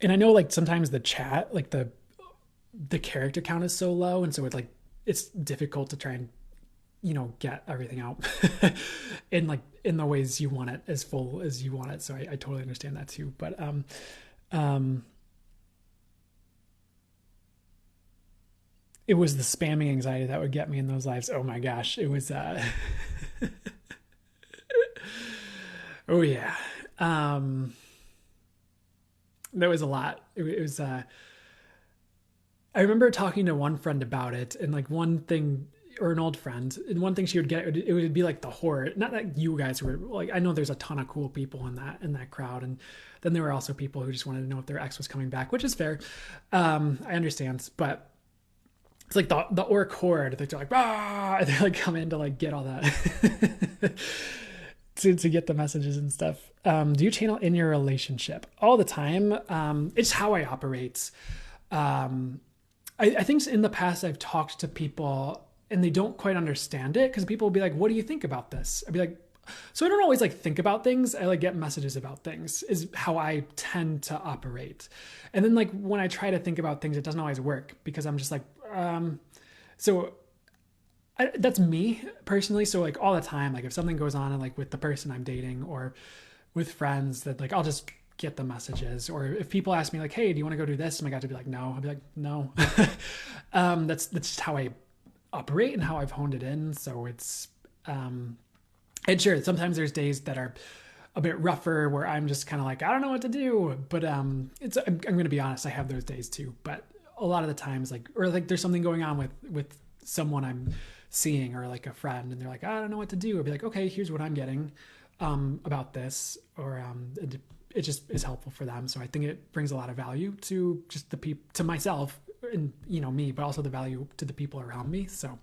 I know like sometimes the chat, like the character count is so low, and so it's difficult to try and get everything out in the ways you want it, as full as you want it. So I totally understand that too. But it was the spamming anxiety that would get me in those lives. Oh my gosh. It was, oh yeah. There was a lot. It was, I remember talking to one friend about it, and like one thing, or an old friend, and one thing she would get, it would be like the horror. Not that you guys were like, I know there's a ton of cool people in that crowd, and then there were also people who just wanted to know if their ex was coming back, which is fair. I understand, but it's like the orc horde. They're like, ah, and they like come in to like get all that to get the messages and stuff. Do you channel in your relationship? All the time. It's how I operate. I think in the past I've talked to people and they don't quite understand it because people will be like, what do you think about this? I'd be like, so I don't always like think about things. I like get messages about things is how I tend to operate. And then like when I try to think about things, it doesn't always work because I'm just like, so that's me personally. So like all the time, like if something goes on and like with the person I'm dating or with friends that like, I'll just get the messages. Or if people ask me like, hey, do you want to go do this? And I got to be like, no, I'll be like, no. That's just how I operate and how I've honed it in. So it's, and sure, sometimes there's days that are a bit rougher where I'm just kind of like, I don't know what to do. But I'm going to be honest, I have those days too. But a lot of the times, like, or like there's something going on with someone I'm seeing or like a friend, and they're like, I don't know what to do. I'll be like, okay, here's what I'm getting about this, or it just is helpful for them. So I think it brings a lot of value to just the people, to myself, and me, but also the value to the people around me. So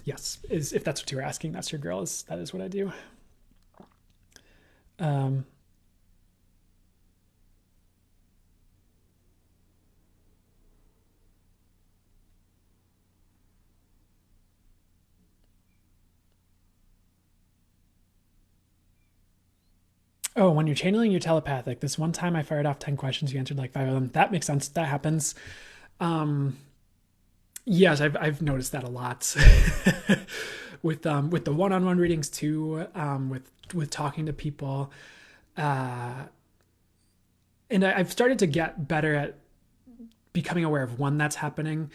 yes, if that's what you were asking, that's your girl. That is what I do. Oh, when you're channeling, you're telepathic. This one time I fired off 10 questions, you answered like 5 of them. That makes sense. That happens. Um, yes, I've noticed that a lot with the one-on-one readings too, with talking to people. Uh, and I've started to get better at becoming aware of when that's happening.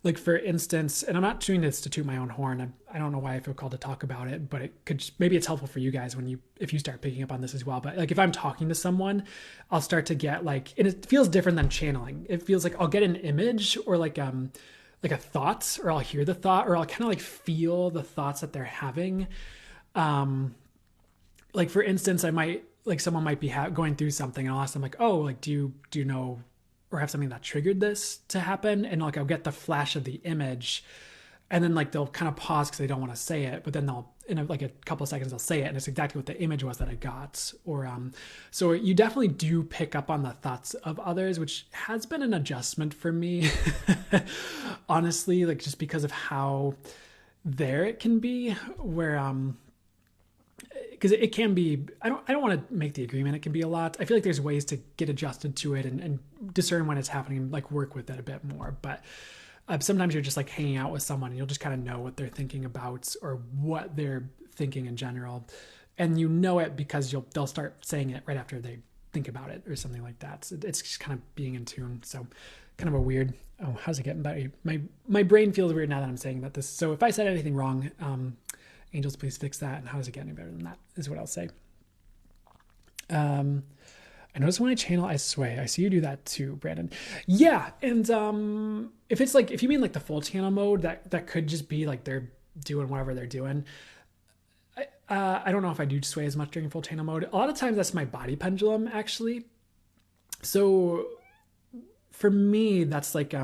Like for instance, and I'm not doing this to toot my own horn. I don't know why I feel called to talk about it, but it could maybe it's helpful for you guys if you start picking up on this as well. But like if I'm talking to someone, I'll start to get like, and it feels different than channeling. It feels like I'll get an image or like a thought, or I'll hear the thought, or I'll kind of like feel the thoughts that they're having. Like for instance, I might like someone might be going through something, and I'll ask them like, oh, like do you know or have something that triggered this to happen? And like I'll get the flash of the image, and then like they'll kind of pause because they don't want to say it, but then they'll like a couple of seconds they'll say it, and it's exactly what the image was that I got. Or so you definitely do pick up on the thoughts of others, which has been an adjustment for me. Honestly, like just because of how there it can be, where because it can be, I don't want to make the agreement, it can be a lot. I feel like there's ways to get adjusted to it and discern when it's happening and like work with it a bit more. But sometimes you're just like hanging out with someone and you'll just kind of know what they're thinking about or what they're thinking in general, and it because they'll start saying it right after they think about it or something like that. So it's just kind of being in tune. So kind of a weird, oh, how's it getting better? My brain feels weird now that I'm saying about this. So if I said anything wrong, angels, please fix that. And how does it get any better than that is what I'll say. I notice when I channel, I sway. I see you do that too, Brandon. Yeah. And if you mean like the full channel mode, that could just be like they're doing whatever they're doing. I don't know if I do sway as much during full channel mode. A lot of times that's my body pendulum actually. So for me, that's like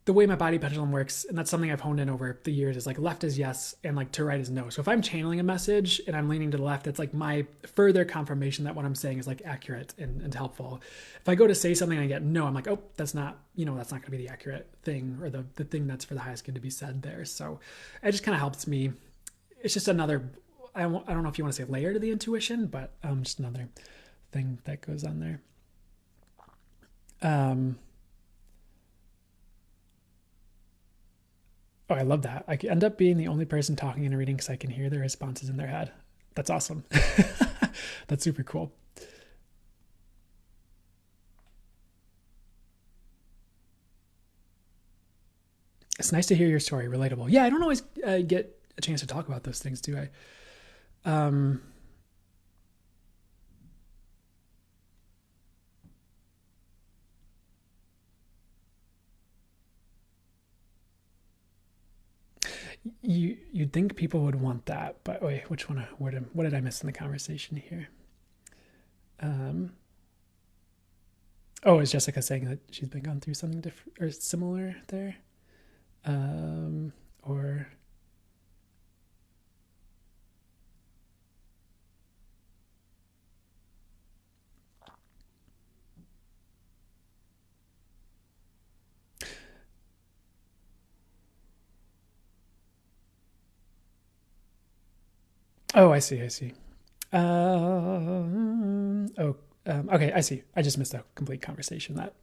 the way my body pendulum works, and that's something I've honed in over the years, is like left is yes and like to right is no. So if I'm channeling a message and I'm leaning to the left, it's like my further confirmation that what I'm saying is like accurate and helpful. If I go to say something and I get no, I'm like, oh, that's not going to be the accurate thing, or the thing that's for the highest good to be said there. So it just kind of helps me. It's just another, I don't know if you want to say layer to the intuition, but just another thing that goes on there. Oh, I love that. I end up being the only person talking in a reading because I can hear their responses in their head. That's awesome. That's super cool. It's nice to hear your story. Relatable. Yeah, I don't always get a chance to talk about those things, do I? You'd think people would want that, but wait, which one? What did I miss in the conversation here? Oh, is Jessica saying that she's been gone through something different or similar there? Or Oh, I see. I see. Okay, I see. I just missed a complete conversation that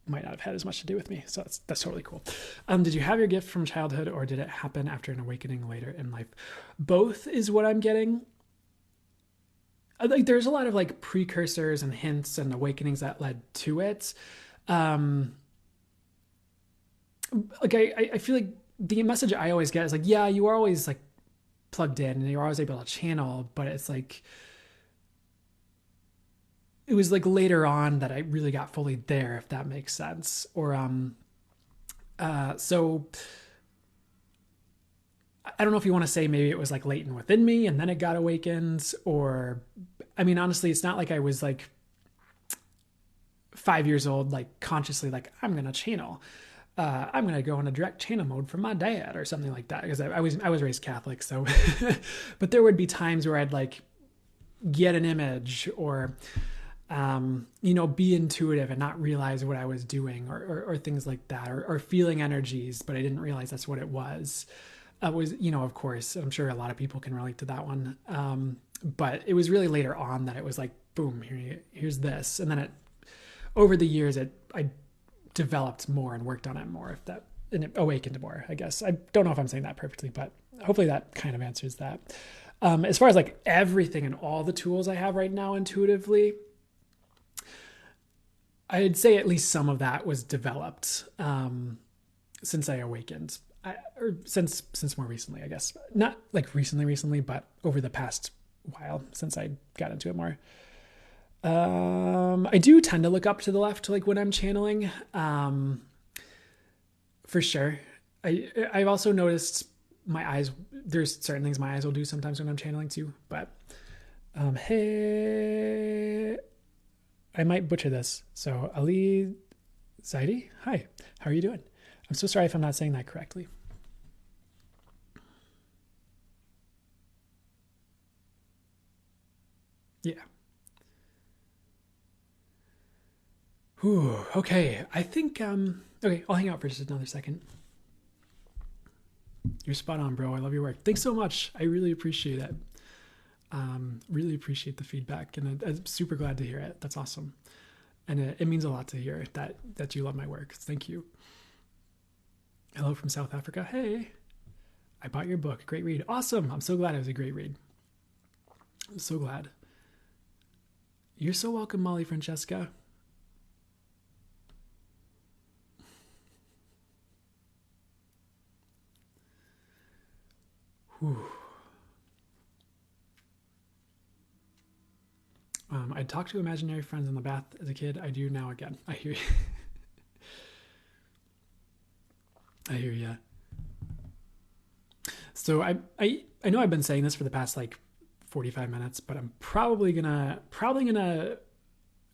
might not have had as much to do with me. So that's totally cool. Did you have your gift from childhood, or did it happen after an awakening later in life? Both is what I'm getting. Like, there's a lot of like precursors and hints and awakenings that led to it. Um, like I feel like the message I always get is like, yeah, you are always like plugged in and you're always able to channel, but it's like it was like later on that I really got fully there, if that makes sense. Or so I don't know if you want to say maybe it was like latent within me and then it got awakened, or I mean, honestly, it's not like I was like 5 years old, like consciously like I'm gonna channel. I'm gonna go into direct channel mode from my dad or something like that, because I was raised Catholic, so but there would be times where I'd like get an image or be intuitive and not realize what I was doing, or things like that, or feeling energies, but I didn't realize that's what it was. Was, of course, I'm sure a lot of people can relate to that one. But it was really later on that it was like, boom, here's this. And then over the years, I developed more and worked on it more, and it awakened more, I guess. I don't know if I'm saying that perfectly, but hopefully that kind of answers that. As far as like everything and all the tools I have right now intuitively, I'd say at least some of that was developed since I awakened, or since more recently, I guess. Not like recently, but over the past while since I got into it more. I do tend to look up to the left, like when I'm channeling, for sure. I've also noticed my eyes. There's certain things my eyes will do sometimes when I'm channeling too. But hey, I might butcher this. So Ali Zaidi, hi, how are you doing? I'm so sorry if I'm not saying that correctly. Yeah. Whew, okay. I think okay, I'll hang out for just another second. You're spot on, bro. I love your work. Thanks so much. I really appreciate it. Really appreciate the feedback, and I'm super glad to hear it. That's awesome, and it means a lot to hear that you love my work. Thank you. Hello from South Africa. Hey, I bought your book. Great read. Awesome. I'm so glad it was a great read. I'm so glad. You're so welcome, Molly Francesca. Whew. I talked to imaginary friends in the bath as a kid. I do now again. I hear you. I hear you. So I know I've been saying this for the past like 45 minutes, but I'm probably gonna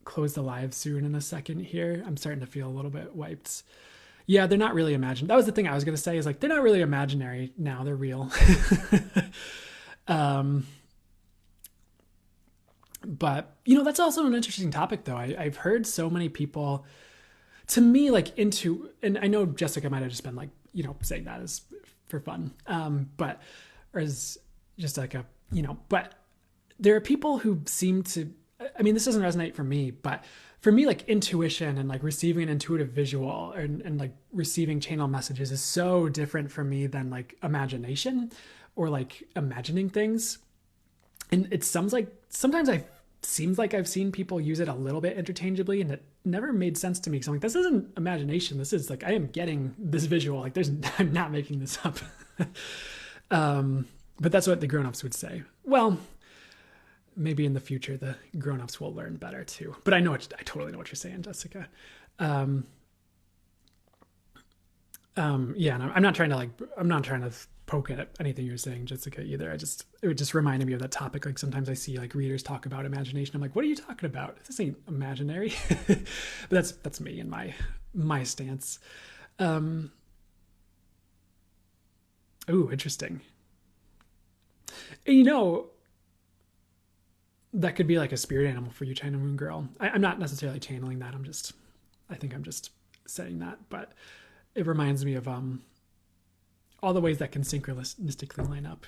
close the live soon in a second here. I'm starting to feel a little bit wiped. Yeah, they're not really imagined. That was the thing I was gonna say, is like they're not really imaginary now, they're real. um but that's also an interesting topic though. I've heard so many people, to me, like into, and I know Jessica might have just been like, saying that as for fun. But, or as just like but there are people who seem to, I mean, this doesn't resonate for me, but for me, like intuition and like receiving an intuitive visual, and like receiving channel messages is so different for me than like imagination or like imagining things. And it sounds like sometimes seems like I've seen people use it a little bit interchangeably, and it never made sense to me. So I'm like, this isn't imagination. This is like, I am getting this visual. Like I'm not making this up. But that's what the grown-ups would say. Well, maybe in the future, the grown-ups will learn better too. But I totally know what you're saying, Jessica. Yeah, and I'm not trying to poke at anything you're saying, Jessica, either. It just reminded me of that topic. Like sometimes I see like readers talk about imagination. I'm like, what are you talking about? This ain't imaginary. But that's me and my stance. Ooh, interesting. That could be like a spirit animal for you, China Moon Girl. I'm not necessarily channeling that. I think I'm just saying that, but it reminds me of all the ways that can synchronistically line up.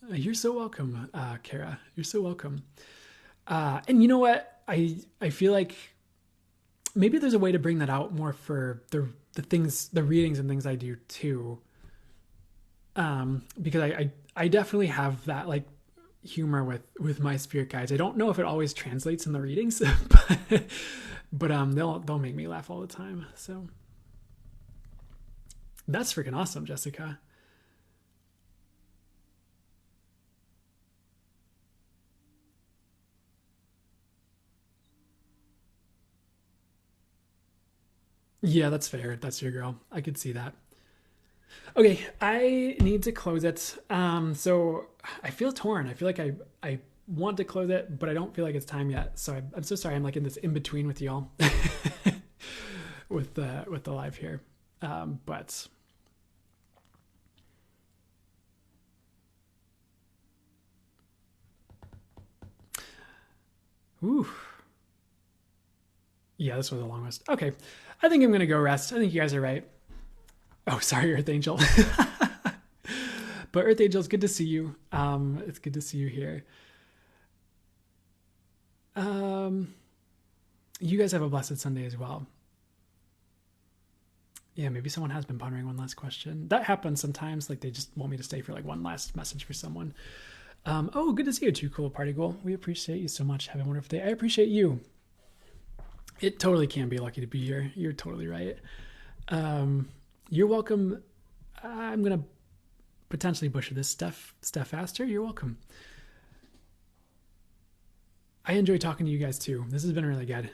You're so welcome, Kara. You're so welcome. And you know what? I feel like maybe there's a way to bring that out more for the things, the readings and things I do too. Because I definitely have that like humor with my spirit guides. I don't know if it always translates in the readings, but they'll make me laugh all the time. So that's freaking awesome, Jessica. Yeah, that's fair. That's your girl. I could see that. Okay, I need to close it. So I feel torn. I feel like I want to close it, but I don't feel like it's time yet. So I'm so sorry. I'm like in this in between with y'all, with the live here. But ooh, yeah, this was the longest. Okay, I think I'm gonna go rest. I think you guys are right. Oh, sorry, Earth Angel. But Earth Angel, it's good to see you. It's good to see you here. Um, you guys have a blessed Sunday as well. Yeah, maybe someone has been pondering one last question. That happens sometimes. Like they just want me to stay for like one last message for someone. Oh, good to see you too, cool party goal. We appreciate you so much. Have a wonderful day. I appreciate you. It totally can be lucky to be here. You're totally right. You're welcome. I'm gonna potentially butcher this stuff faster. You're welcome. I enjoy talking to you guys too. This has been really good.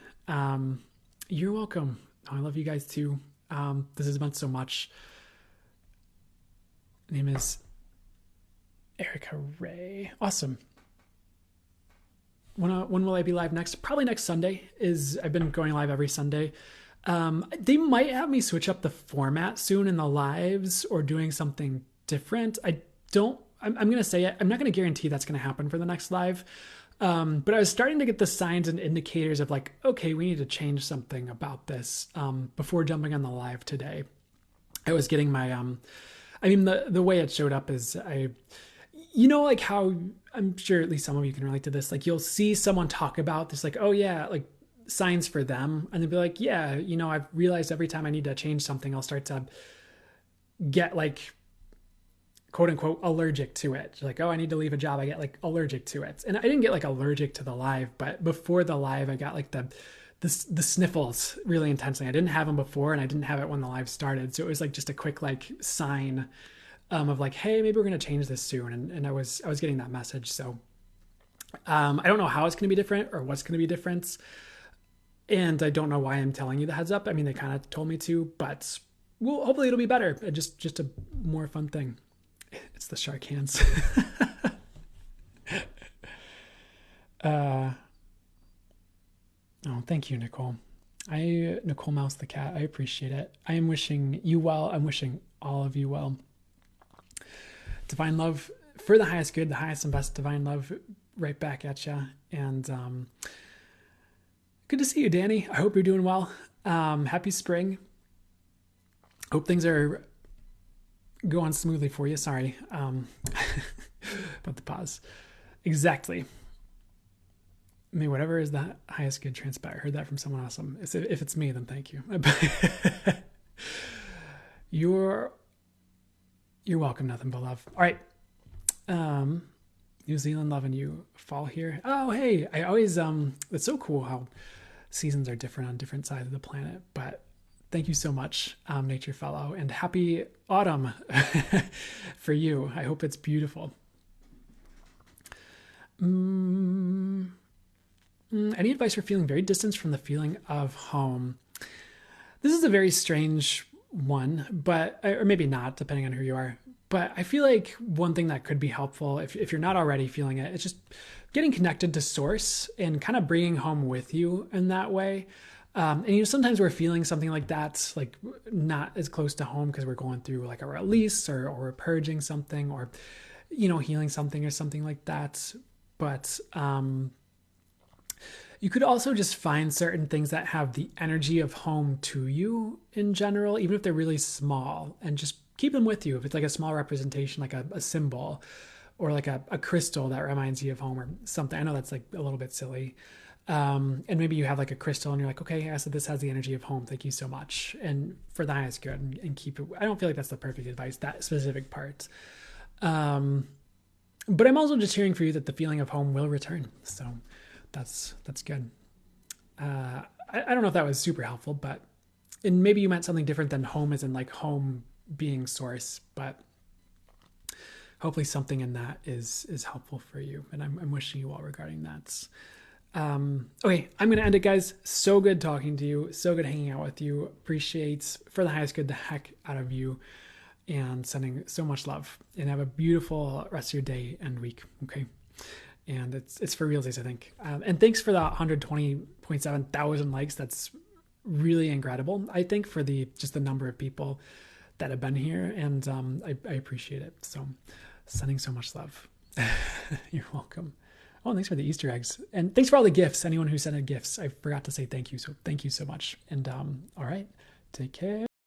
You're welcome. I love you guys too. This has meant so much. Name is Erica Ray. Awesome. When will I be live next? Probably next Sunday. I've been going live every Sunday. They might have me switch up the format soon in the lives or doing something different. I'm going to say it. I'm not going to guarantee that's going to happen for the next live. But I was starting to get the signs and indicators of like, okay, we need to change something about this, before jumping on the live today. I was getting my, the way it showed up is like how I'm sure at least some of you can relate to this. Like you'll see someone talk about this, like, oh yeah, like signs for them. And they'll be like, yeah, I've realized every time I need to change something, I'll start to get like, quote unquote, allergic to it. Like, oh, I need to leave a job. I get like allergic to it. And I didn't get like allergic to the live, but before the live, I got like the sniffles really intensely. I didn't have them before and I didn't have it when the live started. So it was like just a quick like sign of like, hey, maybe we're going to change this soon. And I was getting that message. So I don't know how it's going to be different or what's going to be different. And I don't know why I'm telling you the heads up. I mean, they kind of told me to, but well, hopefully it'll be better. Just a more fun thing. It's the shark hands. Oh, thank you, Nicole. Nicole Mouse the cat. I appreciate it. I am wishing you well. I'm wishing all of you well. Divine love for the highest good, the highest and best divine love right back at you. And good to see you, Danny. I hope you're doing well. Happy spring. Hope things are going smoothly for you. Sorry about the pause. Exactly. I mean, whatever is the highest good transpire. Heard that from someone awesome. If it's me, then thank you. You're welcome. Nothing but love. All right. New Zealand loving you. Fall here. Oh, hey. I always it's so cool how seasons are different on different sides of the planet. But thank you so much, Nature Fellow, and happy autumn for you. I hope it's beautiful. Any advice for feeling very distant from the feeling of home? This is a very strange one, but, or maybe not, depending on who you are. But I feel like one thing that could be helpful, if you're not already feeling it, it's just getting connected to source and kind of bringing home with you in that way. And sometimes we're feeling something like that, like not as close to home because we're going through like a release or we're purging something or, healing something or something like that. But you could also just find certain things that have the energy of home to you in general, even if they're really small, and just keep them with you. If it's like a small representation, like a symbol, or like a crystal that reminds you of home or something. I know that's like a little bit silly. And maybe you have like a crystal and you're like, okay, yeah, so this has the energy of home. Thank you so much. And for the highest good, and keep it. I don't feel like that's the perfect advice, that specific part. But I'm also just hearing for you that the feeling of home will return. So that's good. I don't know if that was super helpful, but, and maybe you meant something different than home as in like home being source, but hopefully something in that is helpful for you. And I'm wishing you well regarding that. Okay, I'm going to end it, guys. So good talking to you. So good hanging out with you. Appreciate, for the highest good, the heck out of you, and sending so much love, and have a beautiful rest of your day and week. Okay. And it's for realsies, I think. And thanks for that 120.7 thousand likes. That's really incredible, I think, for just the number of people that have been here. And I appreciate it. So sending so much love. You're welcome. Oh, and thanks for the Easter eggs. And thanks for all the gifts. Anyone who sent in gifts, I forgot to say thank you. So thank you so much. And all right, take care.